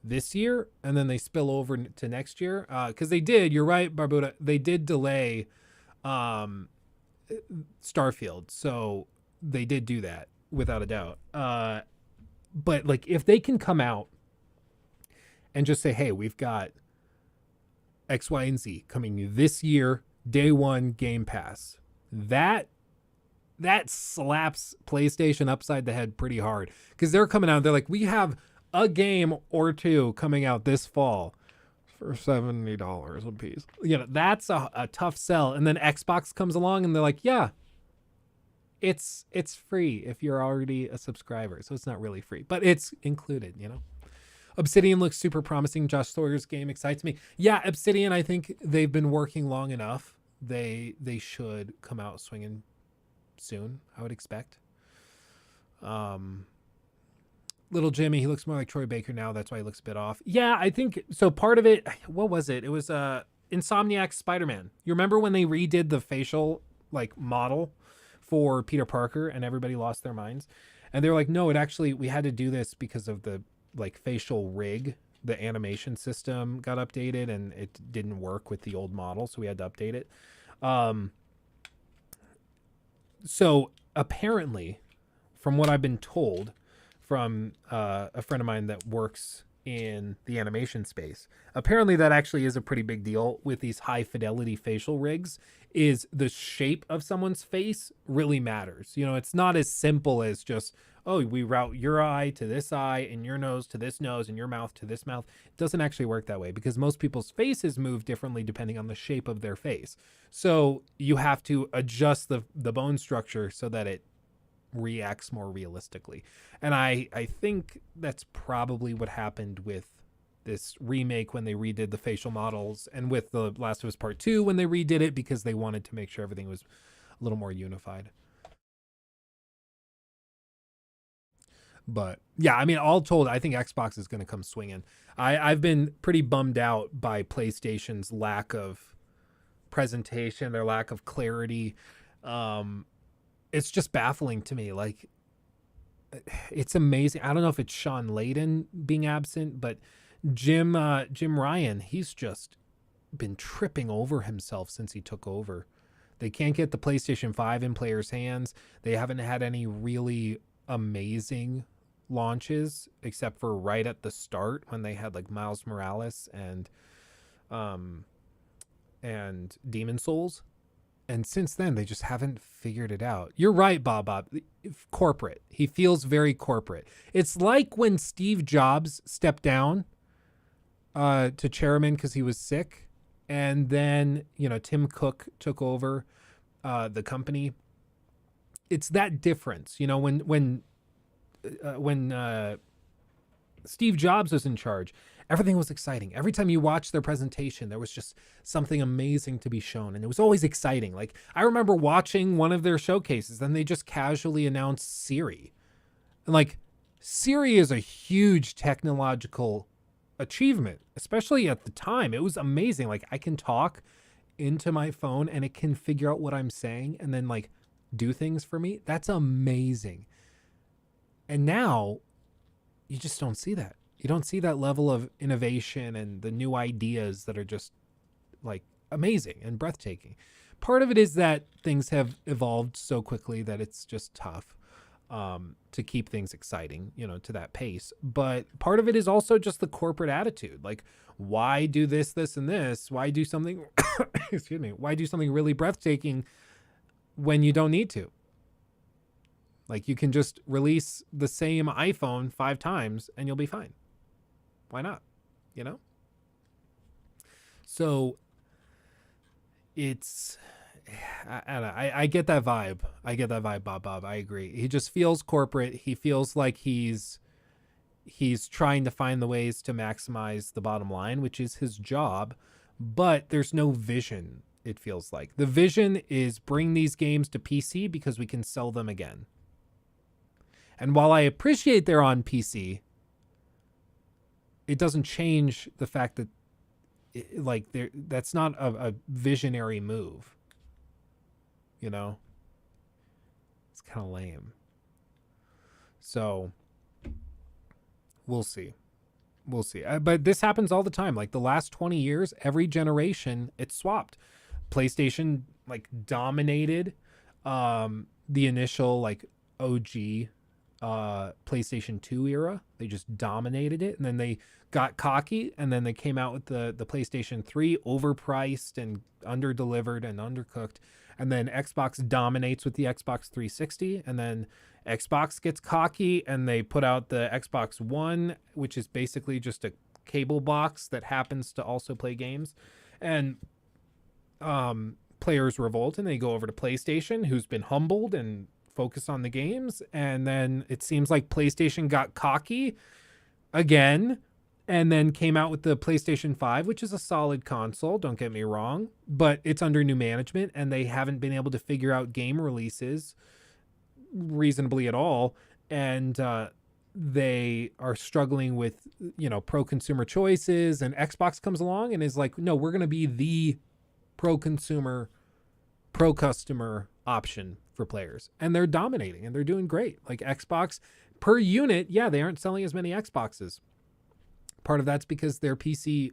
this year and then they spill over to next year? Because they did, you're right, Barbuda, they did delay Starfield. So they did do that without a doubt. But like, if they can come out and just say, hey, we've got X, Y, and Z coming this year, day one, Game Pass. That slaps PlayStation upside the head pretty hard, because they're coming out. They're like, we have a game or two coming out this fall for $70 a piece. You know, that's a tough sell. And then Xbox comes along and they're like, yeah, it's free if you're already a subscriber. So it's not really free, but it's included, you know. Obsidian looks super promising. Josh Sawyer's game excites me. Yeah, Obsidian, I think they've been working long enough. They should come out swinging soon, I would expect. Little Jimmy, he looks more like Troy Baker now. That's why he looks a bit off. Yeah, I think so. Part of it, what was it? It was Insomniac's Spider-Man. You remember when they redid the facial like model for Peter Parker and everybody lost their minds? And they were like, no, we had to do this because of the like facial rig. The animation system got updated and it didn't work with the old model, so we had to update it. So apparently, from what I've been told from a friend of mine that works in the animation space, apparently that actually is a pretty big deal with these high fidelity facial rigs. Is the shape of someone's face really matters. You know, it's not as simple as just, oh, we route your eye to this eye and your nose to this nose and your mouth to this mouth. It doesn't actually work that way, because most people's faces move differently depending on the shape of their face. So you have to adjust the bone structure so that it reacts more realistically. And I think that's probably what happened with this remake when they redid the facial models, and with The Last of Us Part 2 when they redid it, because they wanted to make sure everything was a little more unified. But yeah, I mean, all told, I think Xbox is going to come swinging. I've been pretty bummed out by PlayStation's lack of presentation, their lack of clarity. It's just baffling to me. Like, it's amazing. I don't know if it's Sean Layden being absent, but Jim Ryan, he's just been tripping over himself since he took over. They can't get the PlayStation 5 in players' hands. They haven't had any really amazing launches except for right at the start when they had like Miles Morales and Demon Souls. And since then, they just haven't figured it out. You're right, Bob. Corporate. He feels very corporate. It's like when Steve Jobs stepped down to chairman because he was sick. And then, you know, Tim Cook took over the company. It's that difference. You know, when Steve Jobs was in charge, everything was exciting. Every time you watched their presentation, there was just something amazing to be shown. And it was always exciting. Like, I remember watching one of their showcases, and they just casually announced Siri. And like, Siri is a huge technological achievement, especially at the time. It was amazing. Like, I can talk into my phone and it can figure out what I'm saying and then like do things for me. That's amazing. And now you just don't see that. You don't see that level of innovation and the new ideas that are just like amazing and breathtaking. Part of it is that things have evolved so quickly that it's just tough to keep things exciting, you know, to that pace. But part of it is also just the corporate attitude. Like, why do this, and this? Why do something, excuse me, why do something really breathtaking when you don't need to? Like, you can just release the same iPhone 5 times and you'll be fine. Why not? You know? So it's I don't know. I get that vibe. I get that vibe, Bob. I agree. He just feels corporate. He feels like he's trying to find the ways to maximize the bottom line, which is his job, but there's no vision, it feels like. The vision is bring these games to PC because we can sell them again. And while I appreciate they're on PC, it doesn't change the fact that that's not a visionary move. You know? It's kind of lame. So we'll see. We'll see. But this happens all the time. Like the last 20 years, every generation, it's swapped. PlayStation like dominated the initial like OG PlayStation 2 era. They just dominated it, and then they got cocky, and then they came out with the PlayStation 3, overpriced and underdelivered and undercooked. And then Xbox dominates with the Xbox 360, and then Xbox gets cocky and they put out the Xbox One, which is basically just a cable box that happens to also play games. And players revolt and they go over to PlayStation, who's been humbled and focused on the games. And then it seems like PlayStation got cocky again and then came out with the PlayStation 5, which is a solid console, don't get me wrong, but it's under new management and they haven't been able to figure out game releases reasonably at all. And they are struggling with, pro-consumer choices, and Xbox comes along and is like, no, we're going to be the pro-consumer, pro-customer option for players. And they're dominating and they're doing great. Like Xbox per unit, yeah, they aren't selling as many Xboxes. Part of that's because their PC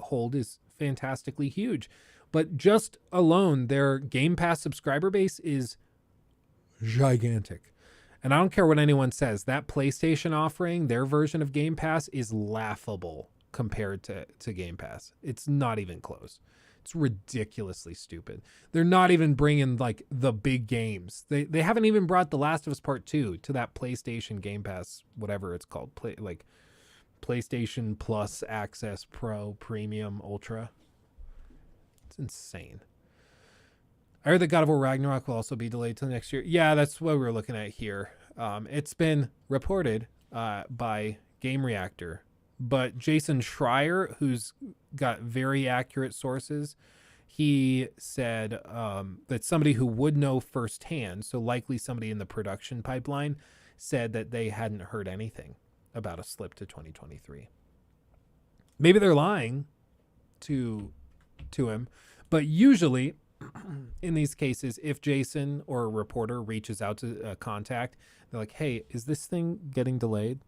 hold is fantastically huge. But just alone, their Game Pass subscriber base is gigantic. And I don't care what anyone says, that PlayStation offering, their version of Game Pass, is laughable compared to Game Pass. It's not even close. It's ridiculously stupid. They're not even bringing like the big games. They haven't even brought The Last of Us Part 2 to that PlayStation Game Pass, whatever it's called, PlayStation Plus Access Pro Premium Ultra. It's insane. I heard that God of War Ragnarok will also be delayed till next year. Yeah, that's what we're looking at here. It's been reported by Game Reactor, but Jason Schreier, who's got very accurate sources, he said that somebody who would know firsthand, so likely somebody in the production pipeline, said that they hadn't heard anything about a slip to 2023. Maybe they're lying to him, but usually in these cases, if Jason or a reporter reaches out to a contact, they're like, hey, is this thing getting delayed?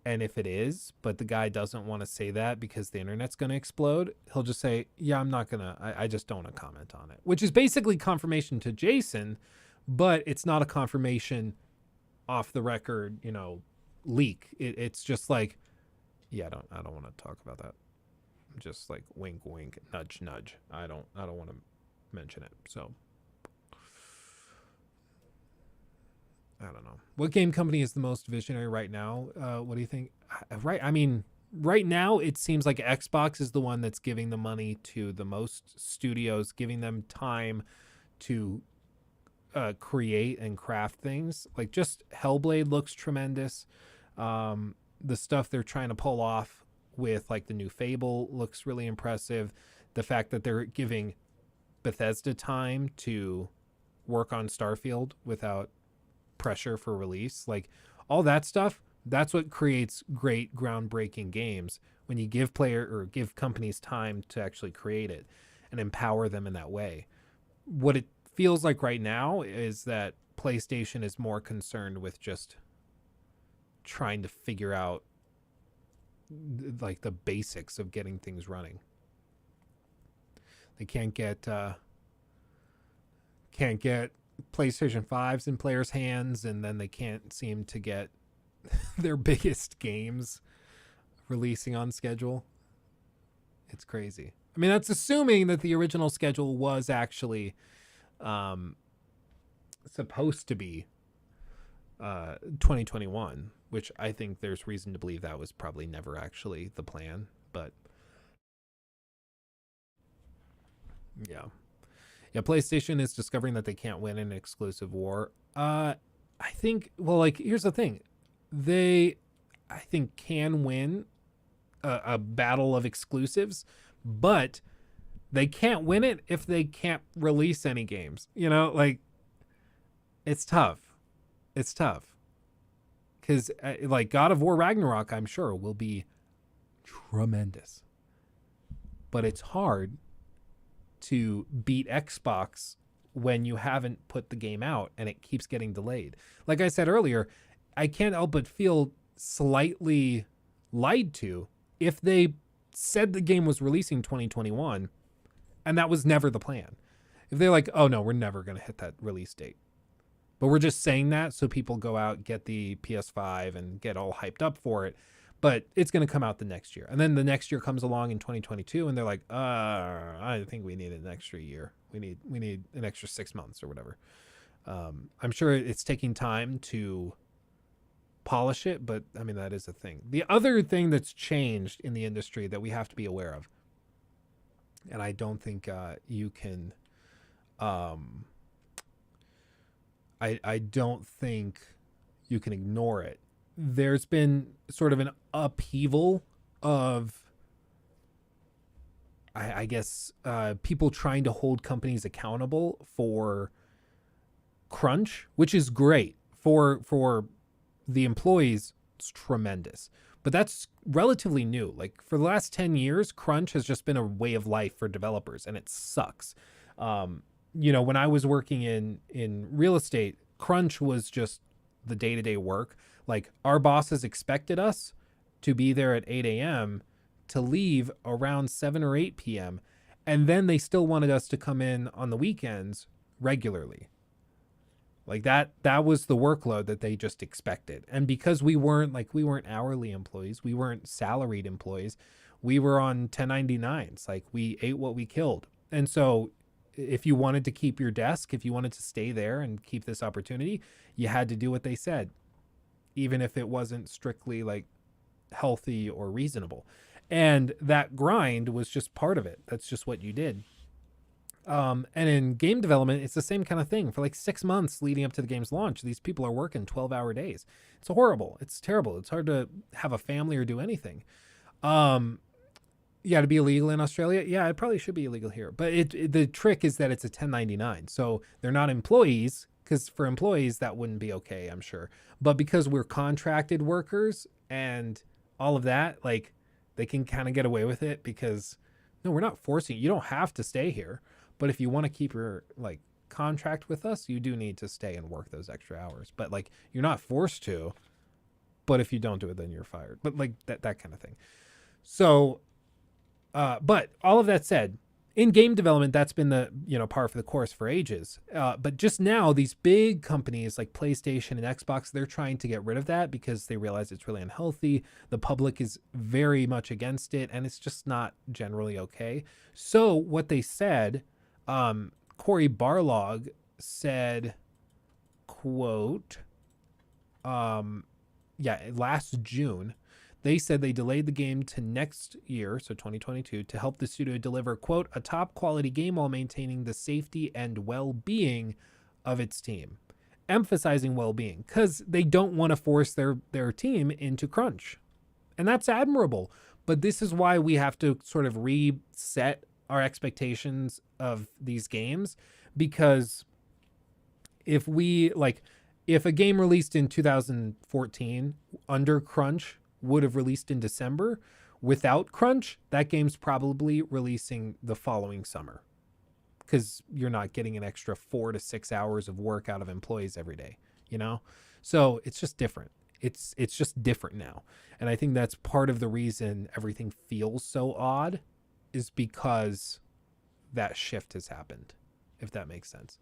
And if it is, but the guy doesn't want to say that because the internet's going to explode, he'll just say, yeah, I'm not going to, I just don't want to comment on it, which is basically confirmation to Jason, but it's not a confirmation off the record, leak. It's just like, yeah, I don't want to talk about that. Just like wink, wink, nudge, nudge. I don't want to mention it. So I don't know. What game company is the most visionary right now? What do you think? Right. I mean, right now it seems like Xbox is the one that's giving the money to the most studios, giving them time to create and craft things. Like just Hellblade looks tremendous. The stuff they're trying to pull off with like the new Fable looks really impressive. The fact that they're giving Bethesda time to work on Starfield without pressure for release, like all that stuff, that's what creates great groundbreaking games, when you give companies time to actually create it and empower them in that way. What it feels like right now is that PlayStation is more concerned with just trying to figure out like the basics of getting things running. They can't get PlayStation 5s in players' hands, and then they can't seem to get their biggest games releasing on schedule. It's crazy. I mean, that's assuming that the original schedule was actually supposed to be 2021, which I think there's reason to believe that was probably never actually the plan. But Yeah, PlayStation is discovering that they can't win an exclusive war. I think, well, like, here's the thing. They, I think, can win a battle of exclusives, but they can't win it if they can't release any games. You know, like, it's tough. It's tough. Because, like, God of War Ragnarok, I'm sure, will be tremendous. But it's hard to beat Xbox when you haven't put the game out and it keeps getting delayed. Like I said earlier, I can't help but feel slightly lied to if they said the game was releasing 2021 and that was never the plan. If they're like, oh no, we're never going to hit that release date. But we're just saying that so people go out, get the PS5 and get all hyped up for it. But it's going to come out the next year. And then the next year comes along in 2022 and they're like, I think we need an extra year. We need an extra 6 months or whatever. I'm sure it's taking time to polish it, but I mean, that is a thing. The other thing that's changed in the industry that we have to be aware of, and I don't think you can, I don't think you can ignore it. There's been sort of an upheaval of, I guess, people trying to hold companies accountable for crunch, which is great for the employees. It's tremendous, but that's relatively new. Like, for the last 10 years, crunch has just been a way of life for developers, and it sucks. You know, when I was working in real estate, crunch was just the day-to-day work. Like, our bosses expected us to be there at 8 a.m. to leave around 7 or 8 p.m. And then they still wanted us to come in on the weekends regularly. Like, that was the workload that they just expected. And because we weren't hourly employees, we weren't salaried employees, we were on 1099s. Like, we ate what we killed. And so if you wanted to keep your desk, if you wanted to stay there and keep this opportunity, you had to do what they said, even if it wasn't strictly like healthy or reasonable. And that grind was just part of it. That's just what you did. And in game development, it's the same kind of thing. For like 6 months leading up to the game's launch, these people are working 12-hour days. It's horrible. It's terrible. It's hard to have a family or do anything. Yeah, to be illegal in Australia, yeah, it probably should be illegal here. But the trick is that it's a 1099. So they're not employees, because for employees, that wouldn't be okay, I'm sure. But because we're contracted workers and all of that, like, they can kind of get away with it because, no, we're not forcing you. You don't have to stay here. But if you want to keep your, like, contract with us, you do need to stay and work those extra hours. But, like, you're not forced to. But if you don't do it, then you're fired. But, like, that kind of thing. So, but all of that said, in game development, that's been the, par for the course for ages. But just now, these big companies like PlayStation and Xbox, they're trying to get rid of that because they realize it's really unhealthy. The public is very much against it, and it's just not generally okay. So what they said, Cory Barlog said, quote, last June, they said they delayed the game to next year, so 2022, to help the studio deliver, quote, a top quality game while maintaining the safety and well-being of its team. Emphasizing well-being, because they don't want to force their team into crunch. And that's admirable. But this is why we have to sort of reset our expectations of these games, because if a game released in 2014 under crunch would have released in December, without crunch, that game's probably releasing the following summer, because you're not getting an extra 4 to 6 hours of work out of employees every day, So it's just different. It's just different now. And I think that's part of the reason everything feels so odd, is because that shift has happened, if that makes sense.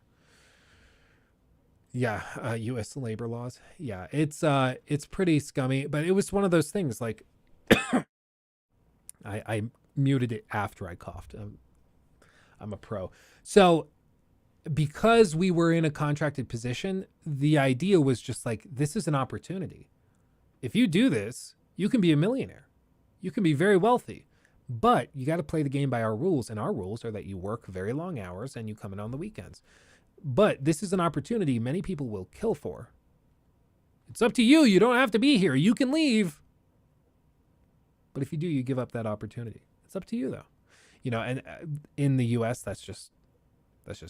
Yeah, U.S. labor laws. Yeah, it's pretty scummy, but it was one of those things. Like, I muted it after I coughed. I'm a pro. So, because we were in a contracted position, the idea was just like, this is an opportunity. If you do this, you can be a millionaire. You can be very wealthy. But you got to play the game by our rules, and our rules are that you work very long hours and you come in on the weekends. But this is an opportunity many people will kill for. It's up to you. You don't have to be here. You can leave. But if you do, you give up that opportunity. It's up to you, though. You know, and in the U.S., that's just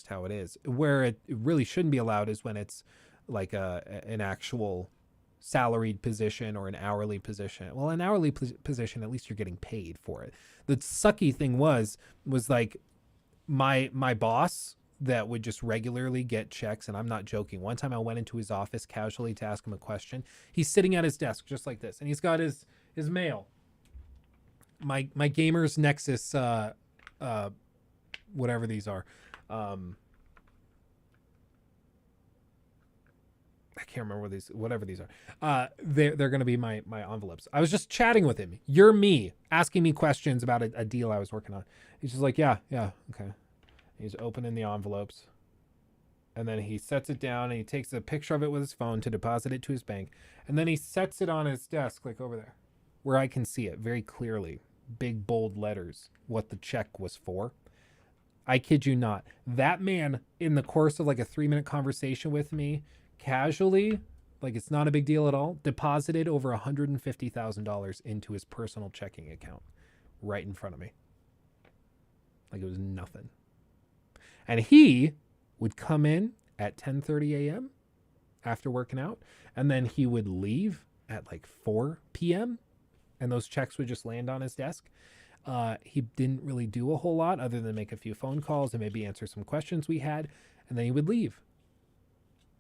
how it is. Where it really shouldn't be allowed is when it's like an actual salaried position or an hourly position. Well, an hourly position, at least you're getting paid for it. The sucky thing was like my boss that would just regularly get checks, and I'm not joking. One time I went into his office casually to ask him a question. He's sitting at his desk just like this, and he's got his mail. My Gamers Nexus, whatever these are. I can't remember whatever these are. They're going to be my envelopes. I was just chatting with him. You're me, asking me questions about a deal I was working on. He's just like, yeah, okay. He's opening the envelopes. And then he sets it down and he takes a picture of it with his phone to deposit it to his bank. And then he sets it on his desk, like over there, where I can see it very clearly. Big, bold letters, what the check was for. I kid you not. That man, in the course of like a 3-minute conversation with me, casually, like it's not a big deal at all, deposited over $150,000 into his personal checking account right in front of me. Like it was nothing. And he would come in at 10:30 a.m. after working out, and then he would leave at like 4 p.m. and those checks would just land on his desk. He didn't really do a whole lot other than make a few phone calls and maybe answer some questions we had, and then he would leave.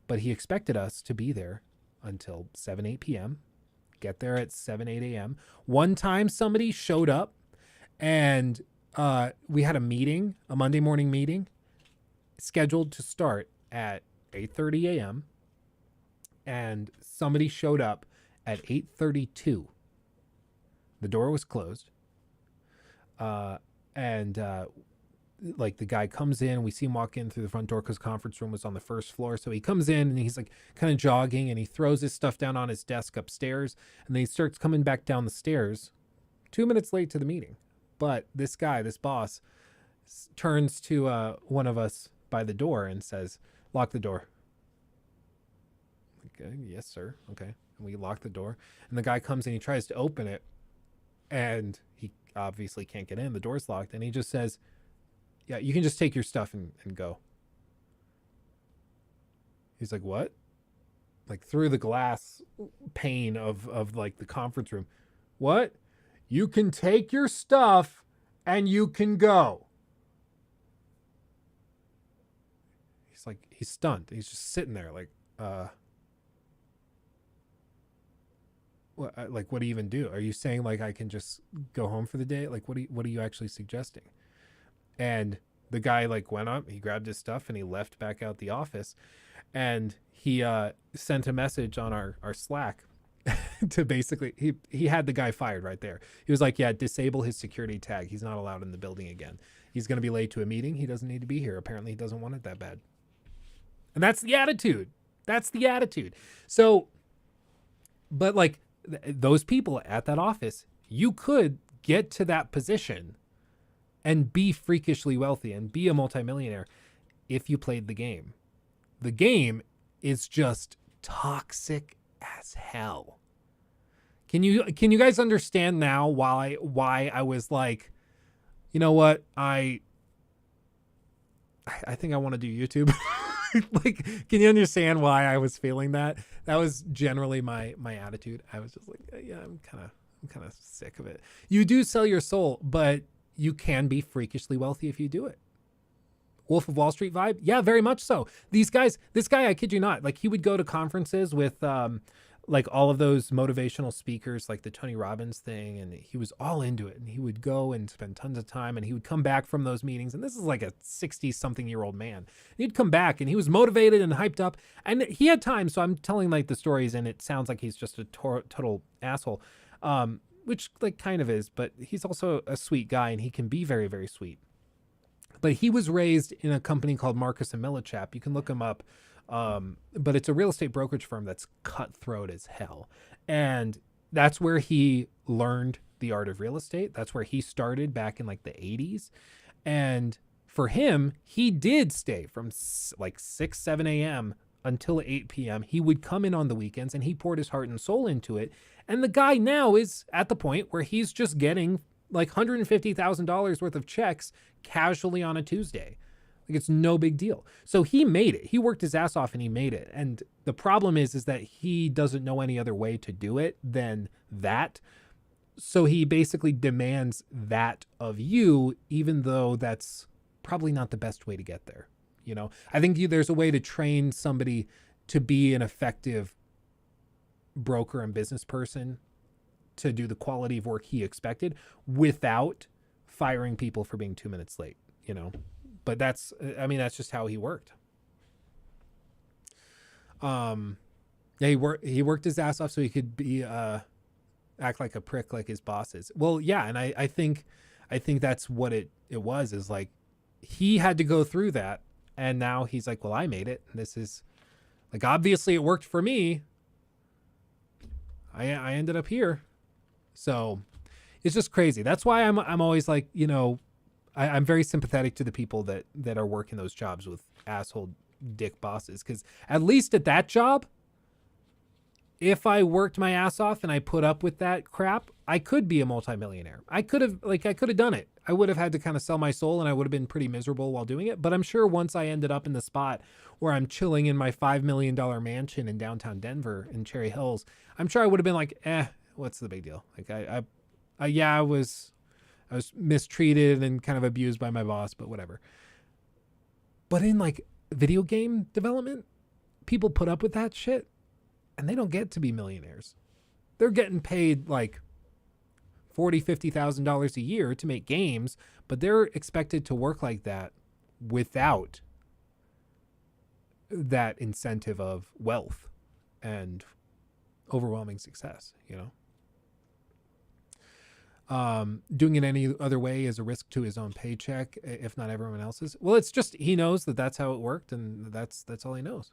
But he expected us to be there until 8 p.m., get there at 8 a.m. One time somebody showed up and we had a meeting, a Monday morning meeting, scheduled to start at 8:30 a.m. and somebody showed up at 8:32. The door was closed. Like the guy comes in, we see him walk in through the front door because the conference room was on the first floor. So he comes in and he's like kind of jogging and he throws his stuff down on his desk upstairs, and then he starts coming back down the stairs 2 minutes late to the meeting. But this guy, this boss, turns to one of us by the door and says, "Lock the door." Okay, yes, sir. Okay. And we lock the door, and the guy comes in, he tries to open it, and he obviously can't get in. The door's locked, and he just says, "Yeah, you can just take your stuff and go." He's like, "What?" Like through the glass pane of like the conference room. "What? You can take your stuff and you can go." He's like, he's stunned. He's just sitting there like, what do you even do? Are you saying like I can just go home for the day? Like, what are you actually suggesting? And the guy like went up, he grabbed his stuff and he left back out the office, and he sent a message on our Slack to basically, he had the guy fired right there. He was like, yeah, disable his security tag. He's not allowed in the building again. He's going to be late to a meeting. He doesn't need to be here. Apparently he doesn't want it that bad. And that's the attitude. That's the attitude. So, but like those people at that office, you could get to that position and be freakishly wealthy and be a multimillionaire if you played the game. The game is just toxic as hell. Can you guys understand now why I was like, you know what? I think I want to do YouTube. Like, can you understand why I was feeling that? That was generally my attitude. I was just like, yeah, I'm kind of sick of it. You do sell your soul, but you can be freakishly wealthy if you do it. Wolf of Wall Street vibe? Yeah, very much so. These guys, this guy, I kid you not, like he would go to conferences with like all of those motivational speakers, like the Tony Robbins thing, and he was all into it, and he would go and spend tons of time, and he would come back from those meetings, and this is like a 60-something-year-old man. He'd come back and he was motivated and hyped up, and he had time, so I'm telling like the stories and it sounds like he's just a total asshole, which like kind of is, but he's also a sweet guy, and he can be very, very sweet. But he was raised in a company called Marcus & Millichap. You can look him up. But it's a real estate brokerage firm that's cutthroat as hell. And that's where he learned The Art of Real Estate. That's where he started back in like the 80s. And for him, he did stay from like 6, 7 a.m. until 8 p.m. He would come in on the weekends and he poured his heart and soul into it. And the guy now is at the point where he's just getting like $150,000 worth of checks casually on a Tuesday. Like, it's no big deal. So he made it. He worked his ass off and he made it. And the problem is that he doesn't know any other way to do it than that. So he basically demands that of you, even though that's probably not the best way to get there. You know, I think there's a way to train somebody to be an effective broker and business person to do the quality of work he expected without firing people for being 2 minutes late, you know. But that's just how he worked. Yeah, he worked his ass off so he could be act like a prick like his bosses. Well, yeah, and I think that's what it was, is like he had to go through that, and now he's like, well, I made it. And this is like, obviously it worked for me. I ended up here. So it's just crazy. That's why I'm always like, you know, I'm very sympathetic to the people that are working those jobs with asshole dick bosses, because at least at that job, if I worked my ass off and I put up with that crap, I could be a multimillionaire. I could have done it. I would have had to kind of sell my soul and I would have been pretty miserable while doing it. But I'm sure once I ended up in the spot where I'm chilling in my $5 million mansion in downtown Denver in Cherry Hills, I'm sure I would have been like, what's the big deal? Like I was mistreated and kind of abused by my boss, but whatever. But in like video game development, people put up with that shit and they don't get to be millionaires. They're getting paid like $40,000, $50,000 a year to make games, but they're expected to work like that without that incentive of wealth and overwhelming success, you know? Doing it any other way is a risk to his own paycheck, if not everyone else's. Well, it's just, he knows that that's how it worked, and that's all he knows.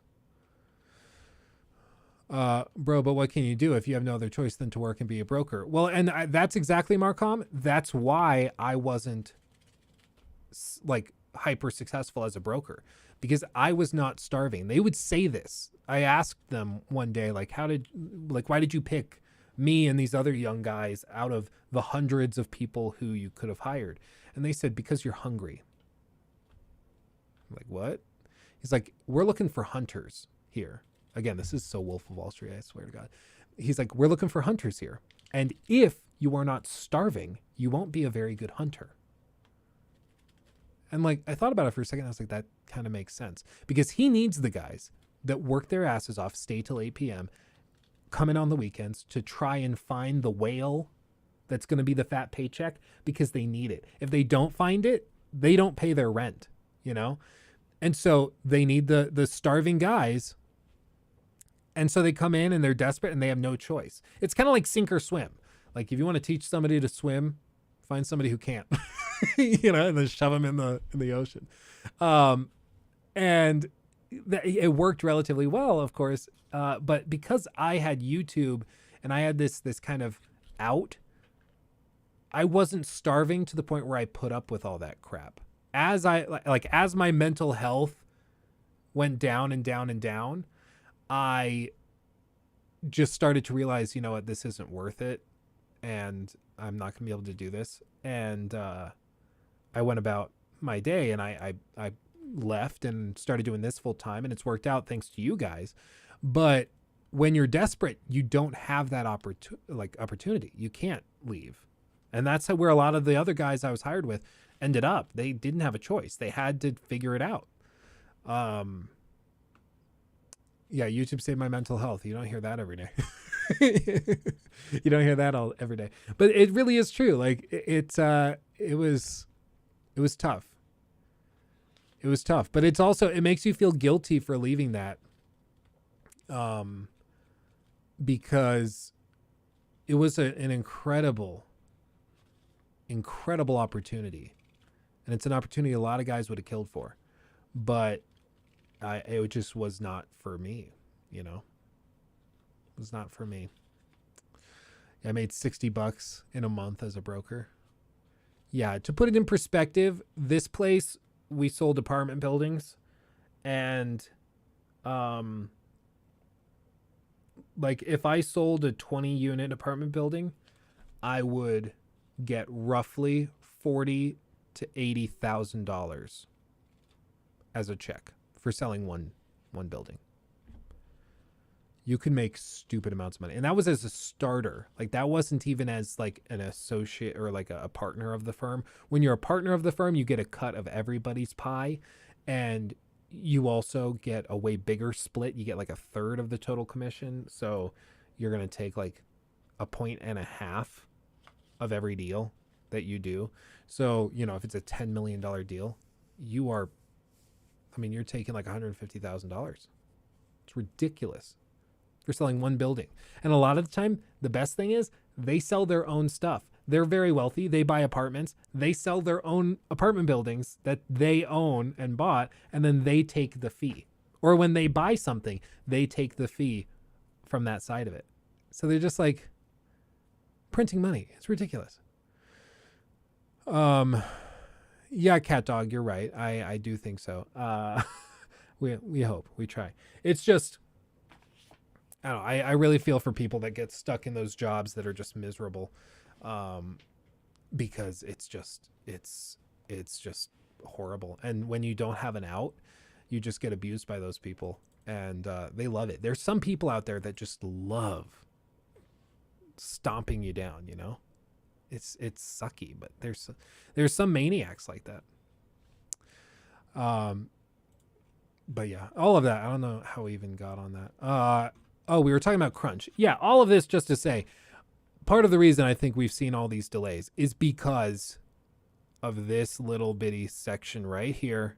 Bro, but what can you do if you have no other choice than to work and be a broker? Well, and that's exactly, Marcom. That's why I wasn't like hyper successful as a broker, because I was not starving. They would say this. I asked them one day, like, why did you pick me and these other young guys out of the hundreds of people who you could have hired? And they said, because you're hungry. I'm like, what? He's like, we're looking for hunters here. Again, this is so Wolf of Wall Street, I swear to God. He's like, we're looking for hunters here. And if you are not starving, you won't be a very good hunter. And like, I thought about it for a second. I was like, that kind of makes sense, because he needs the guys that work their asses off, stay till 8 p.m., come in on the weekends to try and find the whale that's going to be the fat paycheck, because they need it. If they don't find it, they don't pay their rent, you know? And so they need the starving guys. And so they come in and they're desperate and they have no choice. It's kind of like sink or swim. Like, if you want to teach somebody to swim, find somebody who can't, you know, and then shove them in the ocean. And it worked relatively well, of course. But because I had YouTube and I had this kind of out, I wasn't starving to the point where I put up with all that crap. As my mental health went down and down and down, I just started to realize, you know what, this isn't worth it, and I'm not gonna be able to do this. And I went about my day, and I left and started doing this full time, and it's worked out thanks to you guys. But when you're desperate, you don't have that opportunity. You can't leave. And that's where a lot of the other guys I was hired with ended up. They didn't have a choice. They had to figure it out. Yeah, YouTube saved my mental health. You don't hear that every day. You don't hear that every day. But it really is true. Like, it was tough. It was tough. But it's also, it makes you feel guilty for leaving that. Because it was an incredible opportunity. And it's an opportunity a lot of guys would have killed for. But it just was not for me, you know. It was not for me. I made $60 in a month as a broker. Yeah, to put it in perspective, this place, we sold apartment buildings, and like if I sold a 20-unit apartment building, I would get roughly $40,000 to $80,000 as a check for selling one building. You can make stupid amounts of money. And that was as a starter. Like that wasn't even as like an associate or like a partner of the firm. When you're a partner of the firm, you get a cut of everybody's pie, and you also get a way bigger split. You get like a third of the total commission. So you're going to take like 1.5 points of every deal that you do. So, you know, if it's a $10 million deal, you're taking like $150,000. It's ridiculous for selling one building. And a lot of the time, the best thing is they sell their own stuff. They're very wealthy. They buy apartments. They sell their own apartment buildings that they own and bought, and then they take the fee. Or when they buy something, they take the fee from that side of it. So they're just like printing money. It's ridiculous. Yeah, Cat Dog, you're right. I do think so. We hope. We try. It's just, I don't know. I really feel for people that get stuck in those jobs that are just miserable, because it's just horrible. And when you don't have an out, you just get abused by those people, and they love it. There's some people out there that just love stomping you down. You know, it's sucky, but there's some maniacs like that. But yeah, all of that. I don't know how we even got on that. Oh, we were talking about crunch. Yeah, all of this just to say, part of the reason I think we've seen all these delays is because of this little bitty section right here.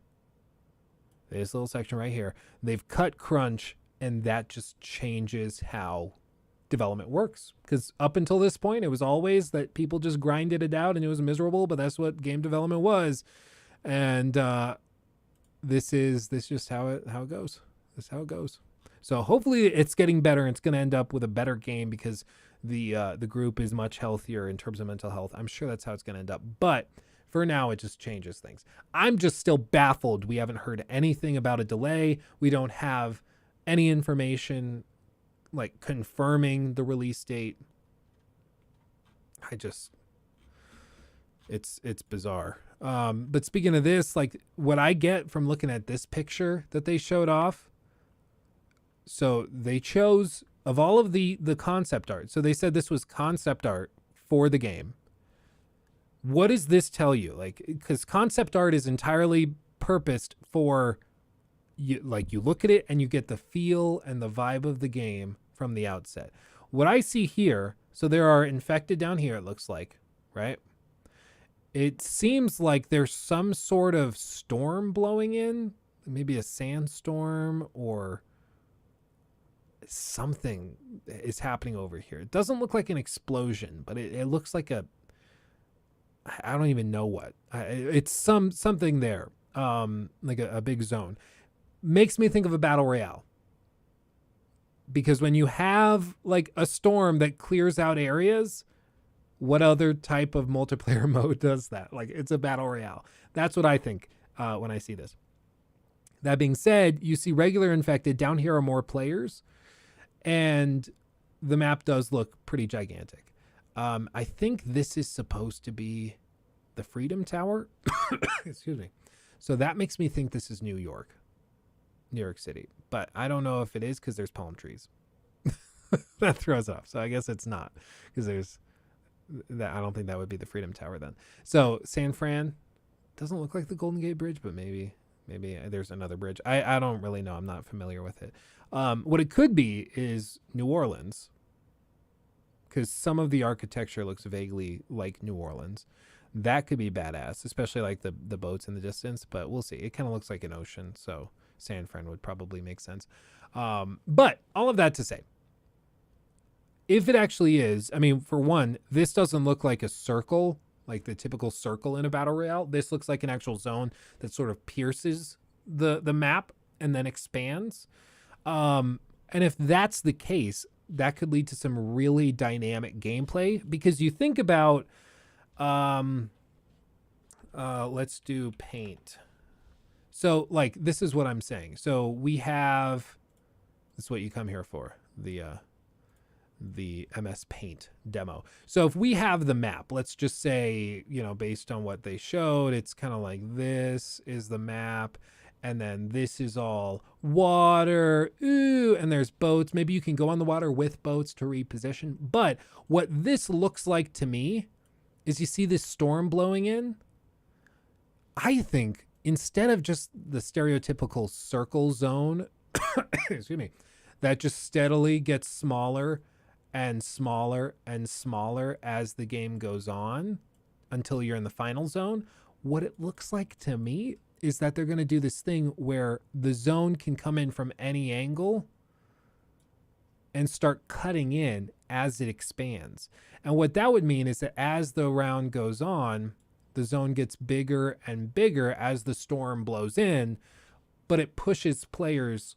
This little section right here. They've cut crunch, and that just changes how development works. Because up until this point, it was always that people just grinded it out and it was miserable, but that's what game development was. And this is just how it goes. This is how it goes. So hopefully it's getting better. It's going to end up with a better game because the group is much healthier in terms of mental health. I'm sure that's how it's going to end up. But for now, it just changes things. I'm just still baffled. We haven't heard anything about a delay. We don't have any information like confirming the release date. It's bizarre. But speaking of this, like what I get from looking at this picture that they showed off, so they chose, of all of the concept art, so they said this was concept art for the game. What does this tell you? Like, because concept art is entirely purposed for you. Like, you look at it and you get the feel and the vibe of the game from the outset. What I see here, so there are infected down here, it looks like, right? It seems like there's some sort of storm blowing in, maybe a sandstorm or something is happening over here. It doesn't look like an explosion, but it looks like I don't even know what. It's something there, like a big zone. Makes me think of a battle royale. Because when you have like a storm that clears out areas, what other type of multiplayer mode does that? Like, it's a battle royale. That's what I think when I see this. That being said, you see regular infected. Down here are more players. And the map does look pretty gigantic. I think this is supposed to be the Freedom Tower. Excuse me. So that makes me think this is New York City. But I don't know if it is because there's palm trees. That throws off. So I guess it's not because there's that. I don't think that would be the Freedom Tower then. So San Fran doesn't look like the Golden Gate Bridge, but maybe there's another bridge. I don't really know. I'm not familiar with it. What it could be is New Orleans, because some of the architecture looks vaguely like New Orleans. That could be badass, especially like the boats in the distance, but we'll see. It kind of looks like an ocean, so San Fran would probably make sense. But all of that to say, if it actually is, I mean, for one, this doesn't look like a circle, like the typical circle in a battle royale. This looks like an actual zone that sort of pierces the map and then expands. And if that's the case, that could lead to some really dynamic gameplay, because you think about, let's do paint. So like, this is what I'm saying. So we have, this is what you come here for, the MS Paint demo. So if we have the map, let's just say, you know, based on what they showed, it's kind of like this is the map, and then this is all water, ooh, and there's boats. Maybe you can go on the water with boats to reposition. But what this looks like to me is, you see this storm blowing in? I think instead of just the stereotypical circle zone, excuse me, that just steadily gets smaller and smaller and smaller as the game goes on until you're in the final zone, what it looks like to me is that they're going to do this thing where the zone can come in from any angle and start cutting in as it expands. And what that would mean is that as the round goes on, the zone gets bigger and bigger as the storm blows in, but it pushes players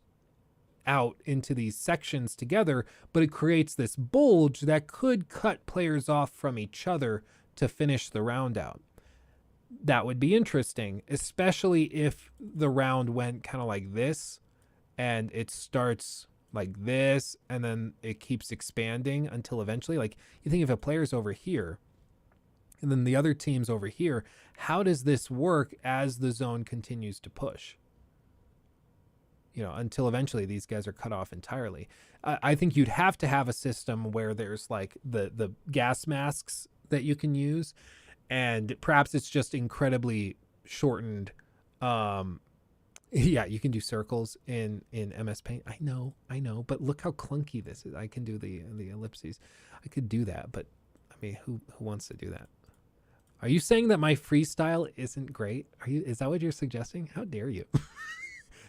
out into these sections together, but it creates this bulge that could cut players off from each other to finish the round out. That would be interesting, especially if the round went kind of like this, and it starts like this, and then it keeps expanding until eventually, like, you think if a player's over here and then the other team's over here, how does this work as the zone continues to push? You know, until eventually these guys are cut off entirely. I think you'd have to have a system where there's like the gas masks that you can use, and perhaps it's just incredibly shortened. Yeah, you can do circles in MS Paint. I know, but look how clunky this is. I can do the ellipses. I could do that, but I mean, who wants to do that? Are you saying that my freestyle isn't great? Is that what you're suggesting? How dare you?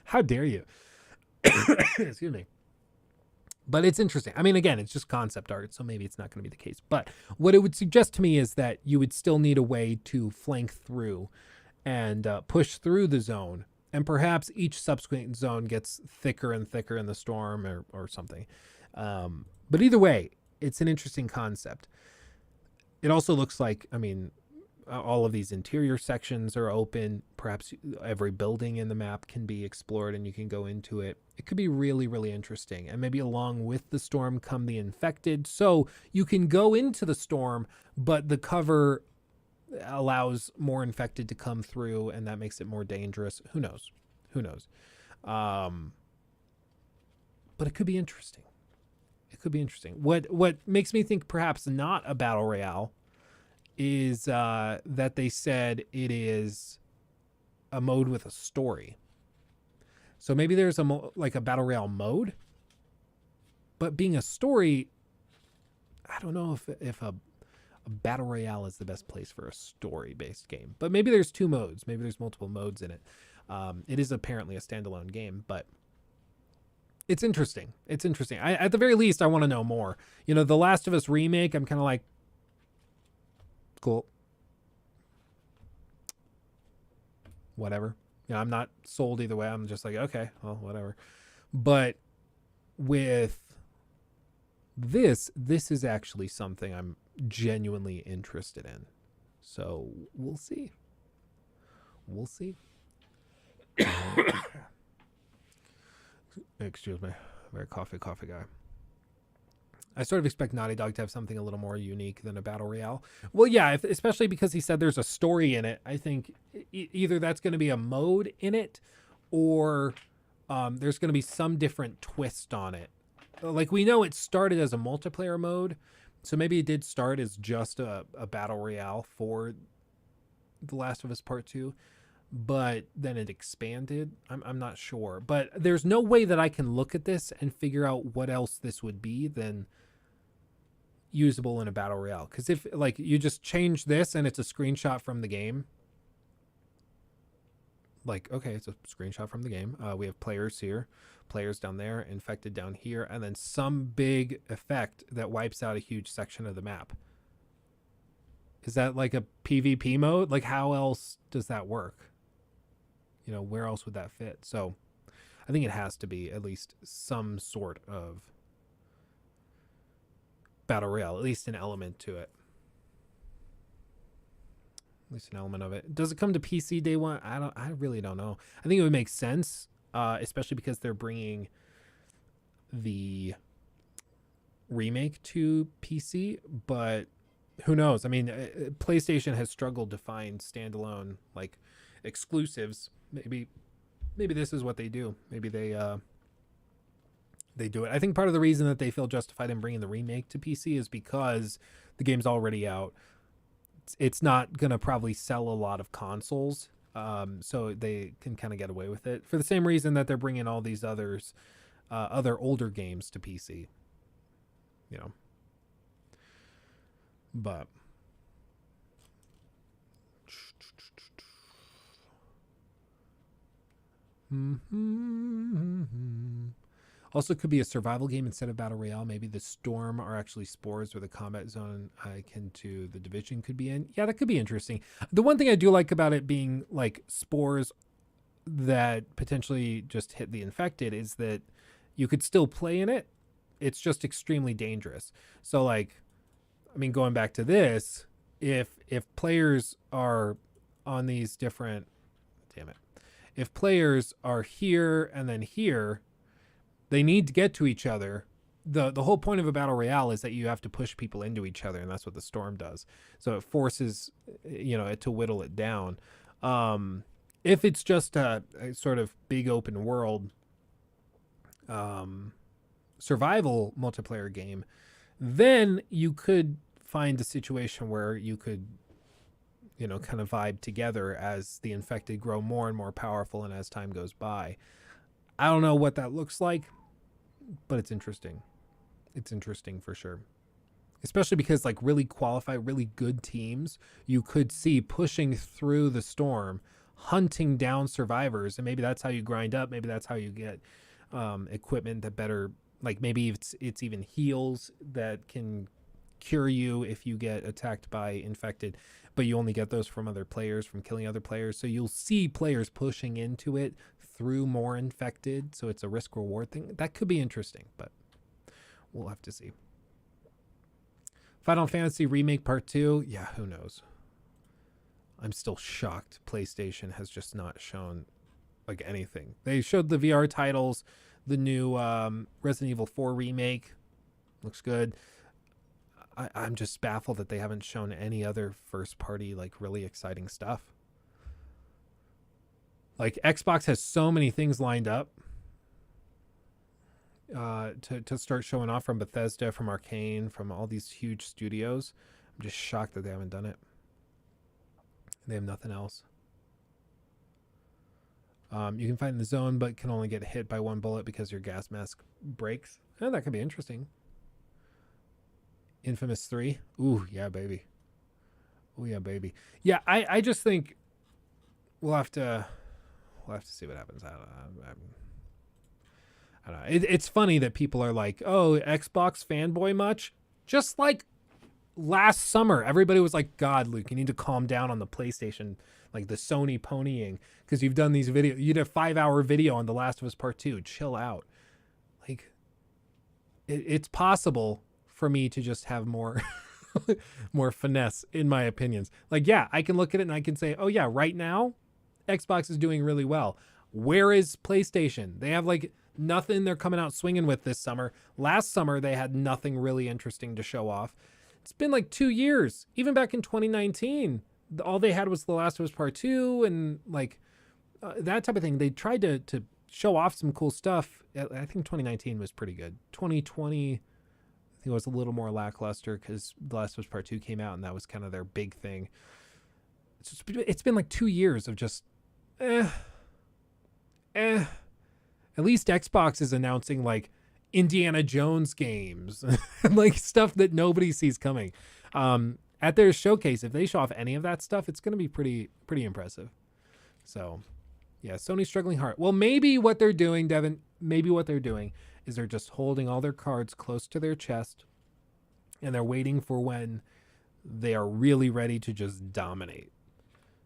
How dare you? Excuse me. But it's interesting. I mean, again, it's just concept art, so maybe it's not going to be the case. But what it would suggest to me is that you would still need a way to flank through and push through the zone. And perhaps each subsequent zone gets thicker and thicker in the storm or something. But either way, it's an interesting concept. It also looks like, I mean, all of these interior sections are open. Perhaps every building in the map can be explored and you can go into it. It could be really, really interesting. And maybe along with the storm come the infected. So you can go into the storm, but the cover allows more infected to come through, and that makes it more dangerous. Who knows? But it could be interesting. What makes me think perhaps not a battle royale is that they said it is a mode with a story. So maybe there's like a battle royale mode, but being a story, I don't know if a battle royale is the best place for a story-based game. But maybe there's two modes. Maybe there's multiple modes in it. It is apparently a standalone game, but it's interesting. At the very least, I want to know more. You know, The Last of Us remake, I'm kind of like, cool. Whatever. You know, I'm not sold either way. I'm just like, okay, well, whatever. But with this is actually something I'm genuinely interested in. So we'll see. Excuse me. Very coffee guy. I sort of expect Naughty Dog to have something a little more unique than a battle royale. Well, yeah, especially because he said there's a story in it. I think either that's going to be a mode in it, or there's going to be some different twist on it. Like, we know it started as a multiplayer mode, so maybe it did start as just a battle royale for The Last of Us Part 2, but then it expanded. I'm not sure. But there's no way that I can look at this and figure out what else this would be than usable in a battle royale. Because if, like, you just change this and it's a screenshot from the game, like, okay, it's a screenshot from the game. We have players here, players down there, infected down here, and then some big effect that wipes out a huge section of the map. Is that like a PvP mode? Like, how else does that work? You know, where else would that fit? So I think it has to be at least some sort of battle royale, at least an element to it. At least an element of it. Does it come to PC day one? I really don't know. I think it would make sense, especially because they're bringing the remake to PC, but who knows? I mean, PlayStation has struggled to find standalone like exclusives. Maybe this is what they do. Maybe they do it. I think part of the reason that they feel justified in bringing the remake to PC is because the game's already out. It's not gonna probably sell a lot of consoles, so they can kind of get away with it for the same reason that they're bringing all these other older games to PC. You know, but also could be a survival game instead of battle royale. Maybe the storm are actually spores, where the combat zone akin to the Division could be in. Yeah, that could be interesting. The one thing I do like about it being like spores that potentially just hit the infected is that you could still play in it. It's just extremely dangerous. So like, I mean, going back to this, if players are on these different, if players are here and then here, they need to get to each other. The whole point of a battle royale is that you have to push people into each other, and that's what the storm does. So it forces, it to whittle it down. If it's just a sort of big open world survival multiplayer game, then you could find a situation where you could kind of vibe together as the infected grow more and more powerful and as time goes by. I don't know what that looks like, but it's interesting. It's interesting for sure. Especially because like really qualified, really good teams, you could see pushing through the storm, hunting down survivors, and maybe that's how you grind up. Maybe that's how you get equipment that better, like maybe it's even heals that can cure you if you get attacked by infected, but you only get those from other players, from killing other players. So you'll see players pushing into it through more infected. So it's a risk reward thing. That could be interesting, but we'll have to see. Final Fantasy Remake Part 2. Yeah, who knows? I'm still shocked PlayStation has just not shown like anything. They showed the VR titles, the new Resident Evil 4 remake. Looks good. I'm just baffled that they haven't shown any other first party, like really exciting stuff. Like Xbox has so many things lined up to start showing off, from Bethesda, from Arcane, from all these huge studios. I'm just shocked that they haven't done it. They have nothing else. You can fight in the zone, but can only get hit by one bullet because your gas mask breaks. Oh, that could be interesting. Infamous 3. Ooh, yeah, baby. Oh, yeah, baby. Yeah, I just think we'll have to see what happens. I don't know. It's funny that people are like, oh, Xbox fanboy much? Just like last summer, everybody was like, God, Luke, you need to calm down on the PlayStation, like the Sony ponying, because you've done these videos. You did a 5-hour video on The Last of Us Part 2. Chill out. Like, it's possible for me to just have more more finesse in my opinions. Like, yeah, I can look at it and I can say, oh yeah, right now Xbox is doing really well. Where is PlayStation? They have like nothing they're coming out swinging with this summer. Last summer they had nothing really interesting to show off. It's been like 2 years. Even back in 2019, all they had was The Last of Us Part 2 and like that type of thing. They tried to show off some cool stuff. I think 2019 was pretty good. 2020, I think it was a little more lackluster because The Last of Us Part 2 came out and that was kind of their big thing. It's been like 2 years of just At least Xbox is announcing like Indiana Jones games like stuff that nobody sees coming. At their showcase, if they show off any of that stuff, it's going to be pretty impressive. So yeah, Sony's struggling hard. Well, maybe what they're doing, Devin, is they're just holding all their cards close to their chest and they're waiting for when they are really ready to just dominate.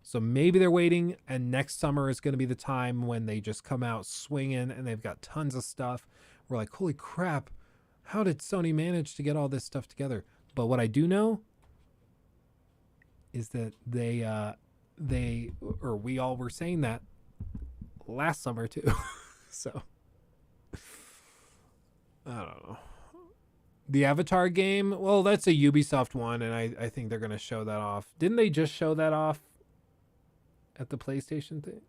So maybe they're waiting and next summer is going to be the time when they just come out swinging and they've got tons of stuff. We're like, holy crap, How did Sony manage to get all this stuff together? But what I do know is that we all were saying that last summer too. So I don't know. The Avatar game, well, that's a Ubisoft one, and I think they're going to show that off. Didn't they just show that off at the PlayStation thing?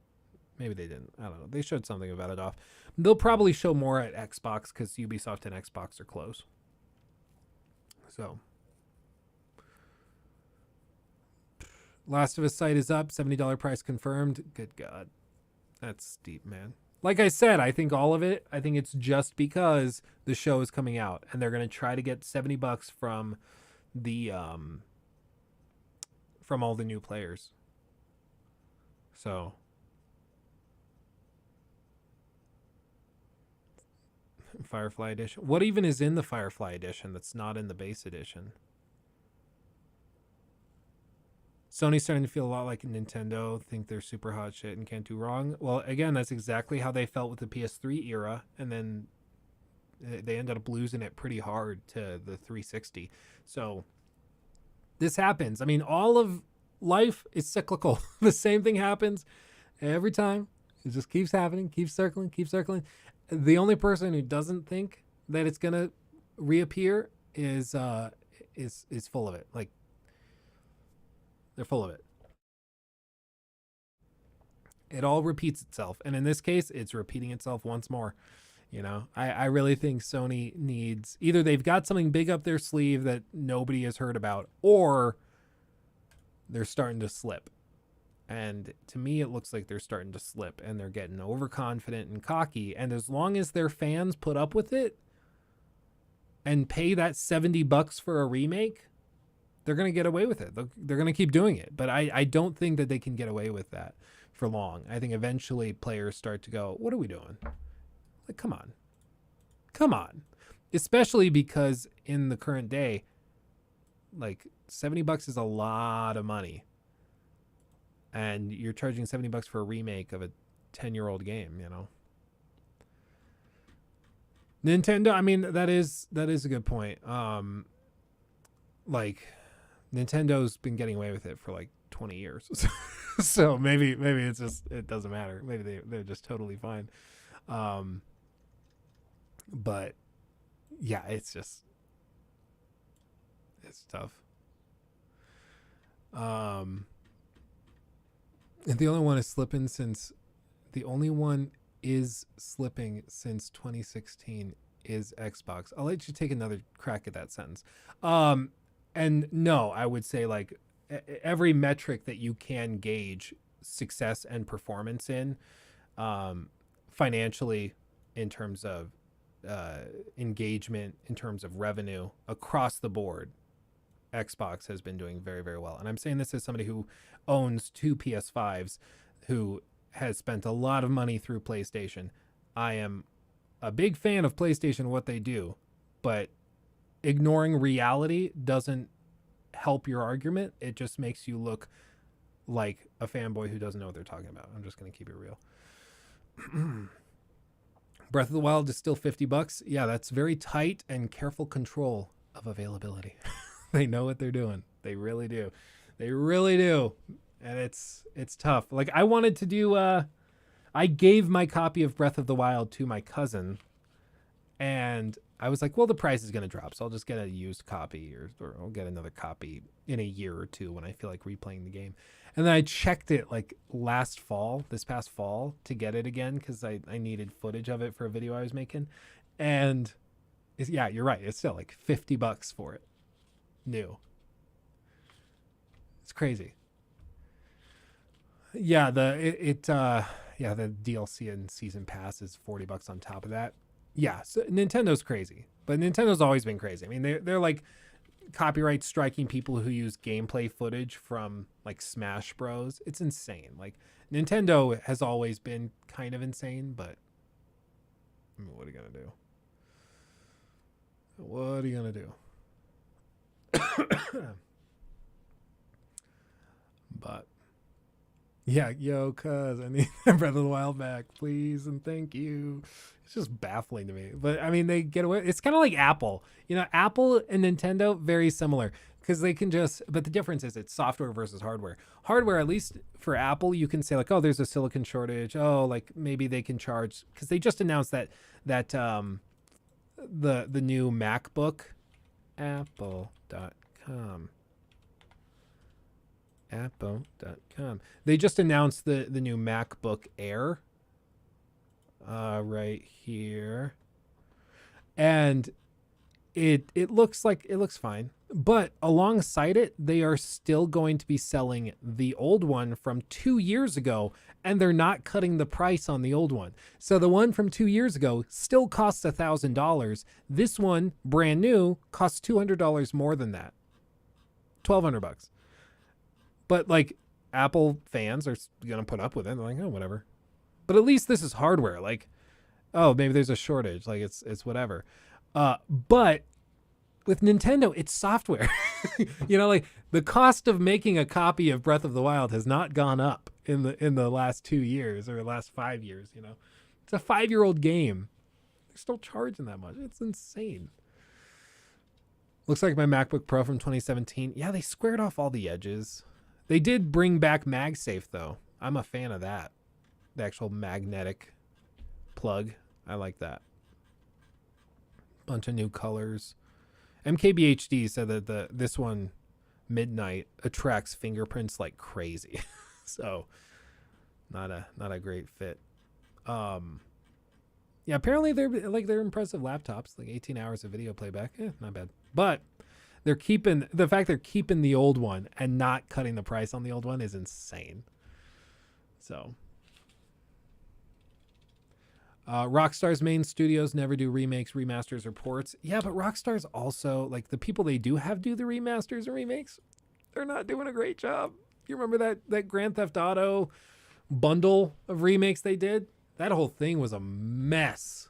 Maybe they didn't. I don't know. They showed something about it off. They'll probably show more at Xbox because Ubisoft and Xbox are close. So, Last of Us site is up. $70 price confirmed. Good God. That's steep, man. Like I said, I think all of it, I think it's just because the show is coming out and they're going to try to get $70 from the from all the new players. So Firefly Edition. What even is in the Firefly Edition that's not in the base edition? Sony's starting to feel a lot like Nintendo, think they're super hot shit and can't do wrong. Well, again, that's exactly how they felt with the PS3 era, and then they ended up losing it pretty hard to the 360. So this happens. I mean, all of life is cyclical. The same thing happens every time. It just keeps happening, keeps circling, keeps circling. The only person who doesn't think that it's gonna reappear is full of it. Like, they're full of it. It all repeats itself. And in this case, it's repeating itself once more. You know, I really think Sony needs, either they've got something big up their sleeve that nobody has heard about, or they're starting to slip. And to me, it looks like they're starting to slip and they're getting overconfident and cocky. And as long as their fans put up with it and pay that $70 for a remake, they're going to get away with it. They're going to keep doing it. But I don't think that they can get away with that for long. I think eventually players start to go, what are we doing? Like, come on. Come on. Especially because in the current day, like, $70 is a lot of money. And you're charging $70 for a remake of a 10-year-old game, you know? Nintendo, I mean, that is a good point. Like, Nintendo's been getting away with it for like 20 years. So maybe it's just, it doesn't matter. Maybe they're just totally fine. But yeah, it's tough. And the only one is slipping since 2016 is Xbox. I'll let you take another crack at that sentence. And no, I would say like every metric that you can gauge success and performance in, financially, in terms of engagement, in terms of revenue, across the board, Xbox has been doing very, very well. And I'm saying this as somebody who owns 2 PS5s, who has spent a lot of money through PlayStation. I am a big fan of PlayStation, what they do, but ignoring reality doesn't help your argument. It just makes you look like a fanboy who doesn't know what they're talking about. I'm just going to keep it real. Breath of the Wild is still $50. Yeah, that's very tight and careful control of availability. They know what they're doing. They really do. They really do. And it's tough. Like, I wanted to do, I gave my copy of Breath of the Wild to my cousin, and I was like, well, the price is going to drop, so I'll just get a used copy, or I'll get another copy in a year or two when I feel like replaying the game. And then I checked it like this past fall, to get it again, because I needed footage of it for a video I was making. And yeah, you're right. It's still like $50 for it. New. It's crazy. Yeah, the DLC and season pass is $40 on top of that. Yeah, so Nintendo's crazy, but Nintendo's always been crazy. I mean, they're like copyright striking people who use gameplay footage from like Smash Bros. It's insane. Like, Nintendo has always been kind of insane, but I mean, what are you gonna do? What are you gonna do? But Yeah, yo, cuz I need Breath of the Wild back, please and thank you. It's just baffling to me. But I mean, they get away. It's kind of like Apple. Apple and Nintendo, very similar because they can just, but the difference is it's software versus hardware. Hardware, at least for Apple, you can say like, oh, there's a silicon shortage. Oh, like maybe they can charge, because they just announced that the new MacBook, apple.com. Apple.com. They just announced the new MacBook Air right here. And it looks fine. But alongside it, they are still going to be selling the old one from 2 years ago, and they're not cutting the price on the old one. So the one from 2 years ago still costs $1,000. This one, brand new, costs $200 more than that. $1,200. But like Apple fans are going to put up with it. They're like, oh, whatever. But at least this is hardware. Like, oh, maybe there's a shortage. Like it's whatever. But with Nintendo, it's software. Like the cost of making a copy of Breath of the Wild has not gone up in the last 2 years or the last 5 years. It's a 5-year-old game. They're still charging that much. It's insane. Looks like my MacBook Pro from 2017. Yeah, they squared off all the edges. They did bring back MagSafe though. I'm a fan of that. The actual magnetic plug. I like that. Bunch of new colors. MKBHD said that this one, Midnight, attracts fingerprints like crazy. So not a great fit. Yeah, apparently they're impressive laptops, like 18 hours of video playback. Not bad. But they're keeping the old one and not cutting the price on the old one is insane. So Rockstar's main studios never do remakes, remasters, or ports. Yeah, but Rockstar's also, like, the people they do have do the remasters and remakes, they're not doing a great job. You remember that Grand Theft Auto bundle of remakes they did? That whole thing was a mess.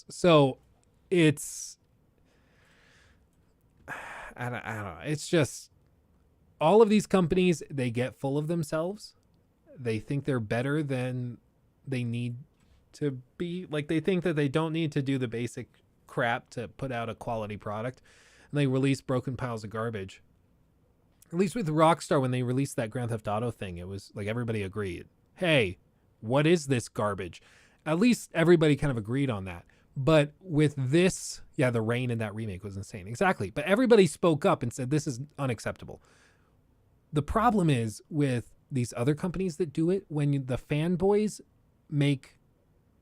So it's, I don't know. It's just, all of these companies, they get full of themselves. They think they're better than they need to be. Like, they think that they don't need to do the basic crap to put out a quality product. And they release broken piles of garbage. At least with Rockstar, when they released that Grand Theft Auto thing, it was like everybody agreed. Hey, what is this garbage? At least everybody kind of agreed on that. But with this, yeah, the rain in that remake was insane. Exactly. But everybody spoke up and said, this is unacceptable. The problem is with these other companies that do it, when the fanboys make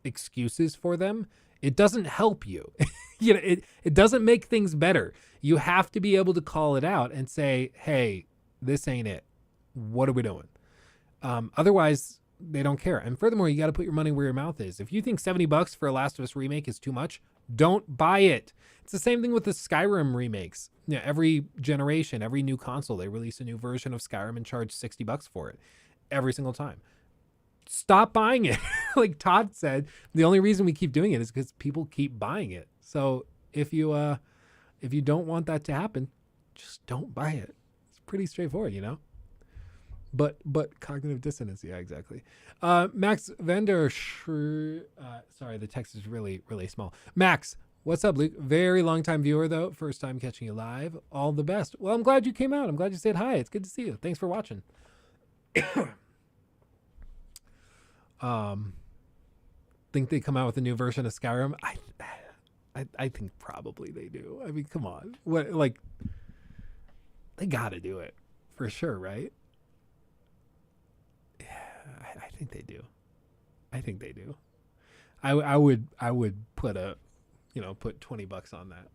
excuses for them, it doesn't help you. It doesn't make things better. You have to be able to call it out and say, hey, this ain't it. What are we doing? Otherwise, they don't care. And furthermore, you got to put your money where your mouth is. If you think $70 for a Last of Us remake is too much, don't buy it. It's the same thing with the Skyrim remakes. Every generation, every new console, they release a new version of Skyrim and charge $60 for it every single time. Stop buying it. Like Todd said, the only reason we keep doing it is because people keep buying it. So if you don't want that to happen, just don't buy it. It's pretty straightforward, But cognitive dissonance, yeah, exactly. Max Vander, sorry, the text is really, really small. Max, what's up, Luke? Very long time viewer though. First time catching you live. All the best. Well, I'm glad you came out. I'm glad you said hi. It's good to see you. Thanks for watching. Think they come out with a new version of Skyrim? I think probably they do. I mean, come on. What, like, they gotta do it for sure, right? I think they do. I would put put $20 on that.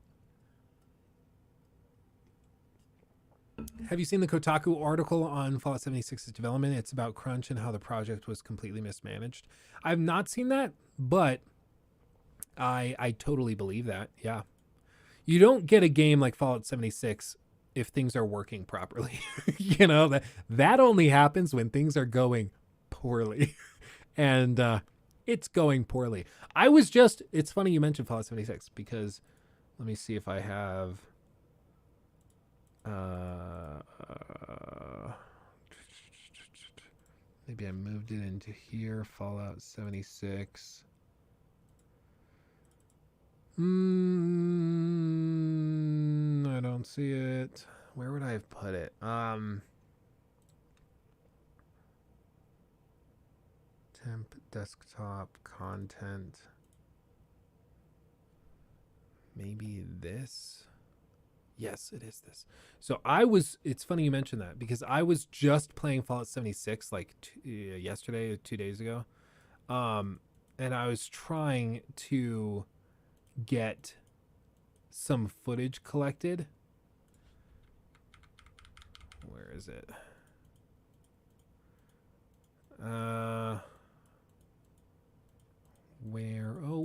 Have you seen the Kotaku article on Fallout 76's development? It's about crunch and how the project was completely mismanaged. I've not seen that, but I totally believe that. Yeah. You don't get a game like Fallout 76 if things are working properly. That only happens when things are going poorly. And it's going poorly. It's funny you mentioned Fallout 76 because let me see if I have Maybe I moved it into here. Fallout 76. I don't see it. Where would I have put it? Temp, desktop, content. Maybe this? Yes, it is this. So it's funny you mentioned that because I was just playing Fallout 76 like yesterday or 2 days ago. And I was trying to get some footage collected. Where is it?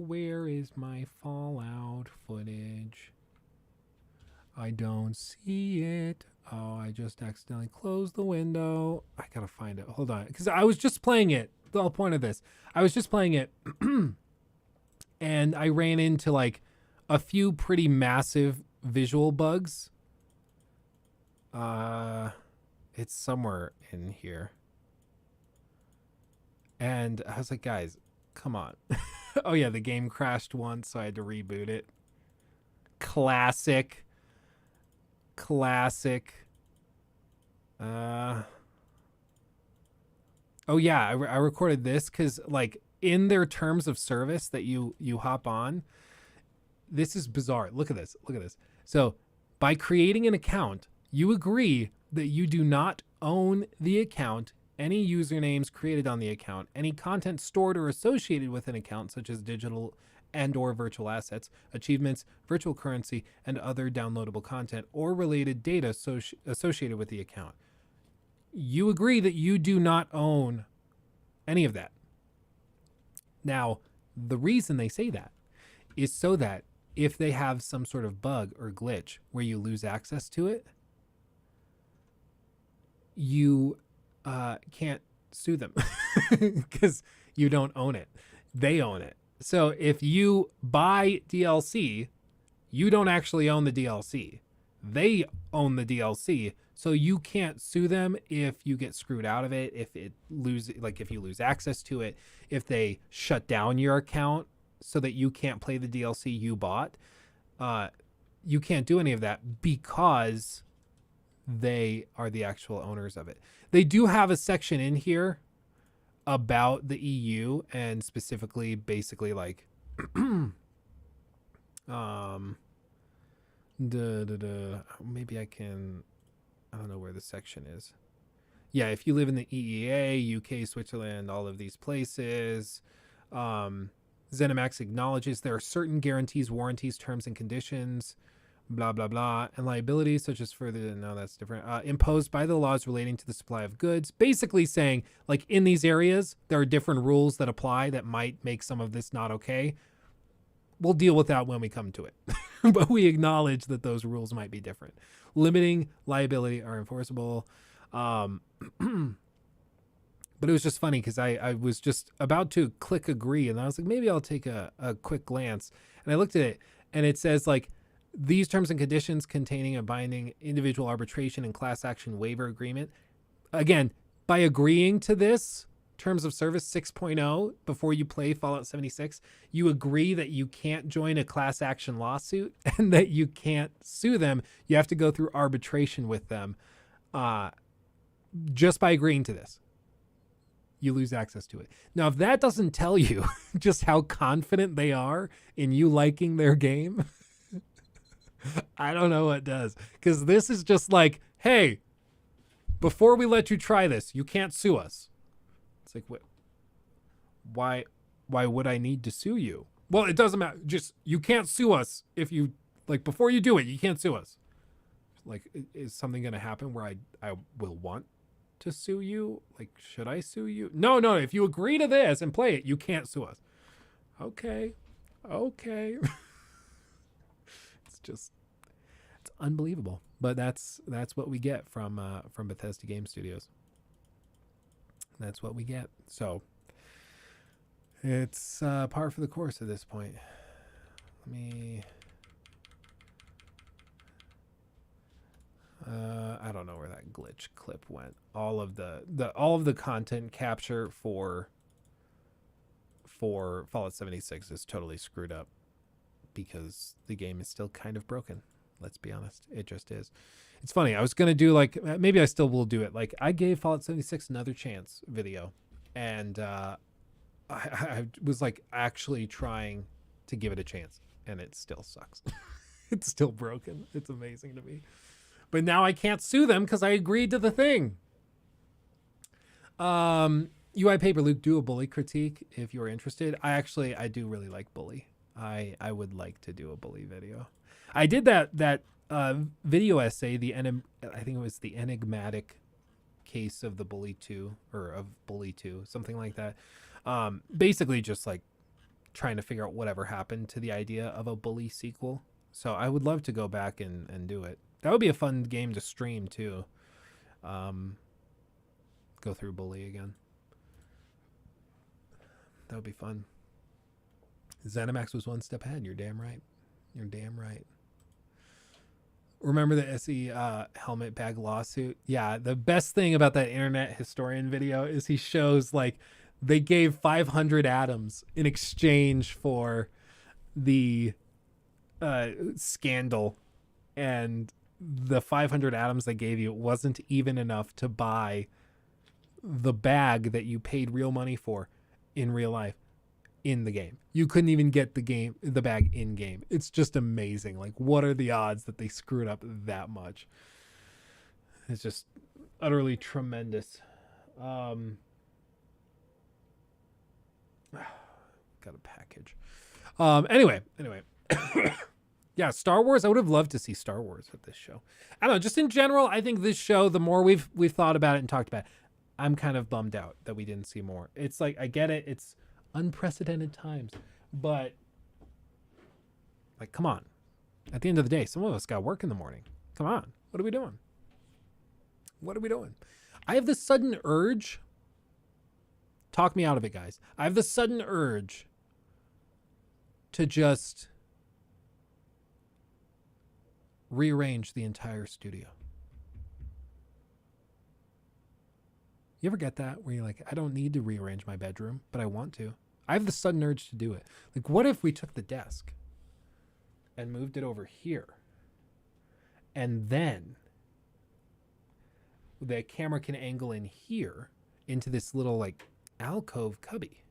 Where is my Fallout footage? I don't see it. Oh, I just accidentally closed the window. I gotta find it. Hold on. Because I was just playing it. The whole point of this. I was just playing it. And I ran into like a few pretty massive visual bugs. It's somewhere in here. And I was like, guys, come on. Oh yeah, the game crashed once, so I had to reboot it. Classic. Oh yeah, I recorded this because like in their terms of service that you hop on, this is bizarre. Look at this. So by creating an account, you agree that you do not own the account, any usernames created on the account, any content stored or associated with an account, such as digital and or virtual assets, achievements, virtual currency, and other downloadable content or related data associated with the account. You agree that you do not own any of that. Now, the reason they say that is so that if they have some sort of bug or glitch where you lose access to it, you can't sue them because you don't own it. They own it. So if you buy DLC, you don't actually own the DLC. They own the DLC, so you can't sue them if you get screwed out of it, if you lose access to it, if they shut down your account so that you can't play the DLC you bought. You can't do any of that because they are the actual owners of it. They do have a section in here about the EU and specifically basically like maybe I don't know where the section is. Yeah, if you live in the EEA, UK, Switzerland, all of these places, ZeniMax acknowledges there are certain guarantees, warranties, terms and conditions, blah, blah, blah, and liabilities such as that's different, imposed by the laws relating to the supply of goods. Basically saying, like, in these areas, there are different rules that apply that might make some of this not okay. We'll deal with that when we come to it. But we acknowledge that those rules might be different. Limiting liability are enforceable. But it was just funny because I was just about to click agree, and I was like, maybe I'll take a quick glance. And I looked at it, and it says, like, these terms and conditions containing a binding individual arbitration and class action waiver agreement. Again, by agreeing to this terms of service 6.0 before you play Fallout 76, you agree that you can't join a class action lawsuit and that you can't sue them. You have to go through arbitration with them. Just by agreeing to this, you lose access to it. Now, if that doesn't tell you just how confident they are in you liking their game, I don't know what does. Because this is just like, hey, before we let you try this, you can't sue us. It's like, why would I need to sue you? Well, it doesn't matter. Just, you can't sue us if you, like, before you do it, you can't sue us. Like, is something going to happen where I will want to sue you? Like, should I sue you? No. If you agree to this and play it, you can't sue us. Okay. It's unbelievable. But that's what we get from Bethesda Game Studios. That's what we get. So it's par for the course at this point. Let me. I don't know where that glitch glitch clip went. All of the content capture for Fallout 76 is totally screwed up because the game is still kind of broken. Let's be honest. It just is. It's funny. I was going to do like, maybe I still will do it. Like I gave Fallout 76 another chance video, and I was like actually trying to give it a chance, and it still sucks. It's still broken. It's amazing to me. But now I can't sue them because I agreed to the thing. UI Paper Luke, do a Bully critique if you're interested. I do really like Bully. I would like to do a Bully video. I did that video essay, I think it was the enigmatic case of the Bully 2 or of Bully 2, something like that. Basically just like trying to figure out whatever happened to the idea of a Bully sequel. So I would love to go back and do it. That would be a fun game to stream too. Go through Bully again. That would be fun. ZeniMax was one step ahead. You're damn right. You're damn right. Remember the SE helmet bag lawsuit? Yeah, the best thing about that Internet Historian video is he shows like they gave 500 atoms in exchange for the scandal, and the 500 atoms they gave you wasn't even enough to buy the bag that you paid real money for in real life in the game. You couldn't even get the bag in game. It's just amazing. Like, what are the odds that they screwed up that much? It's just utterly tremendous. Got a package. Anyway. Yeah, Star Wars. I would have loved to see Star Wars at this show. I don't know, just in general, I think this show, the more we've thought about it and talked about it, I'm kind of bummed out that we didn't see more. It's like, I get it, it's unprecedented times, but like, come on. At the end of the day, some of us got work in the morning. Come on. What are we doing? I have this sudden urge. Talk me out of it, guys. I have the sudden urge to just rearrange the entire studio. You ever get that where you're like, I don't need to rearrange my bedroom, but I want to? I have the sudden urge to do it. Like, what if we took the desk and moved it over here, and then the camera can angle in here into this little like alcove cubby?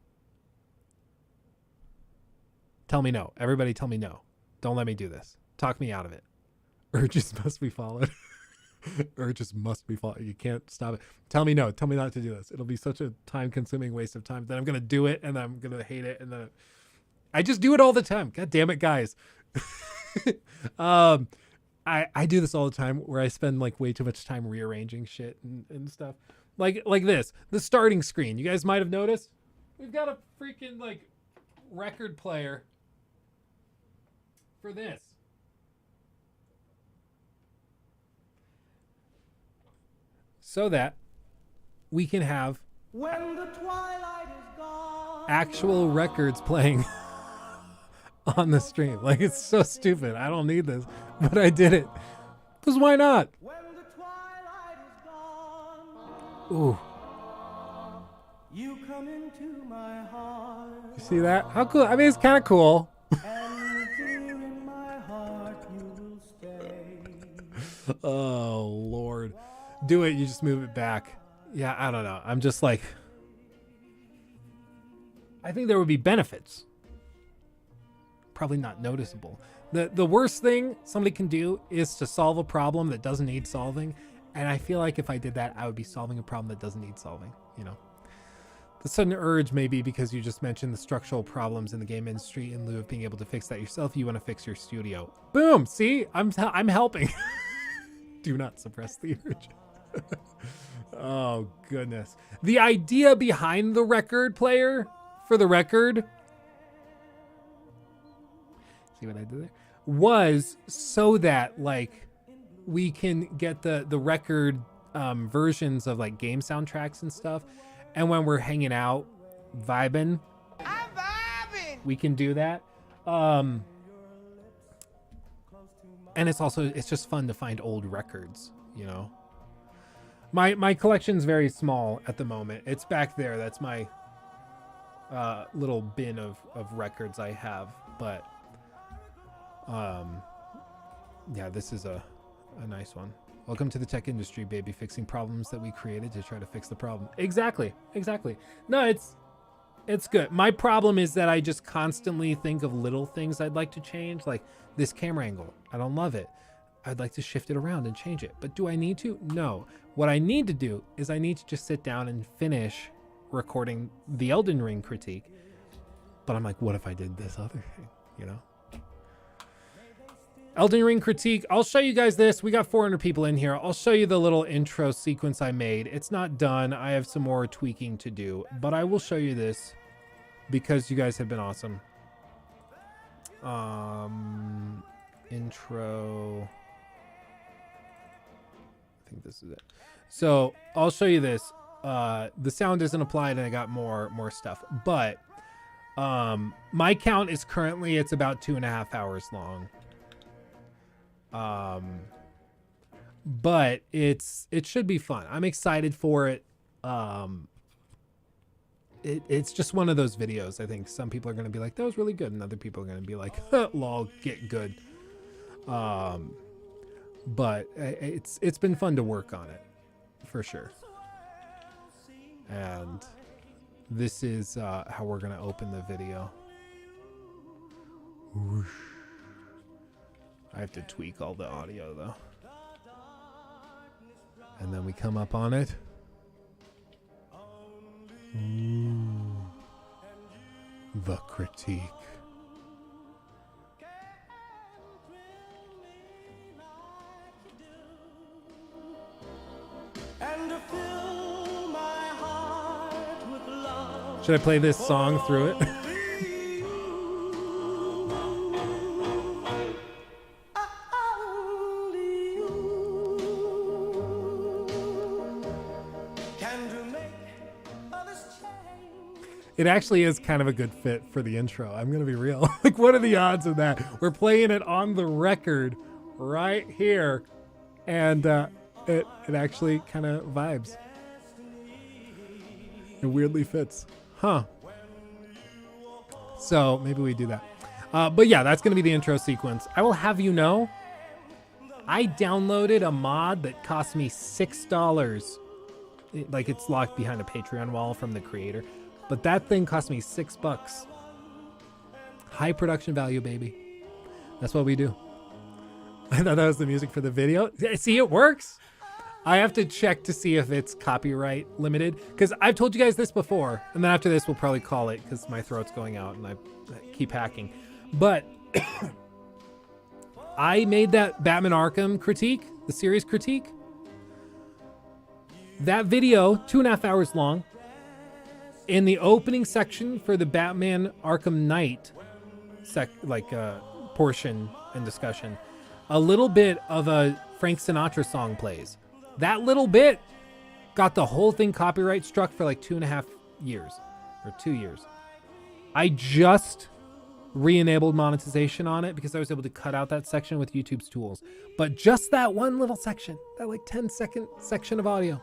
Tell me no. Everybody tell me no. Don't let me do this. Talk me out of it. Urges must be followed. Urges must be followed. You can't stop it. Tell me no. Tell me not to do this. It'll be such a time-consuming waste of time. Then I'm going to do it, and then I'm going to hate it, and then I just do it all the time. God damn it, guys. I do this all the time where I spend like way too much time rearranging shit and stuff. Like this. The starting screen. You guys might have noticed. We've got a freaking like record player for this. So that we can have When the twilight is gone, actual records playing on the stream. Like, it's so stupid. I don't need this, but I did it. Because why not? Ooh. you come into my heart. You see that? How cool? I mean, it's kind of cool. And here in my heart you will stay. Oh, Lord. Do it. You just move it back. Yeah, I don't know. I'm just like, I think there would be benefits. Probably not noticeable. The worst thing somebody can do is to solve a problem that doesn't need solving. And I feel like if I did that, I would be solving a problem that doesn't need solving, you know. The sudden urge may be because you just mentioned the structural problems in the game industry. In lieu of being able to fix that yourself, you want to fix your studio. Boom! See? I'm helping. Do not suppress the urge. Oh, goodness. The idea behind the record player, for the record, see what I did there? Was so that, like, we can get the record versions of, like, game soundtracks and stuff. And when we're hanging out, vibing, we can do that. And it's just fun to find old records, you know? My collection's very small at the moment. It's back there. That's my little bin of records I have. But yeah, this is a nice one. Welcome to the tech industry, baby, fixing problems that we created to try to fix the problem. Exactly. No, it's good. My problem is that I just constantly think of little things I'd like to change, like this camera angle. I don't love it. I'd like to shift it around and change it. But do I need to? No. What I need to do is I need to just sit down and finish recording the Elden Ring critique. But I'm like, what if I did this other thing, you know? Elden Ring critique. I'll show you guys this. We got 400 people in here. I'll show you the little intro sequence I made. It's not done. I have some more tweaking to do, but I will show you this because you guys have been awesome. Intro. I think this is it. So I'll show you this. The sound isn't applied and I got more stuff, but my count is currently, it's about 2.5 hours long. But it should be fun. I'm excited for it. It's just one of those videos. I think some people are going to be like, that was really good. And other people are going to be like, lol, get good. But it's been fun to work on it for sure. And this is how we're going to open the video. Whoosh. I have to tweak all the audio though. And then we come up on it. Ooh. The critique. Should I play this song through it? It actually is kind of a good fit for the intro. I'm going to be real. Like, what are the odds of that? We're playing it on the record right here. And it actually kind of vibes. It weirdly fits. Huh. So maybe we do that. But yeah, that's going to be the intro sequence. I will have you know, I downloaded a mod that cost me $6. Like, it's locked behind a Patreon wall from the creator. But that thing cost me $6. High production value, baby. That's what we do. I thought that was the music for the video. See, it works. I have to check to see if it's copyright limited, because I've told you guys this before. And then after this, we'll probably call it because my throat's going out and I keep hacking. But I made that Batman Arkham critique, the series critique. That video, 2.5 hours long. In the opening section for the Batman Arkham Knight portion and discussion, a little bit of a Frank Sinatra song plays. That little bit got the whole thing copyright struck for like 2.5 years or 2 years. I just re-enabled monetization on it because I was able to cut out that section with YouTube's tools. But just that one little section, that like 10-second section of audio,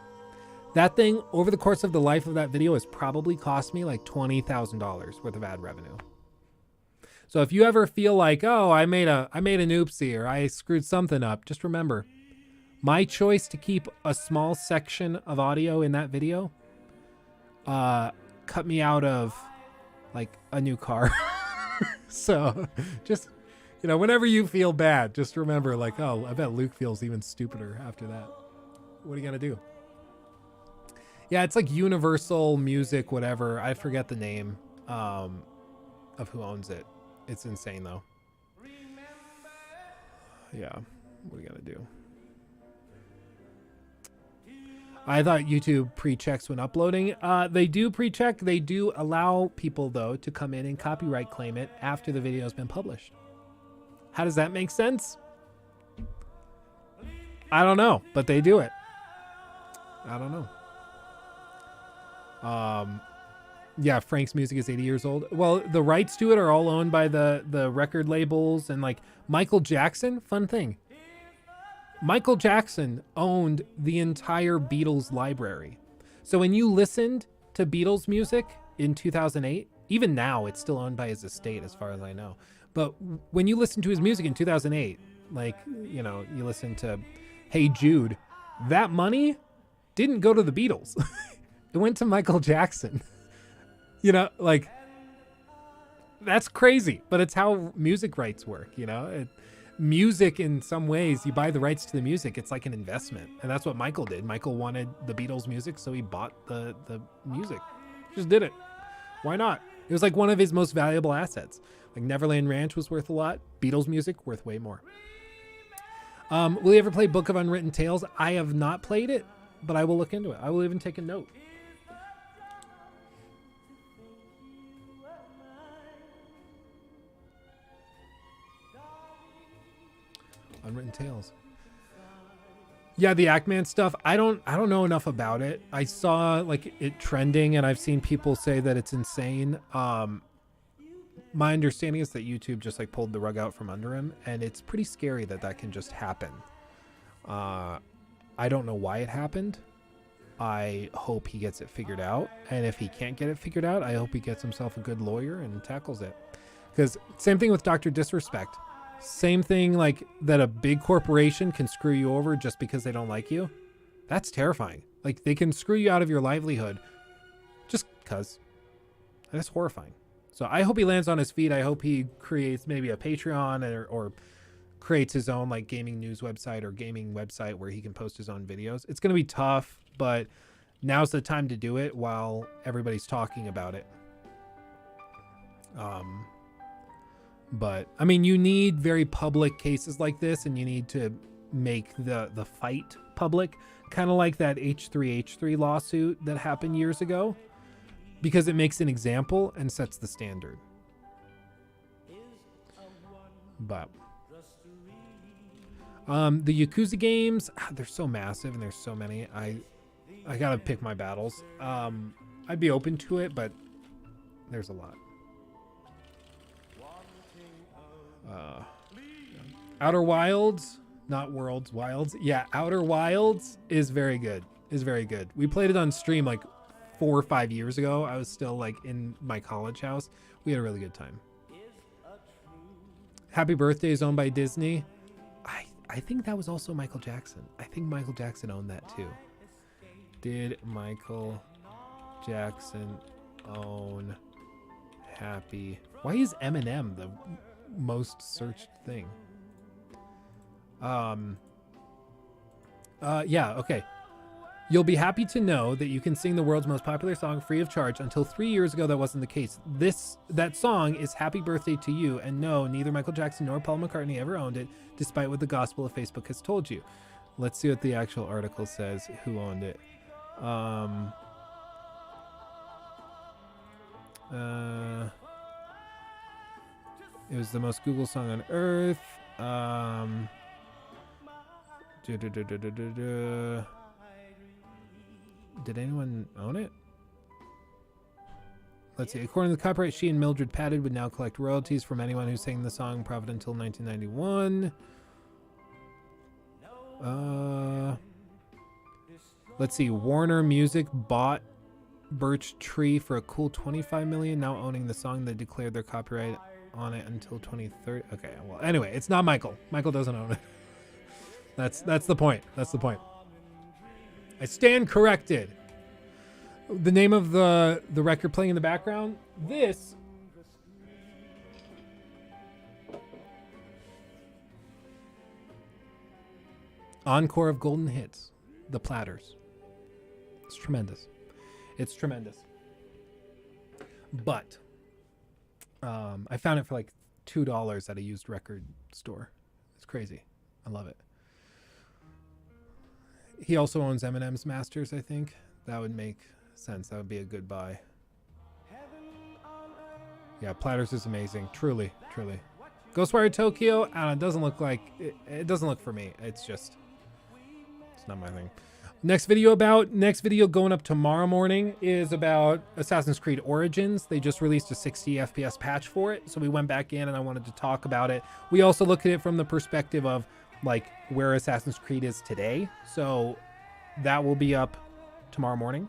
that thing, over the course of the life of that video, has probably cost me like $20,000 worth of ad revenue. So if you ever feel like, oh, I made an oopsie or I screwed something up, just remember, my choice to keep a small section of audio in that video cut me out of like a new car. So just, you know, whenever you feel bad, just remember like, oh, I bet Luke feels even stupider after that. What are you going to do? Yeah, it's like Universal Music, whatever. I forget the name of who owns it. It's insane, though. Yeah, what are we going to do? I thought YouTube pre-checks when uploading. They do pre-check. They do allow people, though, to come in and copyright claim it after the video has been published. How does that make sense? I don't know, but they do it. I don't know. Yeah, Frank's music is 80 years old. Well, the rights to it are all owned by the record labels, and like Michael Jackson, fun thing. Michael Jackson owned the entire Beatles library. So when you listened to Beatles music in 2008, even now it's still owned by his estate as far as I know. But when you listen to his music in 2008, like, you know, you listen to Hey Jude, that money didn't go to the Beatles. It went to Michael Jackson. You know, like, that's crazy, but it's how music rights work, you know? Music, in some ways, you buy the rights to the music, it's like an investment. And that's what Michael did. Michael wanted the Beatles music, so he bought the music. Just did it. Why not? It was like one of his most valuable assets. Like Neverland Ranch was worth a lot. Beatles music, worth way more. Will you ever play Book of Unwritten Tales? I have not played it, but I will look into it. I will even take a note. Unwritten Tales. Yeah, the Ackman stuff. I don't know enough about it. I saw like it trending, and I've seen people say that it's insane. My understanding is that YouTube just like pulled the rug out from under him, and it's pretty scary that can just happen. I don't know why it happened. I hope he gets it figured out, and if he can't get it figured out, I hope he gets himself a good lawyer and tackles it. Because same thing with Dr. Disrespect. Same thing, like that a big corporation can screw you over just because they don't like you. That's terrifying. Like they can screw you out of your livelihood just because. That's horrifying. So I hope he lands on his feet. I hope he creates maybe a Patreon or creates his own like gaming news website or gaming website where he can post his own videos. It's going to be tough, but now's the time to do it while everybody's talking about it. But I mean, you need very public cases like this, and you need to make the fight public, kind of like that H3H3 lawsuit that happened years ago, because it makes an example and sets the standard. But the Yakuza games, they're so massive and there's so many. I gotta pick my battles. I'd be open to it, but there's a lot. Outer Wilds, not Worlds, Wilds. Yeah, Outer Wilds is very good. We played it on stream like 4 or 5 years ago. I was still like in my college house. We had a really good time. Happy Birthday is owned by Disney. I think that was also Michael Jackson. I think Michael Jackson owned that too. Did Michael Jackson own Happy? Why is Eminem the most searched thing? Yeah, okay. You'll be happy to know that you can sing the world's most popular song free of charge. Until 3 years ago, that wasn't the case. That song is Happy Birthday to You, and no, neither Michael Jackson nor Paul McCartney ever owned it, despite what the gospel of Facebook has told you. Let's see what the actual article says, who owned it. It was the most Google song on earth. Did anyone own it? Let's see. According to the copyright, she and Mildred Patton would now collect royalties from anyone who sang the song Profit until 1991. Let's see. Warner Music bought Birch Tree for a cool $25 million, now owning the song. They declared their copyright on it until 2030. Okay, well, anyway, it's not Michael. Michael doesn't own it. That's the point. That's the point. I stand corrected. The name of the record playing in the background, this Encore of Golden Hits, The Platters. It's tremendous. It's tremendous. But I found it for like $2 at a used record store. It's crazy. I love it. He also owns Eminem's Masters, I think. That would make sense. That would be a good buy. Yeah, Platters is amazing. Truly, truly. Ghostwire Tokyo, I don't know, it doesn't look like... It doesn't look for me. It's just... It's not my thing. Next video going up tomorrow morning is about Assassin's Creed Origins. They just released a 60 FPS patch for it, so we went back in and I wanted to talk about it. We also look at it from the perspective of like where Assassin's Creed is today. So that will be up tomorrow morning.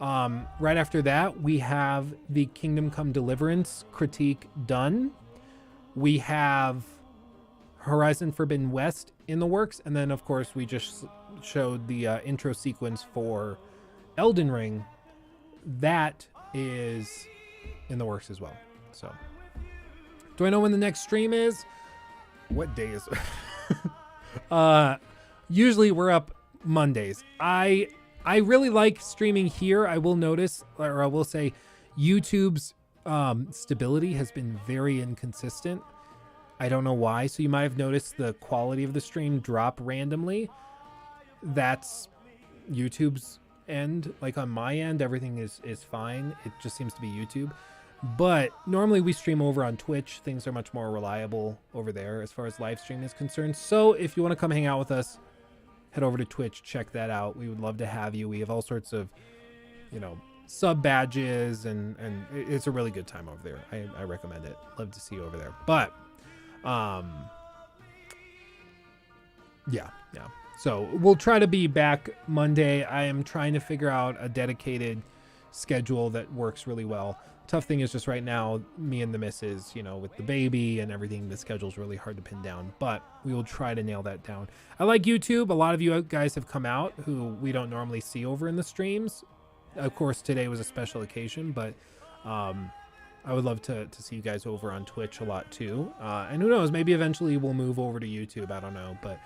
Right after that, we have the Kingdom Come Deliverance critique done. We have Horizon Forbidden West in the works. And then, of course, we just showed the intro sequence for Elden Ring. That is in the works as well. So, do I know when the next stream is? What day is it? Usually we're up Mondays. I really like streaming here. I will notice, or I will say, YouTube's stability has been very inconsistent. I don't know why. So you might have noticed the quality of the stream drop randomly. That's YouTube's end. Like on my end, everything is fine. It just seems to be YouTube. But normally we stream over on Twitch. Things are much more reliable over there as far as live stream is concerned. So if you want to come hang out with us, head over to Twitch, check that out. We would love to have you. We have all sorts of, sub badges, and it's a really good time over there. I recommend it. Love to see you over there. But yeah. So we'll try to be back Monday. I am trying to figure out a dedicated schedule that works really well. Tough thing is just right now, me and the missus, with the baby and everything, the schedule's really hard to pin down, but we will try to nail that down. I like YouTube. A lot of you guys have come out who we don't normally see over in the streams. Of course, today was a special occasion, but I would love to see you guys over on Twitch a lot too. And who knows, maybe eventually we'll move over to YouTube. I don't know, but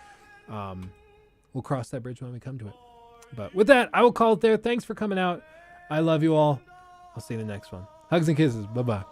we'll cross that bridge when we come to it. But with that, I will call it there. Thanks for coming out. I love you all. I'll see you in the next one. Hugs and kisses. Bye-bye.